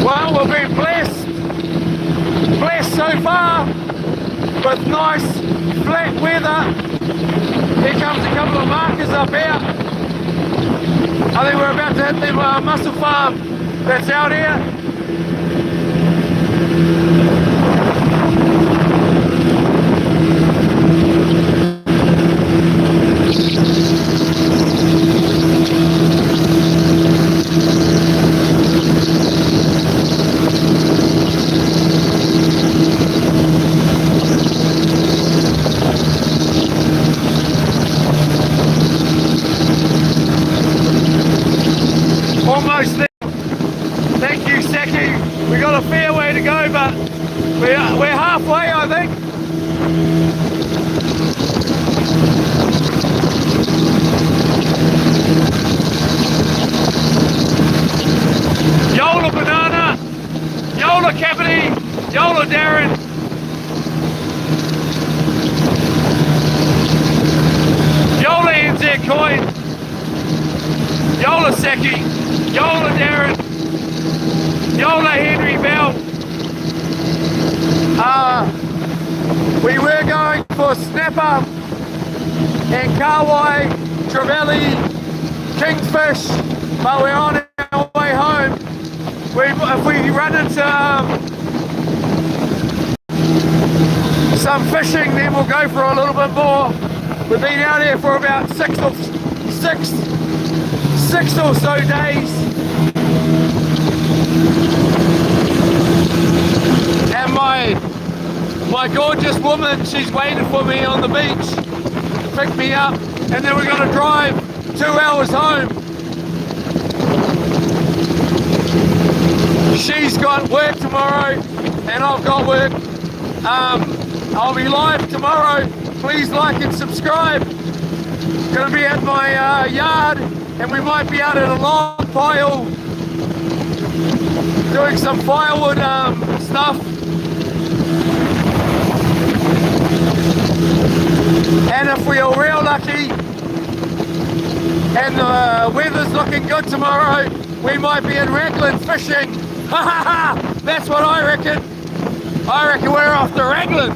Well, we've been blessed so far with nice flat weather. Here comes a couple of markers up here. I think we're about to hit the mussel farm that's out here. Almost there. Thank you, Seki. We got a fair way to go, but Yola Darren. Yola NZ Coin. Yola Seki. Yola Darren. Yola Henry Bell. We were going for Snapper and Kawai, Trevally, Kingfish, but we're on our way home. If we run into some fishing, then we'll go for a little bit more. We've been out here for about six or so days. And my gorgeous woman, she's waiting for me on the beach to pick me up, and then we're going to drive 2 hours home. She's got work tomorrow and I've got work. I'll be live tomorrow. Please like and subscribe. Going to be at my yard, and we might be out at a log pile doing some firewood stuff. And if we are real lucky and the weather's looking good tomorrow, we might be in Raglan fishing. That's what I reckon. I reckon we're off to Raglan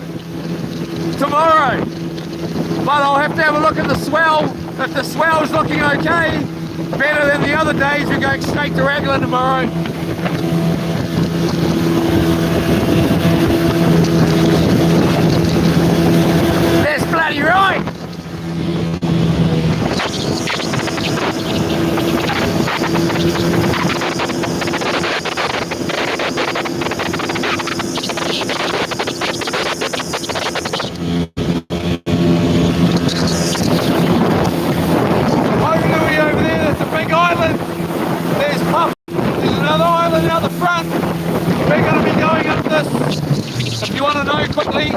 tomorrow. But I'll have to have a look at the swell. If the swell's looking okay, better than the other days, we're going straight to Raglan tomorrow. That's bloody right. Out the front. We're going to be going up this, if you want to know quickly,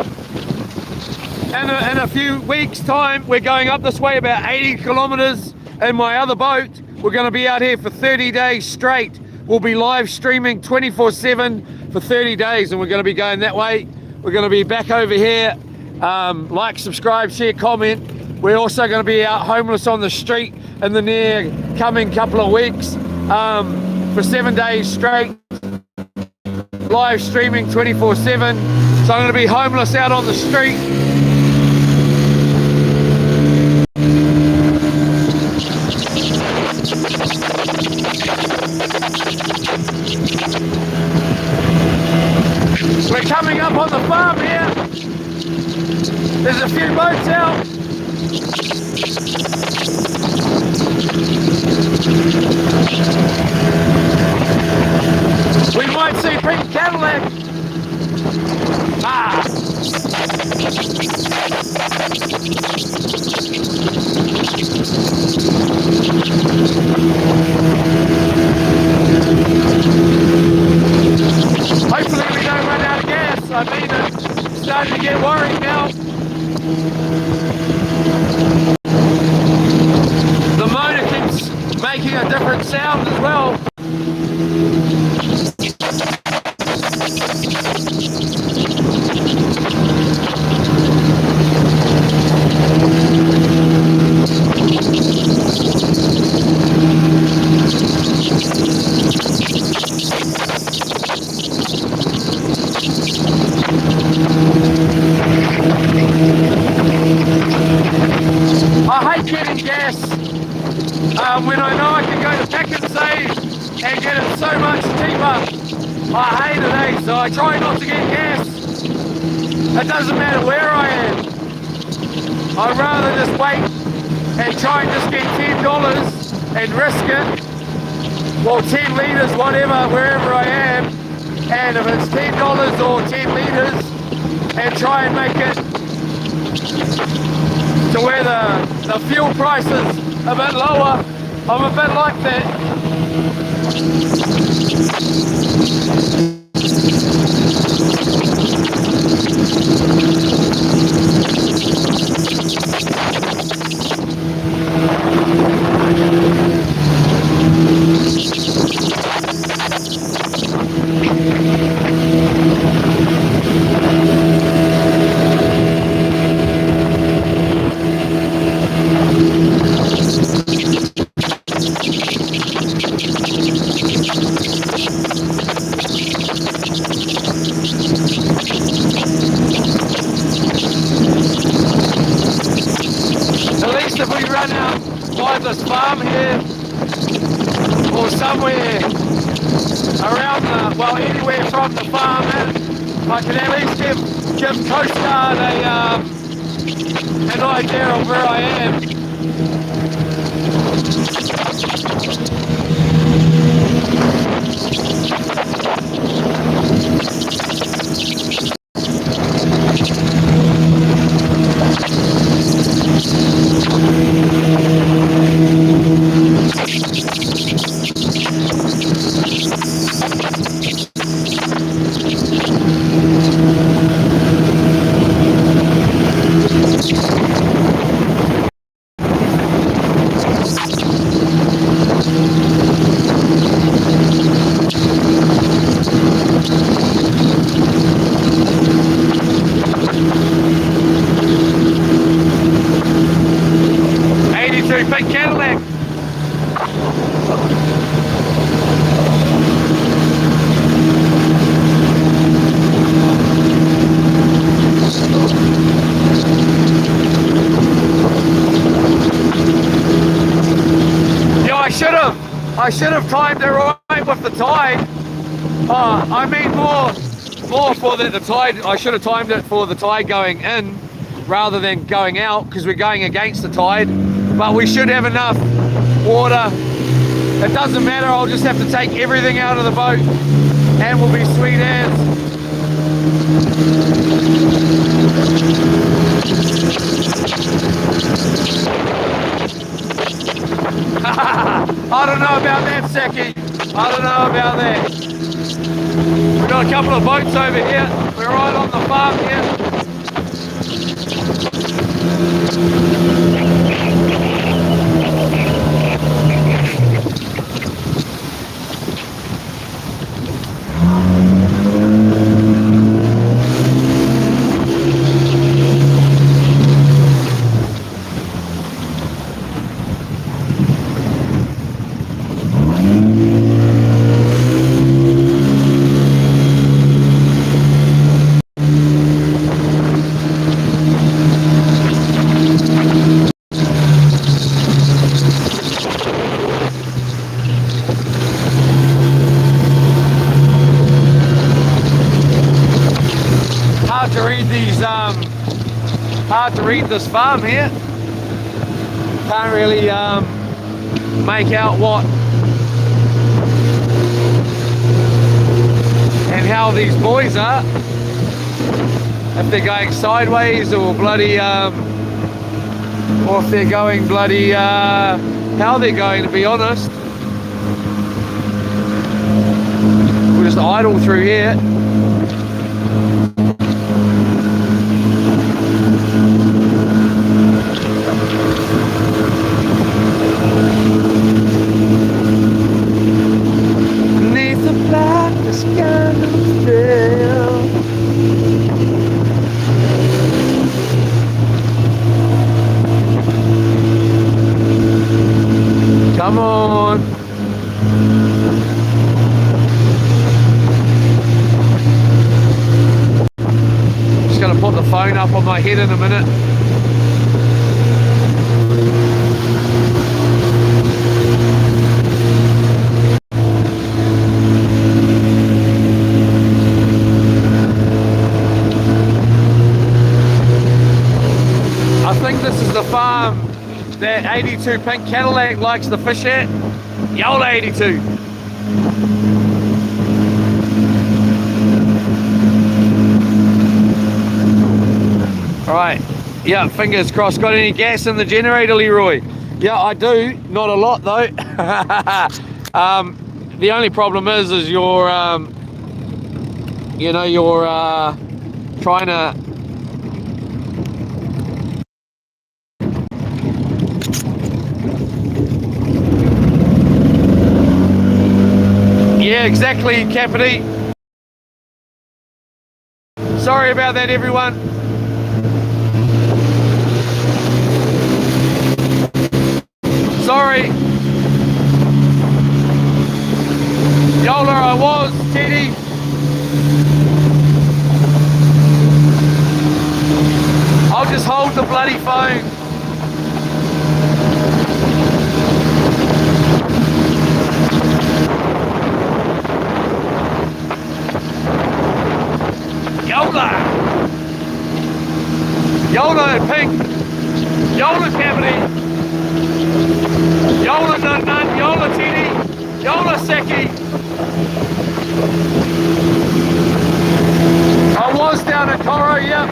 in a few weeks time we're going up this way about 80 kilometers in my other boat. We're going to be out here for 30 days straight. We'll be live streaming 24/7 for 30 days, and we're going to be going that way. We're going to be back over here. Like, subscribe, share, comment. We're also going to be out homeless on the street in the near coming couple of weeks. For 7 days straight, live streaming 24/7. So I'm going to be homeless out on the street. We're coming up on the farm here. There's a few boats out. We might see pink Cadillac. Hopefully we don't run out of gas. I mean, it's starting to get worried now. The motor keeps making a different sound as well. I hate getting gas when I know I can go to Pak'nSave and get it so much cheaper. I hate it, so I try not to get gas. It doesn't matter where I am. I'd rather just wait and try and just get $10 and risk it. Well, 10 litres, whatever, wherever I am. And if it's $10 or 10 litres, and try and make it to where the fuel price is a bit lower. I'm a bit like that. around this farm here, or somewhere around the, well, anywhere from the farm, and I can at least give Coast Guard an idea of where I am. Big Cadillac. Yeah, I should have timed it right with the tide. I mean more for the tide. I should have timed it for the tide going in rather than going out, because we're going against the tide. But we should have enough water. It doesn't matter, I'll just have to take everything out of the boat and we'll be sweet as. I don't know about that, Saki. I don't know about that. We've got a couple of boats over here. We're right on the farm here. Hard to read this farm here. Can't really make out what and how these boys are. If they're going sideways or bloody or if they're going bloody how they're going, to be honest. We'll just idle through here. Come on. Just gonna put the phone up on my head in a minute. I think this is the farm that 82 Pink Cadillac likes to fish at. Yola 82. Alright, yeah, fingers crossed. Got any gas in the generator, Leroy? Yeah, I do. Not a lot though. The only problem is you're, you know, you're trying to yeah, exactly, Capity. Sorry about that, everyone. Sorry. Yola, I was, Teddy. I'll just hold the bloody phone. it, Pink. Yola Cavity. Yola Nun Nun. Yola Tini. Yola Seki. I was down at Coro, yeah.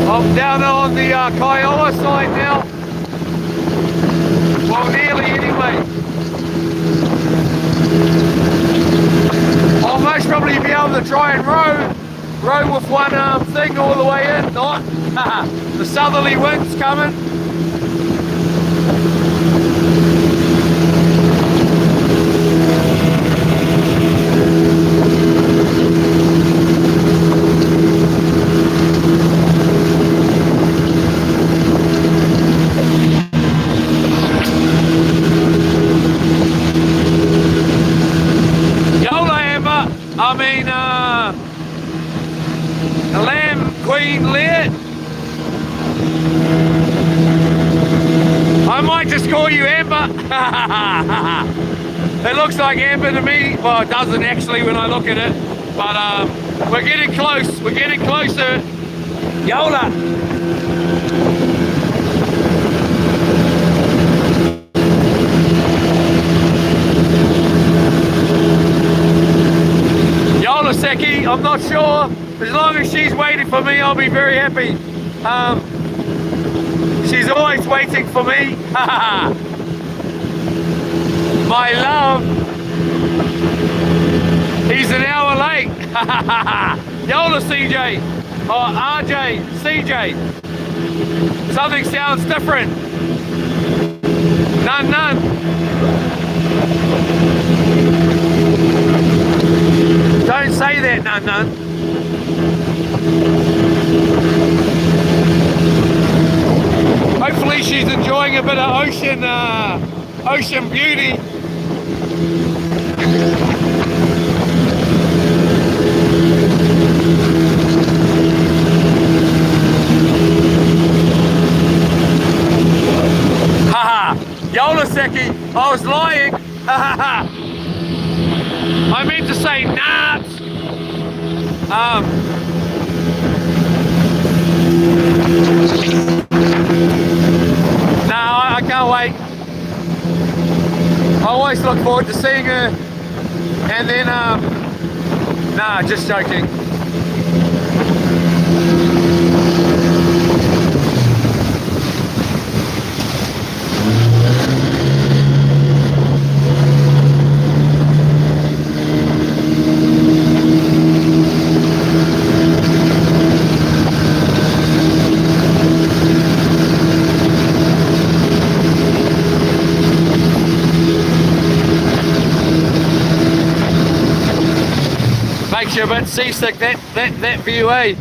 I'm down on the Kiowa side now. Well, nearly anyway. I'll most probably be able to try and row with one thing all the way in. Not the southerly wind's coming. I mean, Lamb Queen Lear. I might just call you Amber. It looks like Amber to me. Well, it doesn't actually when I look at it. But we're getting close. We're getting closer. Yola. Yola Seki, I'm not sure. As long as she's waiting for me, I'll be very happy. She's always waiting for me. My love. He's an hour late. Yola CJ. Or RJ, CJ. Something sounds different. None. Don't say that, none. Hopefully she's enjoying a bit of ocean beauty. Haha, Yola Seki, I was lying. I meant to say nuts. No, I can't wait. I always look forward to seeing her. And then, nah, just joking. Makes you a bit seasick, that view, eh?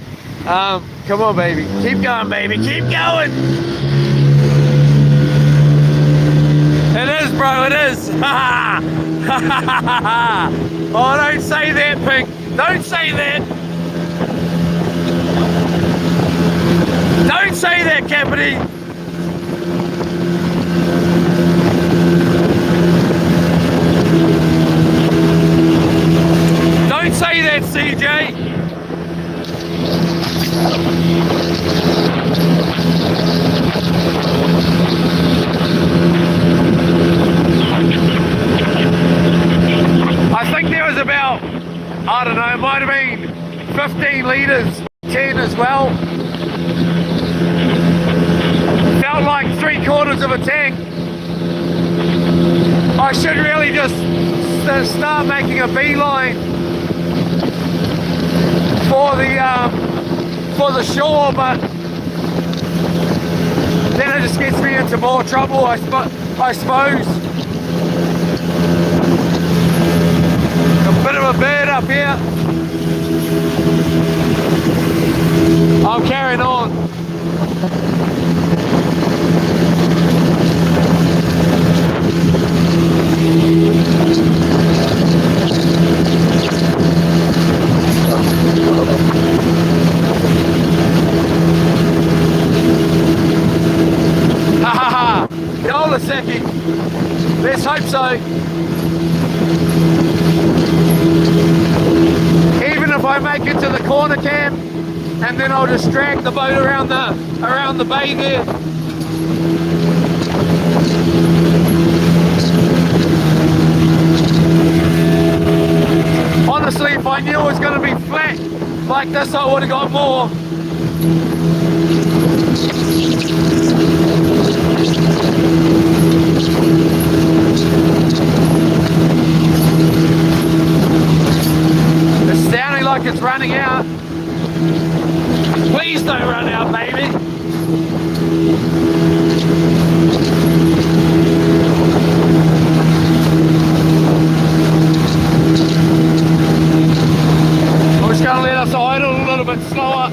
Come on, baby. Keep going, baby. Keep going. It is, bro. It is. Oh, don't say that, Pink. Don't say that. Don't say that, Capity. Don't say that, CJ. I think there was about, I don't know, it might have been 15 litres, 10 as well. Felt like 3/4 of a tank. I should really just start making a beeline for the shore, but then it just gets me into more trouble, I suppose. A bit of a bird up here. I'm carrying on. Ha ha ha! Yola Seki! Let's hope so. Even if I make it to the corner cam, and then I'll just drag the boat around the bay there. Honestly, if I knew it was going to be flat like this, I would have got more. It's sounding like it's running out. Please don't run out, baby. I'm just going to let us idle a little bit slower.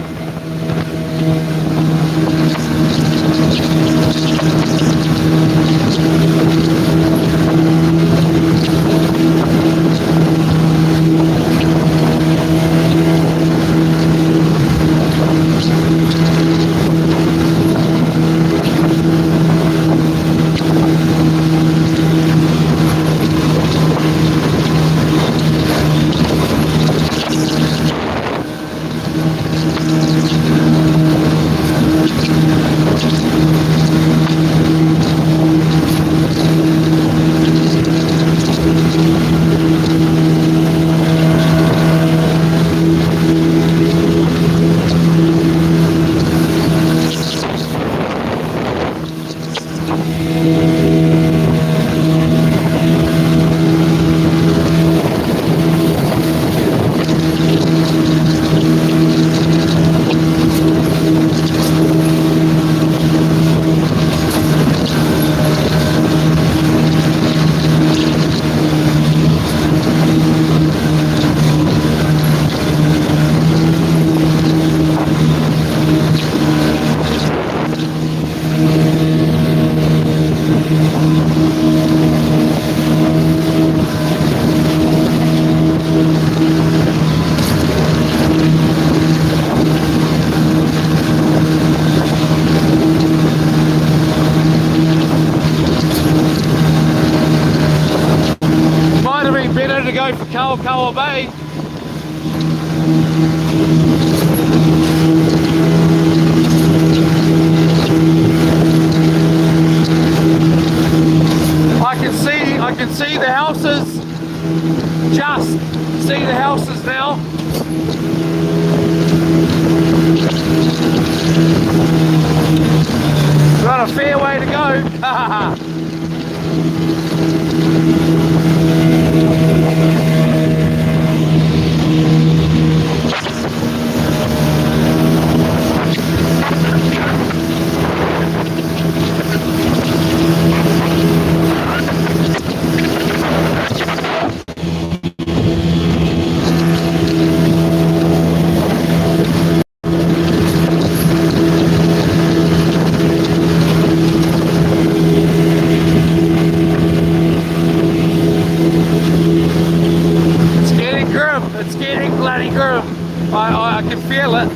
Better to go for Kalakaua Bay. I can see the houses. Just see the houses now. Got a fair way to go. It's getting bloody grim. I can feel it.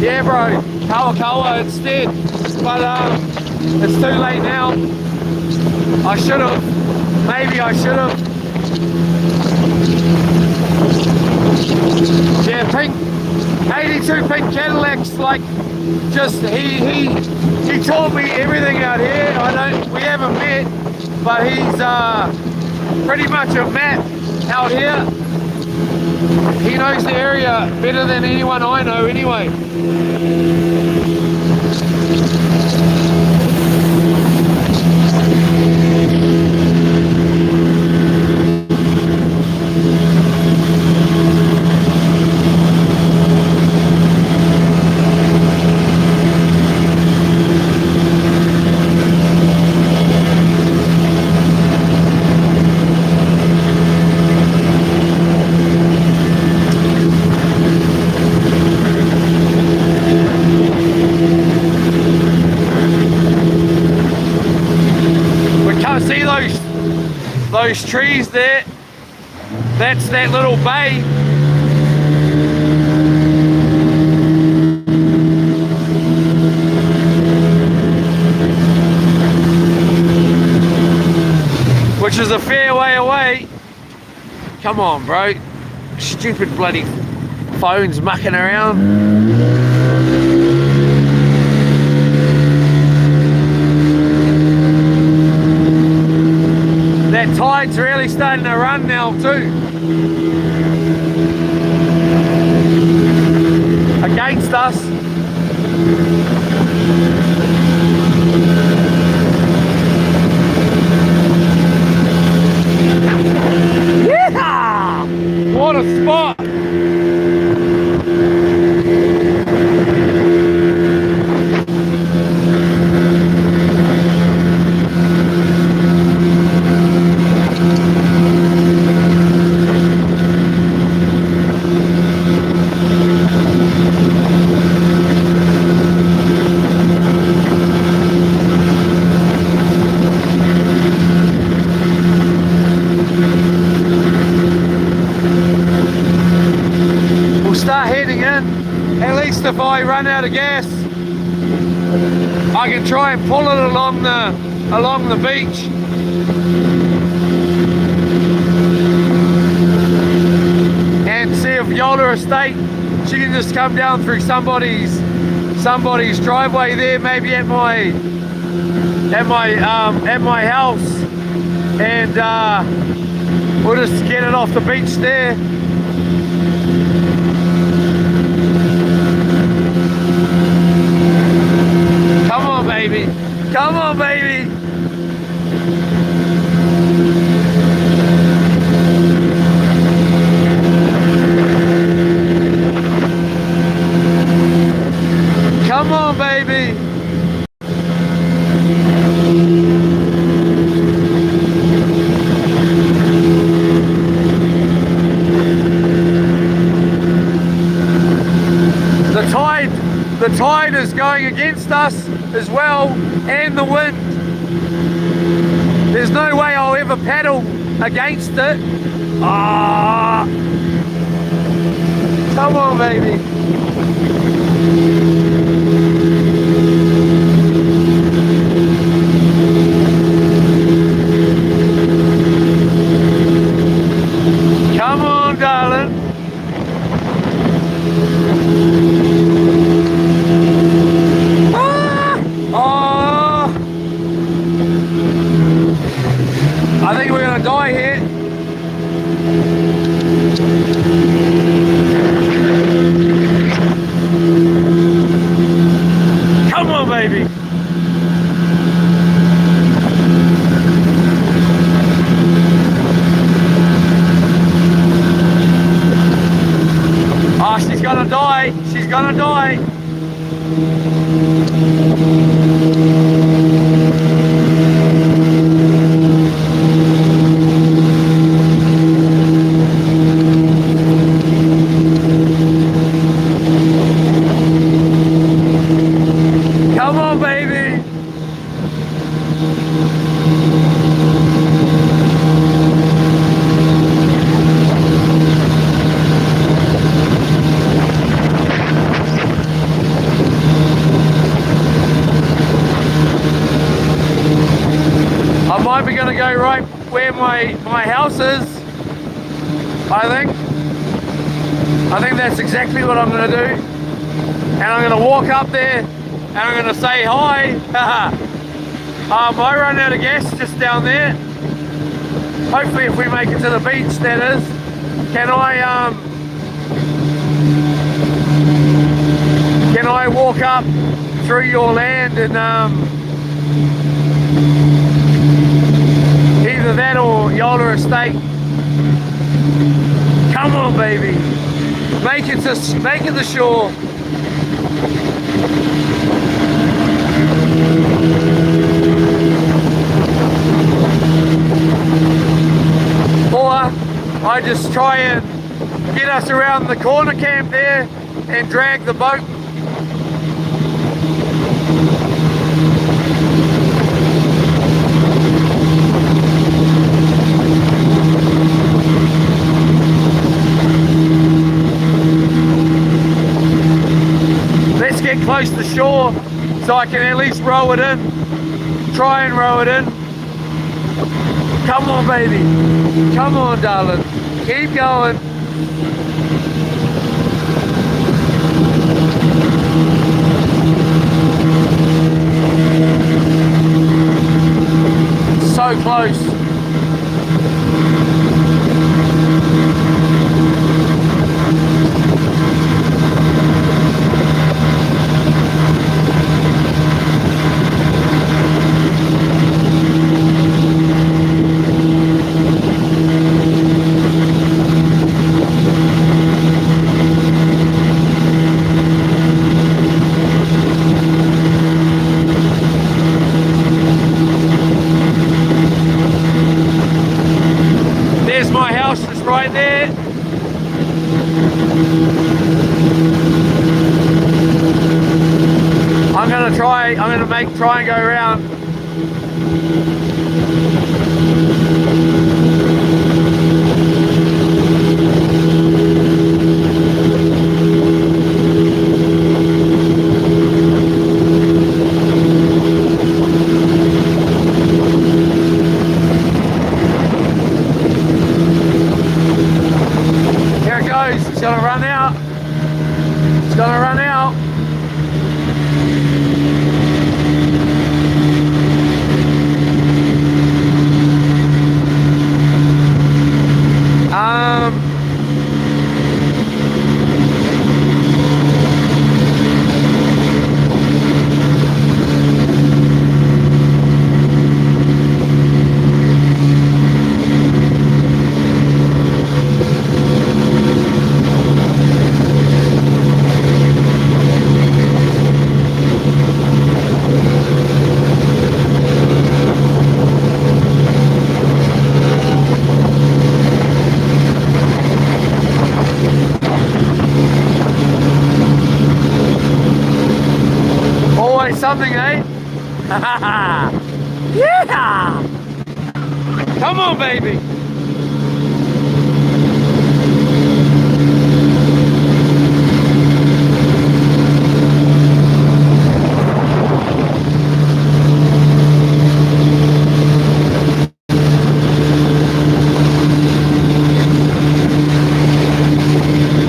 Yeah, bro, Kalakaua instead, but it's too late now. I should have, maybe I should have. Yeah, pink, 82 pink Cadillacs, like, just, he taught me everything out here. We haven't met, but he's pretty much a map out here. He knows the area better than anyone I know anyway. That's that little bay. Which is a fair way away. Come on, bro. Stupid bloody phone's mucking around. That tide's really starting to run now too. Against us. Yeah! What a spot! Start heading in. At least if I run out of gas, I can try and pull it along the beach. And see if Yola Estate, she can just come down through somebody's driveway there, maybe at my house, and we'll just get it off the beach there. Come on, baby. Come on, baby. Come on, baby. The tide is going against us as well, and the wind. There's no way I'll ever paddle against it. Ah! Come on, baby. Come on, darling. I think we're gonna die here. Come on, baby. Oh, she's gonna die. She's gonna die. Come on, baby. I might be going to go right where my house is. I think that's exactly what I'm going to do. And I'm going to walk up there and I'm going to say hi. I run out of gas just down there. Hopefully if we make it to the beach, that is. Can I walk up through your land and either that or Yola Estate? Come on, baby. Make it to the shore. Or I just try and get us around the corner camp there and drag the boat. close to shore so I can at least row it in. Try and row it in. Come on, baby. Come on, darling. Keep going. So close. There's my house just right there. I'm gonna try and go around. Here it goes, it's gonna run out. It's gonna run out. Always something, eh? Yeah! Come on, baby.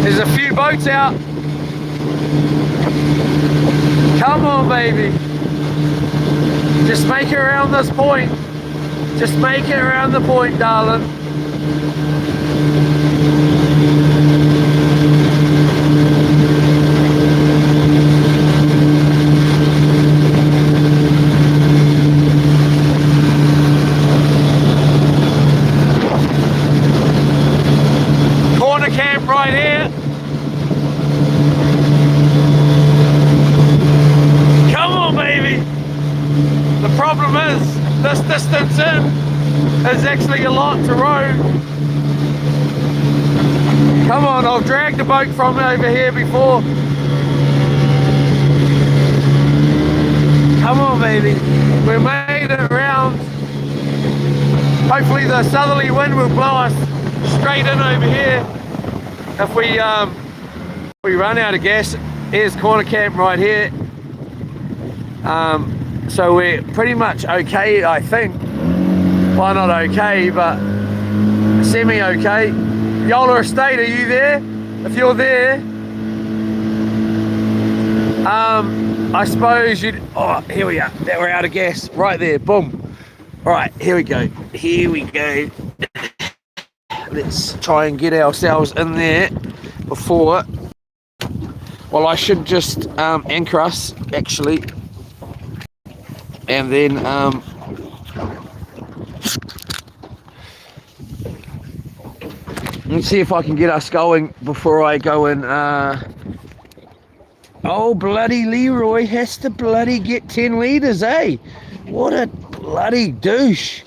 There's a few boats out. Come on, baby. Just make it around this point. Just make it around the point, darling. Corner camp right here. Come on, baby. The problem is, this distance in is actually a lot to row. Come on, I've dragged the boat from over here before. Come on, baby. We made it around. Hopefully the southerly wind will blow us straight in over here. If we run out of gas, here's corner camp right here. So we're pretty much okay, I think. Well, not okay, but semi-okay. Yola Estate, are you there? If you're there, I suppose you'd... Oh, here we are. We're out of gas. Right there. Boom. All right, here we go. Here we go. Let's try and get ourselves in there before... Well, I should just anchor us, actually. And then let's see if I can get us going before I go in. Oh, bloody Leroy has to bloody get 10 litres, eh? What a bloody douche.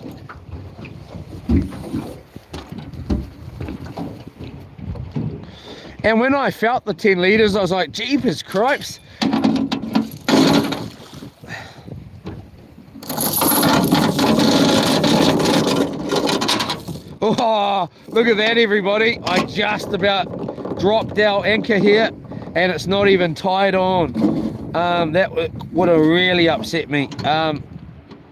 And when I felt the 10 litres, I was like, jeepers cripes. Oh, look at that, everybody. I just about dropped our anchor here and it's not even tied on. That would have really upset me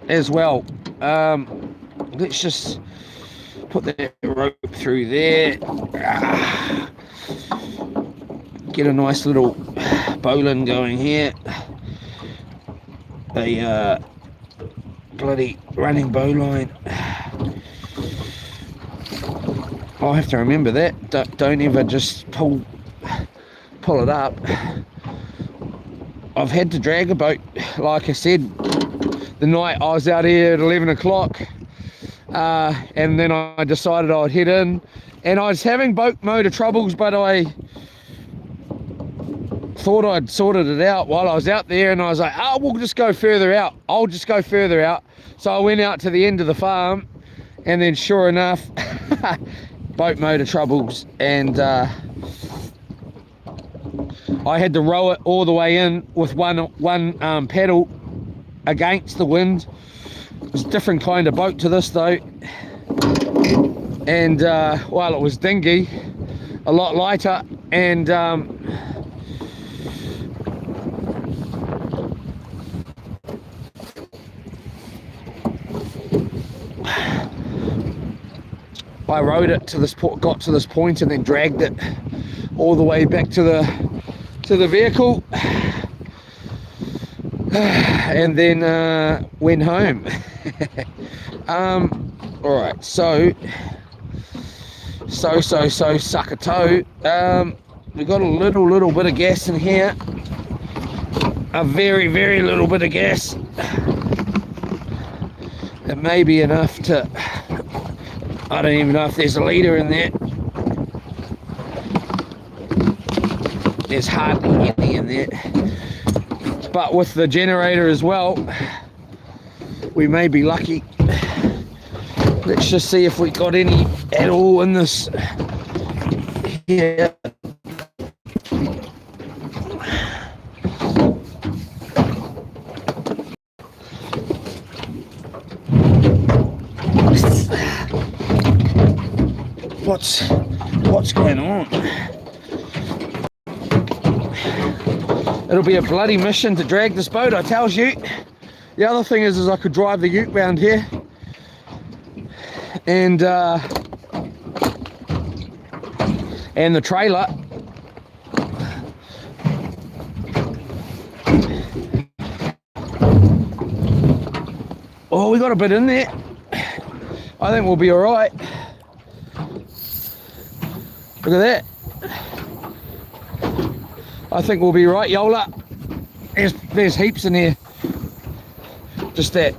as well. Let's just put that rope through there. Get a nice little bowline going here. A bloody running bowline. I'll have to remember that. Don't ever just pull it up. I've had to drag a boat, like I said, the night I was out here at 11 o'clock, and then I decided I'd head in, and I was having boat motor troubles, but I thought I'd sorted it out while I was out there, and I was like, oh, we'll just go further out. I'll just go further out. So I went out to the end of the farm, and then sure enough, boat motor troubles, and I had to row it all the way in with one paddle against the wind. It was a different kind of boat to this though, and well, it was dinghy, a lot lighter, and I rowed it to this got to this point, and then dragged it all the way back to the vehicle, and then went home. All right, so suck a toe. We got a little bit of gas in here, a very little bit of gas. It may be enough to, I don't even know if there's a litre in there. There's hardly any in there. But with the generator as well, we may be lucky. Let's just see if we got any at all in this here. What's going on? It'll be a bloody mission to drag this boat, I tells you. The other thing is I could drive the ute round here, and the trailer. Oh, we got a bit in there. I think we'll be all right. Look at that. I think we'll be right, Yola. There's heaps in here. Just that.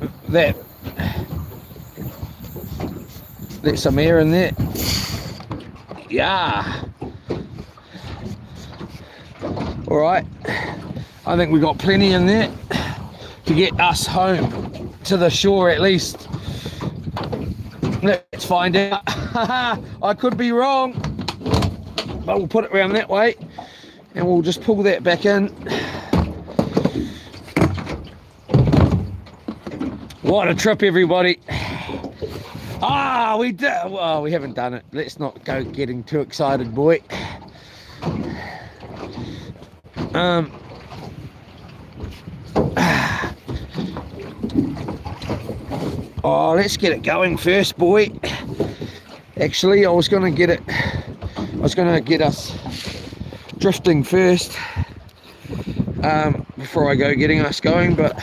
There's some air in there. Yeah. All right. I think we got plenty in there to get us home to the shore at least. Let's find out. I could be wrong, but we'll put it around that way, and we'll just pull that back in. What a trip, everybody. We did. Well, we haven't done it. Let's not go getting too excited, boy. Oh, let's get it going first, boy. Actually, I was gonna get us drifting first before I go getting us going, but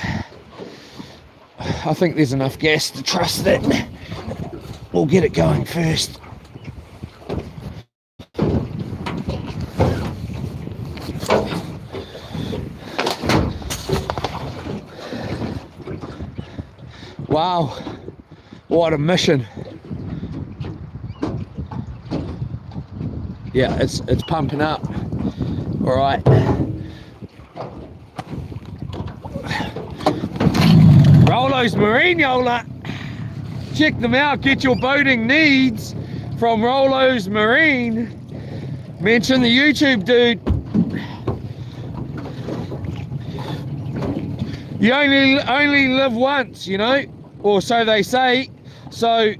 I think there's enough gas to trust that we'll get it going first. Wow, what a mission. Yeah, it's pumping up. All right. Rolo's Marine, Yola. Check them out. Get your boating needs from Rolo's Marine. Mention the YouTube dude. You only live once, you know, or so they say. So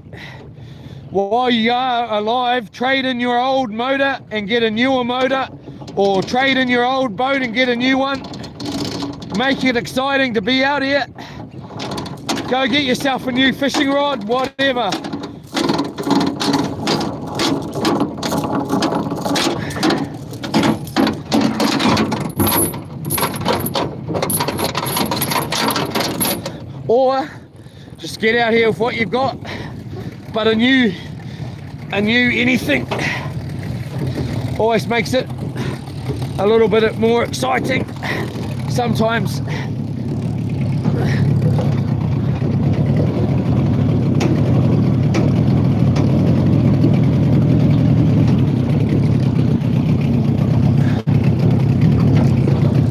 while you are alive, trade in your old motor and get a newer motor, or trade in your old boat and get a new one. make it exciting to be out here. Go get yourself a new fishing rod, whatever. Or just get out here with what you've got, but a new anything always makes it a little bit more exciting sometimes.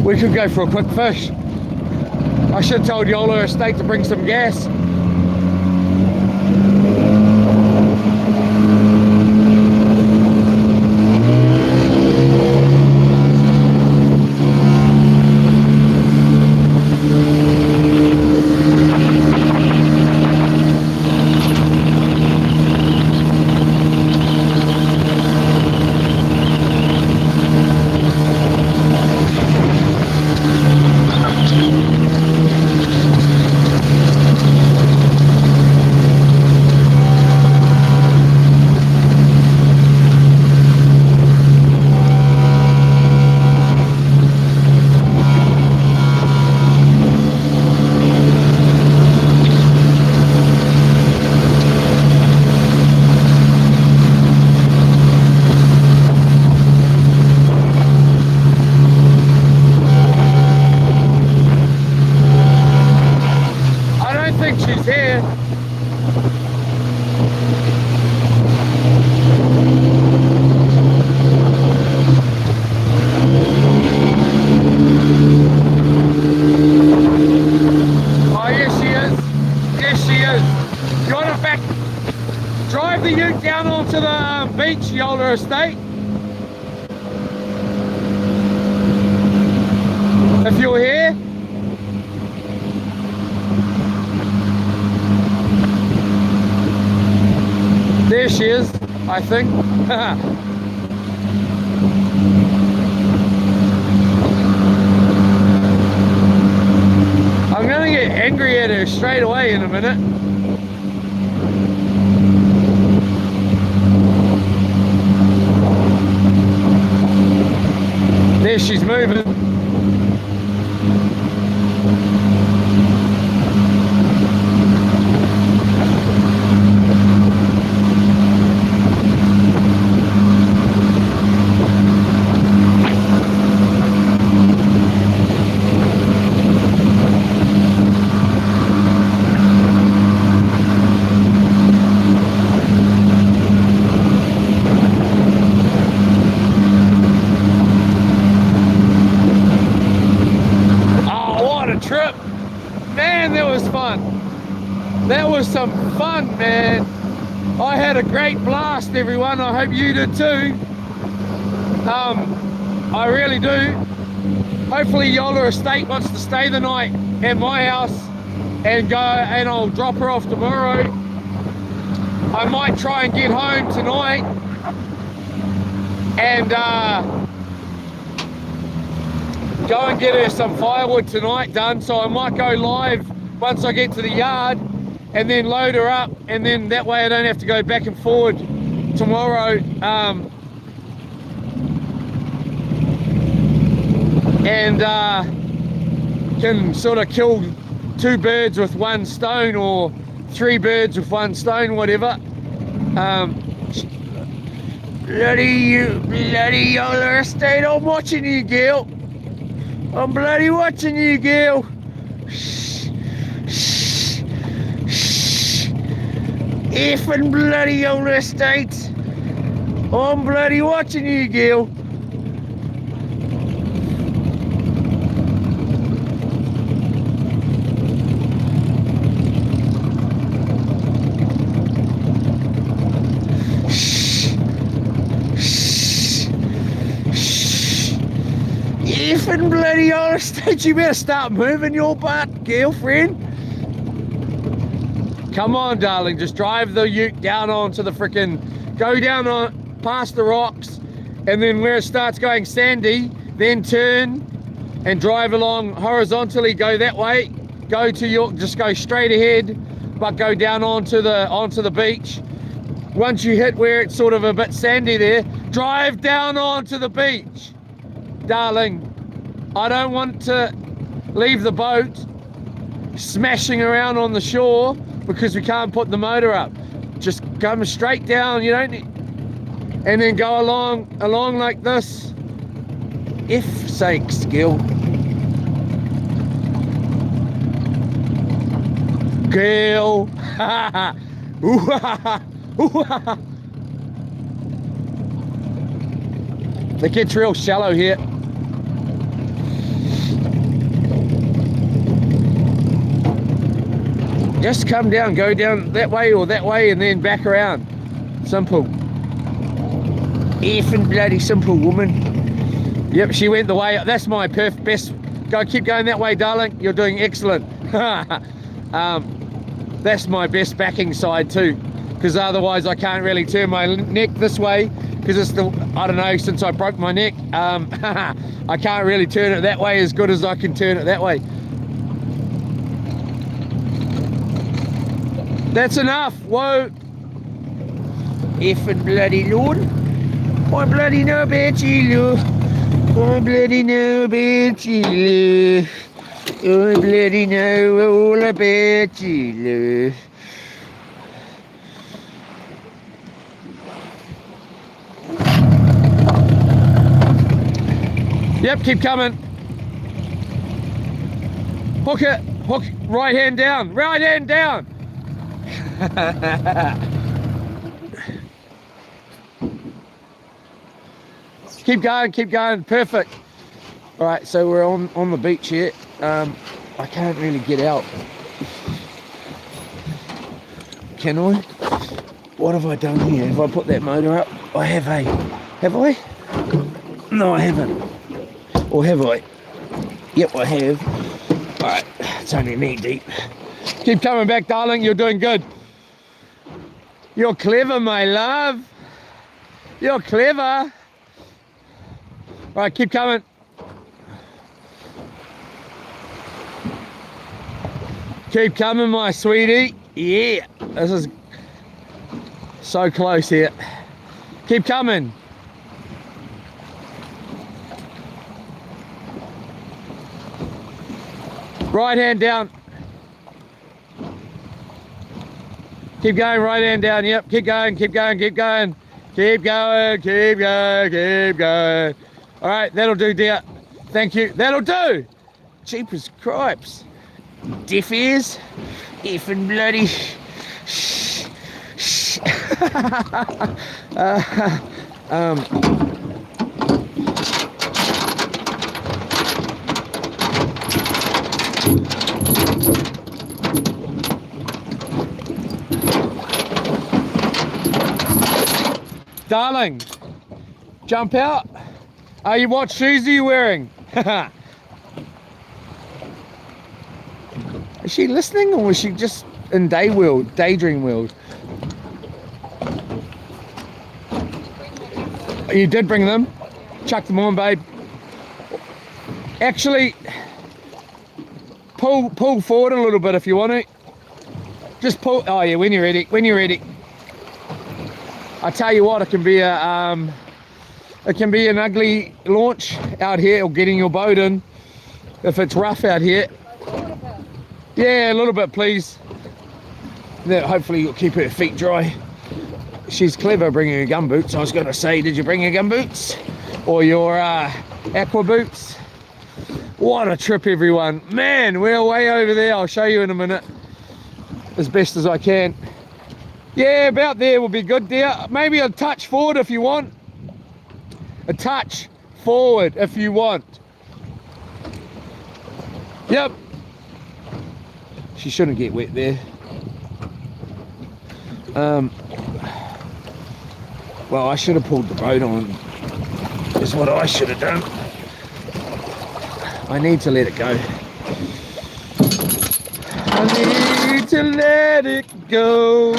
We could go for a quick fish. I should have told Yola Estate to bring some gas. She's here. Oh, yes she is. Yes she is. You want to back drive the ute down onto the beach, Yola Estate. If you're here. There she is, I think. I'm gonna get angry at her straight away in a minute. There she's moving. Trip, man, that was fun. That was some fun, man. I had a great blast, everyone. I hope you did too. I really do. Hopefully Yola Estate wants to stay the night at my house and go, and I'll drop her off tomorrow. I might try and get home tonight and go and get her some firewood tonight done, so I might go live once I get to the yard and then load her up, and then that way I don't have to go back and forward tomorrow, and can sort of kill two birds with one stone, or three birds with one stone, whatever. Bloody Yola Estate, I'm watching you, girl. I'm bloody watching you, girl. Shh, shh, shh. Effing bloody Yola Estate. I'm bloody watching you, girl. Effing bloody Yola Estate, you better start moving your butt, girlfriend. Come on, darling, just drive the ute down onto the frickin', go down on past the rocks, and then where it starts going sandy, then turn and drive along horizontally, go that way, go to York, just go straight ahead, but go down onto the beach. Once you hit where it's sort of a bit sandy there, drive down onto the beach. Darling, I don't want to leave the boat smashing around on the shore because we can't put the motor up. Just come straight down, you don't need, and then go along like this. If sakes, Gil. Gil. It gets real shallow here. Just come down, go down that way or that way and then back around. Simple. Effing bloody simple, woman. Yep, she went the way. That's my best. Go, keep going that way, darling. You're doing excellent. That's my best backing side too, because otherwise I can't really turn my neck this way because it's the, I don't know, since I broke my neck, I can't really turn it that way as good as I can turn it that way. That's enough. Whoa. Effing bloody Lord. I bloody know about you, Lord. I bloody know about you, Lord. I bloody know all about you, Lord. Yep, keep coming. Hook it. Hook. Right hand down. Right hand down. Keep going, perfect. All right, so we're on the beach here. I can't really get out. Can I? What have I done here? Have I put that motor up? I have, eh? Have I? No, I haven't. Or have I? Yep, I have. All right, it's only knee deep. Keep coming back, darling. You're doing good. You're clever, my love. You're clever. All right, keep coming. Keep coming, my sweetie. Yeah, this is so close here. Keep coming. Right hand down. Keep going, right hand down. Yep, keep going, keep going, keep going. Keep going, keep going, keep going. All right, that'll do, dear. Thank you. That'll do. Jeepers cripes. Deaf ears. Effing bloody. Darling, jump out. What shoes are you wearing? Is she listening, or is she just in daydream world? You did bring them. Chuck them on, babe. Actually, pull forward a little bit if you want to. Just pull. Oh yeah, when you're ready. When you're ready. I tell you what, it can be an ugly launch out here, or getting your boat in if it's rough out here. Yeah, a little bit, please. Then hopefully you'll keep her feet dry. She's clever bringing her gum boots. I was going to say, did you bring your gum boots or your aqua boots? What a trip, everyone. Man, we're way over there. I'll show you in a minute as best as I can. Yeah, about there will be good, dear. Maybe a touch forward if you want. A touch forward if you want. Yep. She shouldn't get wet there. Well, I should have pulled the boat on. Is what I should have done. I need to let it go. I need to let it go.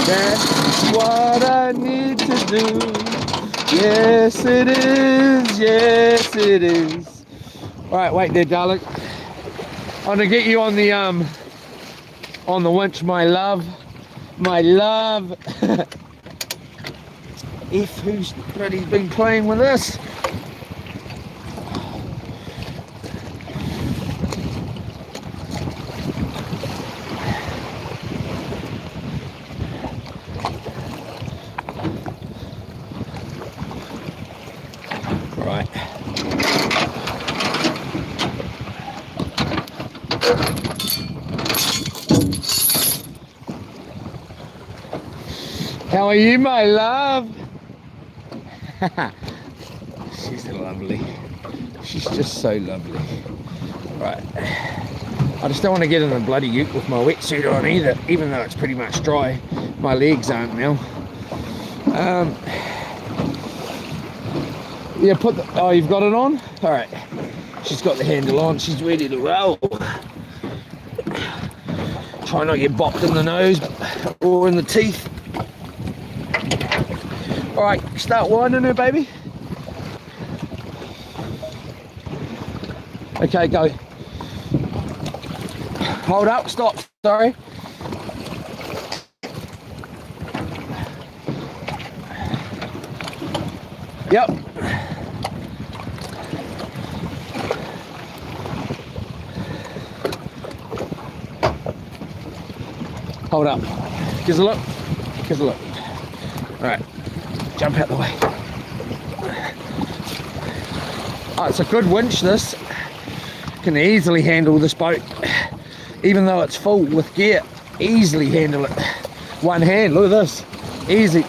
That's what I need to do. Yes, it is. Yes, it is. All right, wait there, darling. I'm gonna get you on the winch, my love. My love. If who's bloody been playing with this? Right. How are you, my love? She's lovely. She's just so lovely. Right. I just don't want to get in the bloody ute with my wetsuit on either, even though it's pretty much dry. My legs aren't now. Yeah, put the, oh, you've got it on? All right. She's got the handle on. She's ready to roll. Try not to get bopped in the nose or in the teeth. All right, start winding her, baby. Okay, go. Hold up, stop, sorry. Yep. Hold up. Give us a look. Give us a look. All right. Jump out the way. Oh, it's a good winch, this. Can easily handle this boat. Even though it's full with gear. Easily handle it. One hand, look at this. Easy.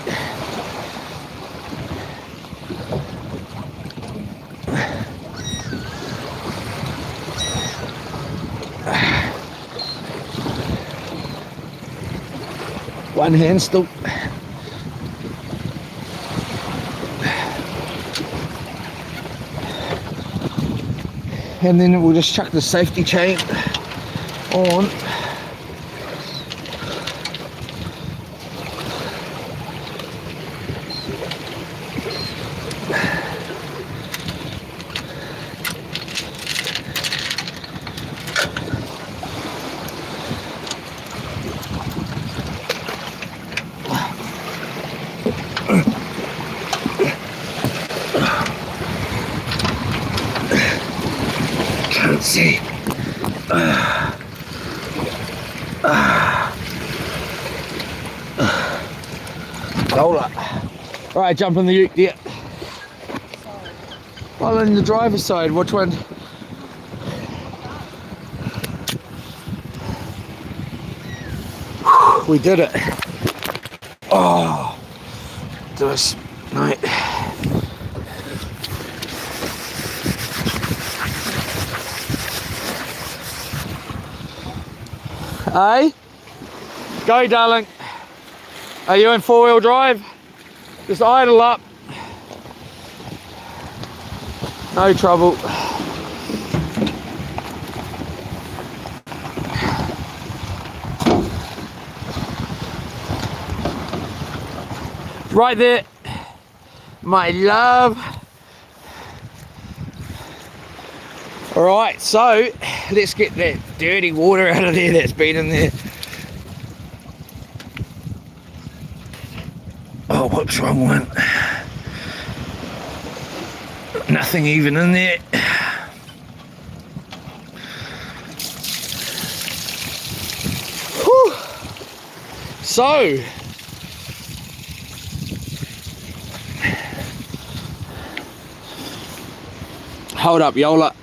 One hand still. And then we'll just chuck the safety chain on. Can't see. Hold up. All right, jump on the ute, yeah. Well, on the driver's side, which one? We did it. Oh, this night. Hey, go, darling. Are you in four-wheel drive? Just idle up. No trouble. Right there, my love. All right, so let's get that dirty water out of there that's been in there. Oh, whoops, wrong one. Nothing even in there. Whew. So, hold up, Yola.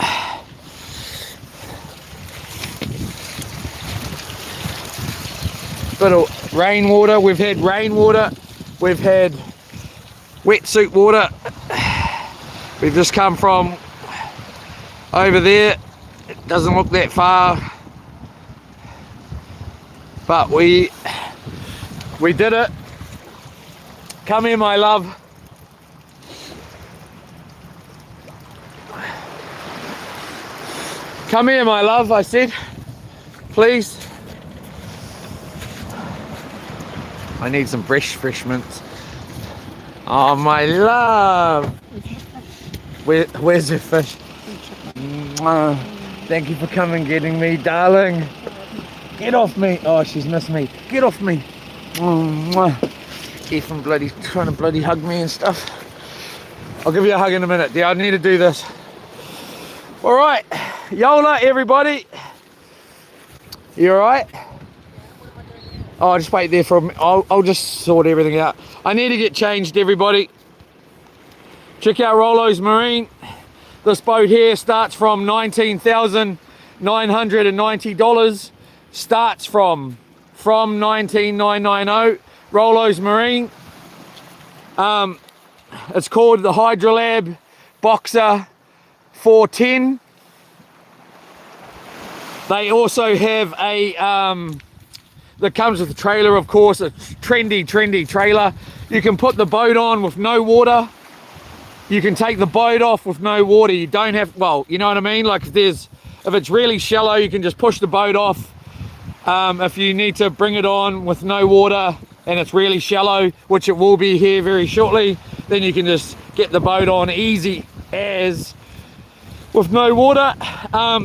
Bit of rainwater. We've had rainwater. We've had wetsuit water. We've just come from over there. It doesn't look that far, but we did it. Come here, my love. Come here, my love, I said. Please. I need some fresh mints. Oh, my love. Where's your fish? Mwah. Thank you for coming, getting me, darling. Get off me. Oh, she's missed me. Get off me. Mwah. Ethan bloody trying to bloody hug me and stuff. I'll give you a hug in a minute. Yeah, I need to do this. All right, Yola, everybody. You all right? Oh, just wait there for a minute. I'll just sort everything out. I need to get changed, everybody. Check out Rollo's Marine. This boat here starts from $19,990. Starts from 19,990. Rollo's Marine. It's called the Hydrolab Boxer 410. They also have a that comes with a trailer, of course, a trendy trailer. You can put the boat on with no water. You can take the boat off with no water. You don't have, well, you know what I mean? Like if it's really shallow, you can just push the boat off. If you need to bring it on with no water and it's really shallow, which it will be here very shortly, then you can just get the boat on easy as with no water.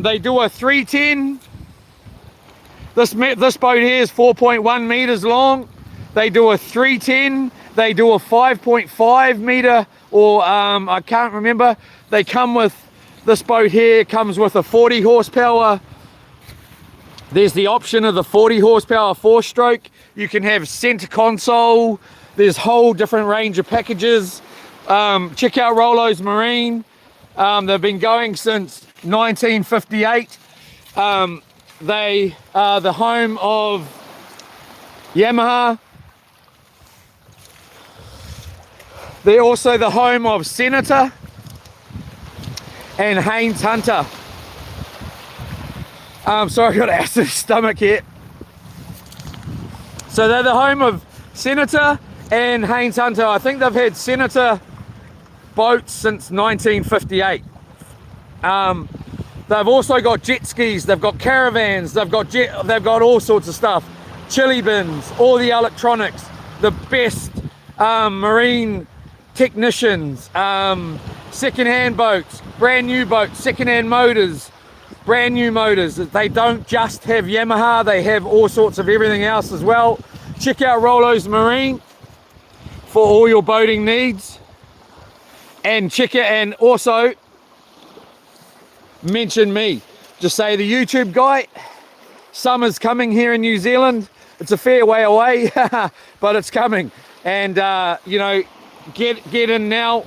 They do a 310. This boat here is 4.1 meters long. They do a 310. They do a 5.5 meter, or I can't remember. They come with, this boat here comes with a 40 horsepower. There's the option of the 40 horsepower 4-stroke. You can have center console. There's a whole different range of packages. Check out Rollo's Marine. They've been going since 1958. They are the home of Yamaha. They're also the home of Senator and Haynes Hunter. Sorry, I got an acid stomach here. So they're the home of Senator and Haynes Hunter. I think they've had Senator boats since 1958. They've also got jet skis, they've got caravans, they've got all sorts of stuff. Chili bins, all the electronics, the best marine technicians, second-hand boats, brand new boats, second-hand motors, brand new motors. They don't just have Yamaha, they have all sorts of everything else as well. Check out Rollo's Marine for all your boating needs. And check it, and also mention me. Just say the YouTube guy. Summer's coming here in New Zealand. It's a fair way away, but it's coming. And you know, get in now.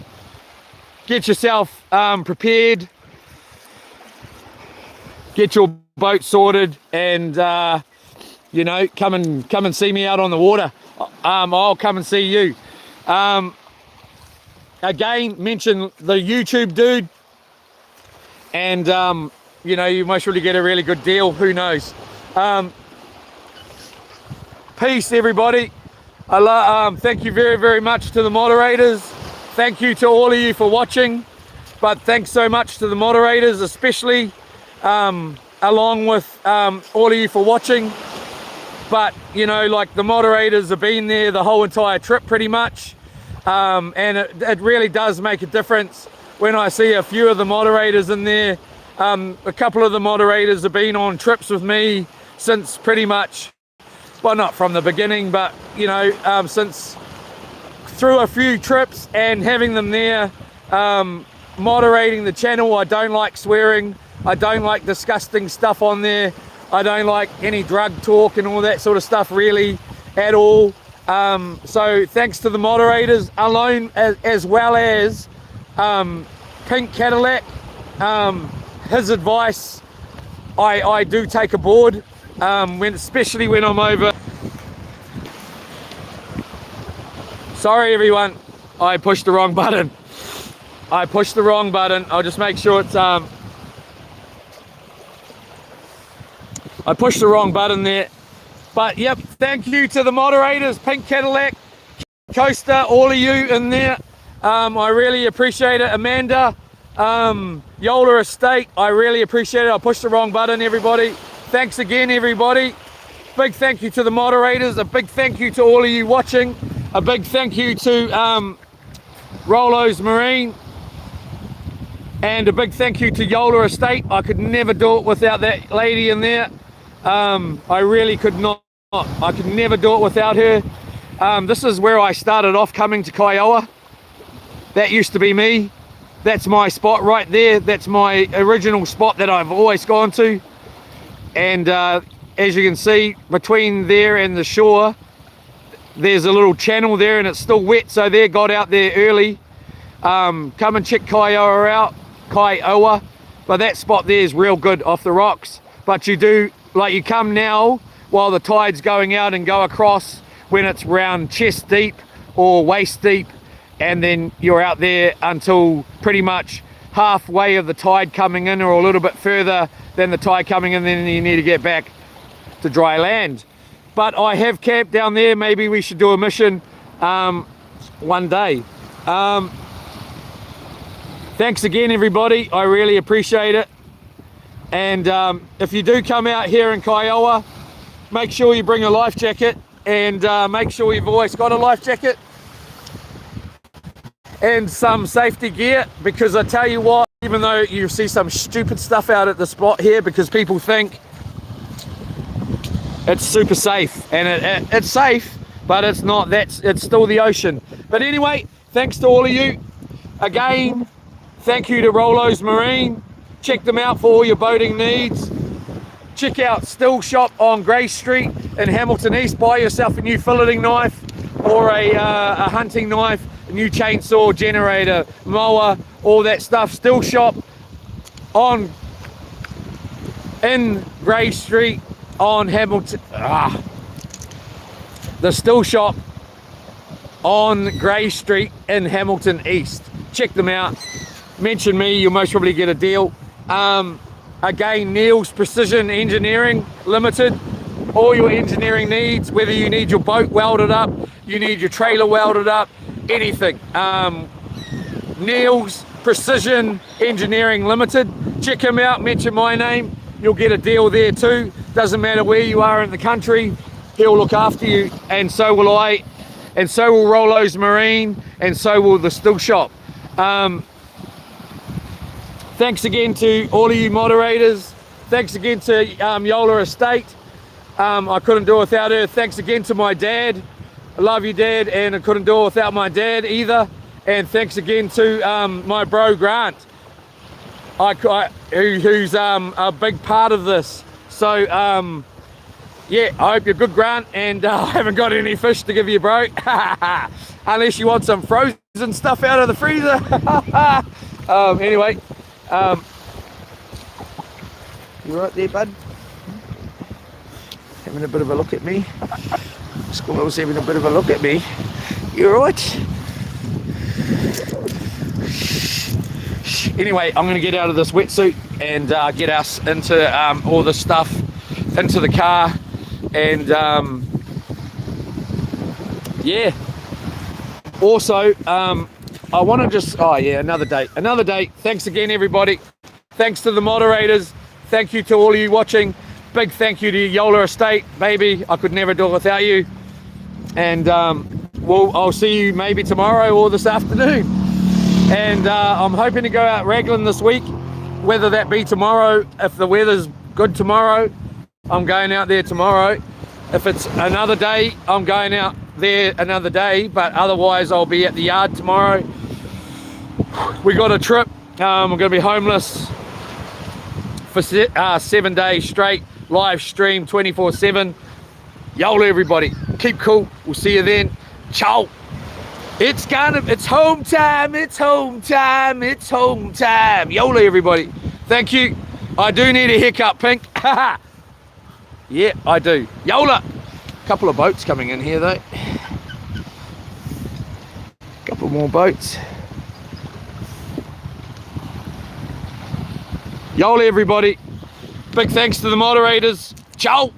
Get yourself prepared. Get your boat sorted, and you know, come and see me out on the water. I'll come and see you. Again, mention the YouTube dude, and you know, you most really get a really good deal. Who knows? Peace, everybody. Thank you very, very much to the moderators. Thank you to all of you for watching, but thanks so much to the moderators, especially along with all of you for watching. But you know, like, the moderators have been there the whole entire trip pretty much. And it really does make a difference when I see a few of the moderators in there. A couple of the moderators have been on trips with me since pretty much, well, not from the beginning, but you know, since through a few trips, and having them there moderating the channel. I don't like swearing, I don't like disgusting stuff on there, I don't like any drug talk and all that sort of stuff really at all. So thanks to the moderators alone, as well as Pink Cadillac. His advice I do take aboard, especially when I'm over. Sorry everyone, I pushed the wrong button. I'll just make sure it's I pushed the wrong button there. But yep, thank you to the moderators, Pink Cadillac, Coaster, all of you in there. I really appreciate it. Amanda, Yola Estate, I really appreciate it. I pushed the wrong button, everybody. Thanks again, everybody. Big thank you to the moderators. A big thank you to all of you watching. A big thank you to Rollo's Marine. And a big thank you to Yola Estate. I could never do it without that lady in there. I really could not. I could never do it without her. This is where I started off coming to Kaiowa. That used to be me. That's my spot right there. That's my original spot that I've always gone to. And as you can see, between there and the shore, there's a little channel there and it's still wet. So they got out there early. Come and check Kaiowa. But that spot there is real good off the rocks. But you do, like you come now while the tide's going out and go across when it's around chest deep or waist deep, and then you're out there until pretty much halfway of the tide coming in, or a little bit further than the tide coming in, then you need to get back to dry land. But I have camped down there. Maybe we should do a mission one day. Thanks again, everybody. I really appreciate it. And if you do come out here in Kaiowa, make sure you bring a life jacket, and make sure you've always got a life jacket and some safety gear, because I tell you what, even though you see some stupid stuff out at the spot here because people think it's super safe, and it's safe, but it's not. It's still the ocean. But anyway, thanks to all of you again. Thank you to Rolo's Marine. Check them out for all your boating needs. Check out Still Shop on Grey Street in Hamilton East. Buy yourself a new filleting knife or a hunting knife, a new chainsaw, generator, mower, all that stuff. Still Shop in Grey Street on Hamilton. The Still Shop on Grey Street in Hamilton East. Check them out. Mention me, you'll most probably get a deal. Again, Neil's Precision Engineering Limited. All your engineering needs, whether you need your boat welded up, you need your trailer welded up, anything. Neil's Precision Engineering Limited. Check him out, mention my name. You'll get a deal there too. Doesn't matter where you are in the country, he'll look after you, and so will I, and so will Rolo's Marine, and so will the Still Shop. Thanks again to all of you moderators. Thanks again to Yola Estate. I couldn't do it without her. Thanks again to my dad. I love you, Dad, and I couldn't do it without my dad either. And thanks again to my bro Grant, who's a big part of this. So yeah, I hope you're good, Grant, and I haven't got any fish to give you, bro. Unless you want some frozen stuff out of the freezer. Anyway, you right there, bud? Having a bit of a look at me. Squirrel's having a bit of a look at me. You alright? Anyway, I'm going to get out of this wetsuit and get us into all this stuff into the car, and yeah. Also, I want to just, another date. Thanks again, everybody. Thanks to the moderators. Thank you to all of you watching. Big thank you to Yola Estate, baby. I could never do it without you. And I'll see you maybe tomorrow or this afternoon. And I'm hoping to go out Raglan this week, whether that be tomorrow. If the weather's good tomorrow, I'm going out there tomorrow. If it's another day, I'm going out there another day, but otherwise I'll be at the yard tomorrow. We got a trip. We're going to be homeless for 7 days straight, live stream 24/7. Yola, everybody, keep cool. We'll see you then. Ciao. It's home time. It's home time. It's home time. Yola, everybody. Thank you. I do need a haircut, Pink. Yeah, I do. Yola. Couple of boats coming in here though. Couple more boats. Yola, everybody. Big thanks to the moderators. Ciao.